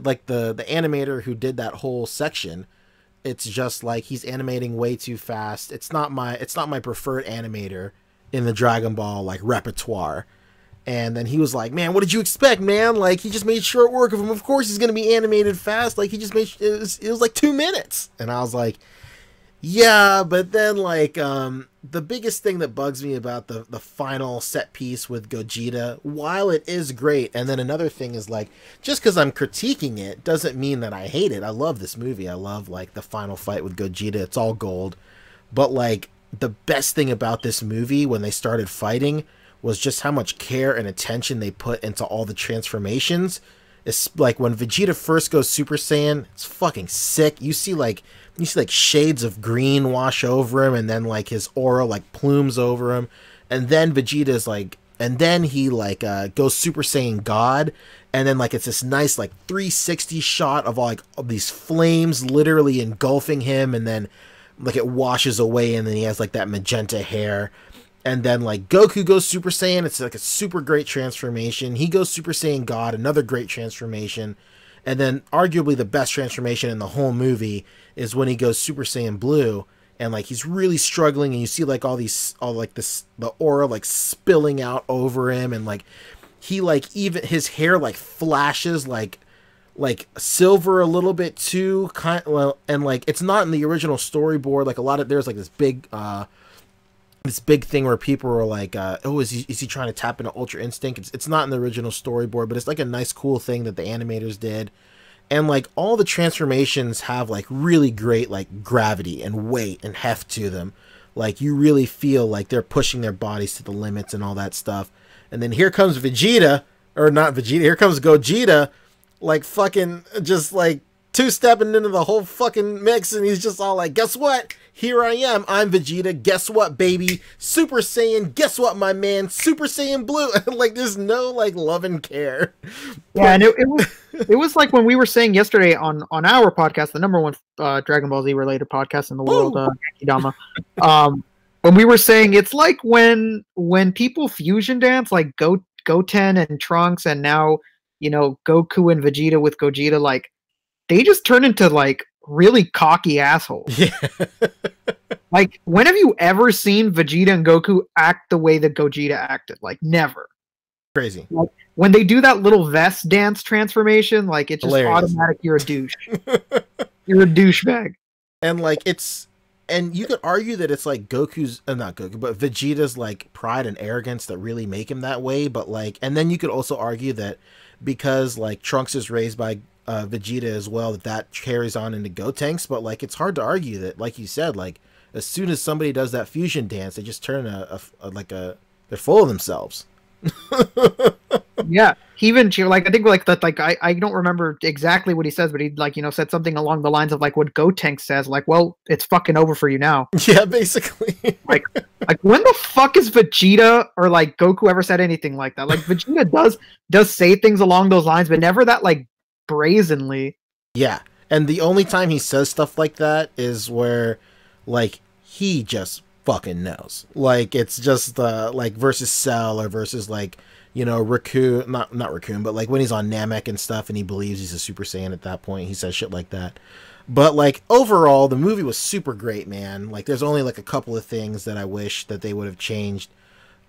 animator who did that whole section, it's just like he's animating way too fast. It's not my preferred animator in the Dragon Ball like repertoire." And then he was like, "Man, what did you expect, man? Like he just made short work of him. Of course he's gonna be animated fast. Like he just made it was like 2 minutes." And I was like, "Yeah," but then like the biggest thing that bugs me about the final set piece with Gogeta, while it is great, and then another thing is like, just because I'm critiquing it doesn't mean that I hate it. I love this movie. I love like the final fight with Gogeta. It's all gold. But like the best thing about this movie when they started fighting was just how much care and attention they put into all the transformations. It's like when Vegeta first goes Super Saiyan, it's fucking sick. You see like shades of green wash over him, and then like his aura like plumes over him, and then Vegeta's like, and then he like goes Super Saiyan God, and then like it's this nice like 360 shot of like of these flames literally engulfing him, and then like it washes away, and then he has like that magenta hair. And then like Goku goes Super Saiyan, it's like a super great transformation. He goes Super Saiyan God, another great transformation. And then arguably the best transformation in the whole movie is when he goes Super Saiyan Blue, and like he's really struggling, and you see like the aura like spilling out over him, and like he like even his hair like flashes like silver a little bit too, and like it's not in the original storyboard. Like a lot of there's like this big this big thing where people were like, oh, is he trying to tap into Ultra Instinct? It's not in the original storyboard, but it's like a nice, cool thing that the animators did. And like all the transformations have like really great like gravity and weight and heft to them. Like you really feel like they're pushing their bodies to the limits and all that stuff. And then here comes Vegeta, or not Vegeta, here comes Gogeta, like fucking just like two-stepping into the whole fucking mix, and he's just all like, guess what? Here I am. I'm Vegeta. Guess what, baby? Super Saiyan. Guess what, my man? Super Saiyan Blue. Like, there's no, like, love and care. Yeah, and it was like when we were saying yesterday on our podcast, the number one Dragon Ball Z related podcast in the world, Yankee Dama. When we were saying it's like when people fusion dance, like Goten and Trunks, and now, you know, Goku and Vegeta with Gogeta, like, they just turn into, like, really cocky assholes. Yeah. Like, when have you ever seen Vegeta and Goku act the way that Gogeta acted? Like, never. Crazy. Like, when they do that little vest dance transformation, like, it's just automatic. You're a douche. You're a douchebag. And like and you could argue that it's like Goku's, not Goku, but Vegeta's like pride and arrogance that really make him that way. But like, and then you could also argue that because like Trunks is raised by Vegeta as well, that carries on into Gotenks. But like, it's hard to argue that, like you said, like as soon as somebody does that fusion dance, they just turn they're full of themselves. Yeah, he even like, I think like that, like I don't remember exactly what he says, but he, like, you know, said something along the lines of like what Gotenks says, like, well, it's fucking over for you now. Yeah, basically. like when the fuck is Vegeta or like Goku ever said anything like that? Like, Vegeta does say things along those lines, but never that like brazenly. Yeah, and the only time he says stuff like that is where like he just fucking knows. Like, it's just like versus Cell or versus like, you know, Raccoon, not Raccoon, but like when he's on Namek and stuff and he believes he's a Super Saiyan at that point, he says shit like that. But like overall, the movie was super great, man. Like, there's only like a couple of things that I wish that they would have changed.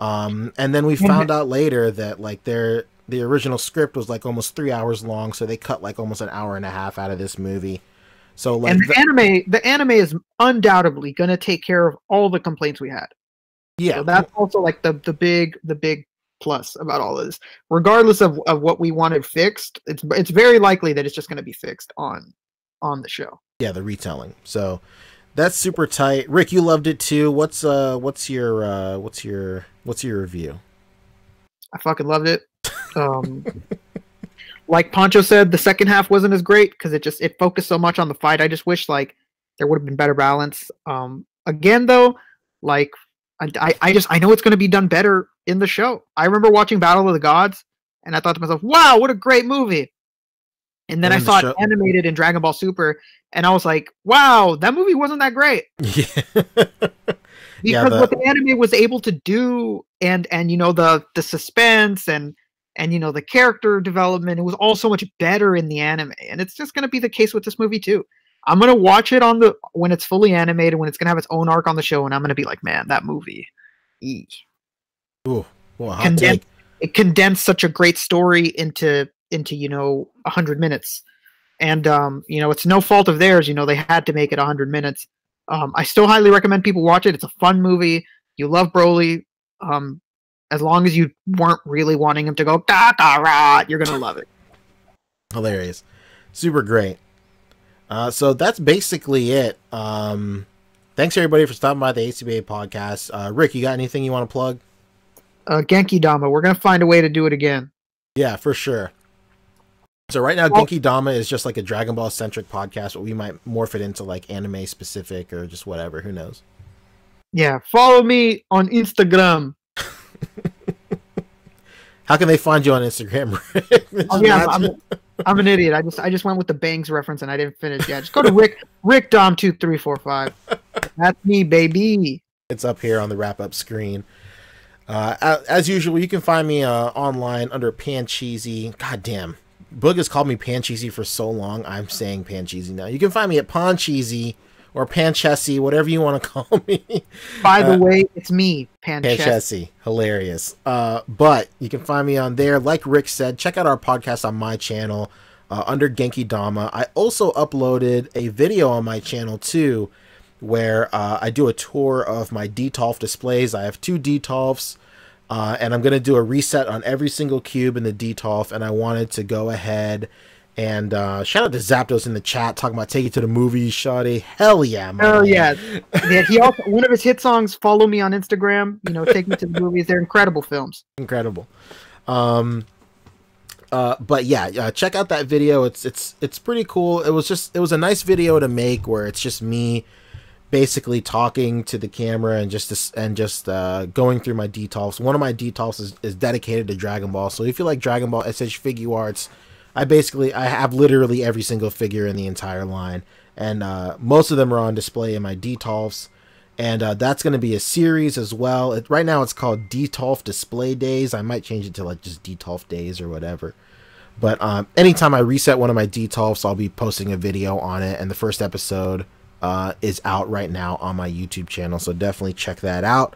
And then we found out later that like the original script was like almost 3 hours long, so they cut like almost an hour and a half out of this movie. So like, and the anime is undoubtedly gonna take care of all the complaints we had. Yeah, so that's also like the big plus about all of this. Regardless of what we wanted fixed, it's very likely that it's just gonna be fixed on the show. Yeah, the retelling. So that's super tight. Rick, you loved it too. What's your review? I fucking loved it. Like Pancho said, the second half wasn't as great because it focused so much on the fight. I just wish like there would have been better balance. Again though, like I know it's going to be done better in the show. I remember watching Battle of the Gods and I thought to myself, wow, what a great movie. And then I saw it animated in Dragon Ball Super and I was like, wow, that movie wasn't that great. Yeah. Because what the anime was able to do and you know, the suspense and you know, the character development, it was all so much better in the anime. And it's just going to be the case with this movie too. I'm going to watch it when it's fully animated, when it's going to have its own arc on the show, and I'm going to be like, man, that movie. Ooh, well, it condensed such a great story into you know, 100 minutes. And you know, it's no fault of theirs, you know, they had to make it 100 minutes. I still highly recommend people watch it. It's a fun movie. You love Broly. As long as you weren't really wanting him to go da da ra, you're gonna love it. Hilarious, super great. So that's basically it. Thanks everybody for stopping by the A.C.B.A. podcast. Rick, you got anything you want to plug? Genki Dama, we're gonna find a way to do it again. Yeah, for sure. So right now, Genki Dama is just like a Dragon Ball centric podcast, but we might morph it into like anime specific or just whatever. Who knows? Yeah, follow me on Instagram. How can they find you on Instagram? Oh, yeah, I'm an idiot. I just went with the Bangs reference and I didn't finish. Yeah, just go to Rick Dom 2345. That's me, baby. It's up here on the wrap up screen. As usual, you can find me online under Pancheesy. God damn, Boog has called me Pancheesy for so long. I'm saying Pancheesy now. You can find me at Pancheesy or Panchesi, whatever you want to call me. By the way, it's me, Panchesi. Hilarious. But you can find me on there. Like Rick said, check out our podcast on my channel under Genki Dama. I also uploaded a video on my channel too where I do a tour of my DTOLF displays. I have 2 DTOLFs, and I'm going to do a reset on every single cube in the DTOLF, and I wanted to go ahead and shout out to Zapdos in the chat talking about Take It to the Movies, Shawty. Hell yeah, man. Oh yeah. He also, one of his hit songs, "Follow Me on Instagram." You know, "Take Me to the Movies." They're incredible films. Incredible. But yeah, check out that video. It's pretty cool. It was a nice video to make where it's just me basically talking to the camera and just going through my DTOLFs. One of my DTOLFs is dedicated to Dragon Ball. So if you like Dragon Ball SH Figure Arts, I have literally every single figure in the entire line, and most of them are on display in my DTOLFs, and that's going to be a series as well. Right now it's called DTOLF Display Days. I might change it to like just DTOLF Days or whatever. But anytime I reset one of my DTOLFs, I'll be posting a video on it, and the first episode is out right now on my YouTube channel, so definitely check that out.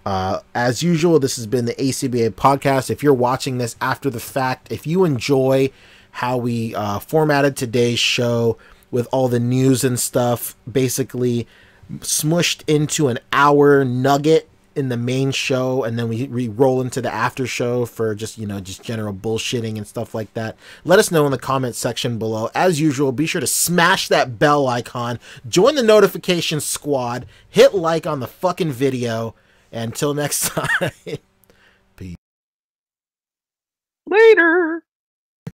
As usual, this has been the A.C.B.A. podcast. If you're watching this after the fact, if you enjoy how we formatted today's show with all the news and stuff basically smushed into an hour nugget in the main show, and then we roll into the after show for just general bullshitting and stuff like that, let us know in the comment section below. As usual, be sure to smash that bell icon, join the notification squad, hit like on the fucking video. Until next time. Peace. Later.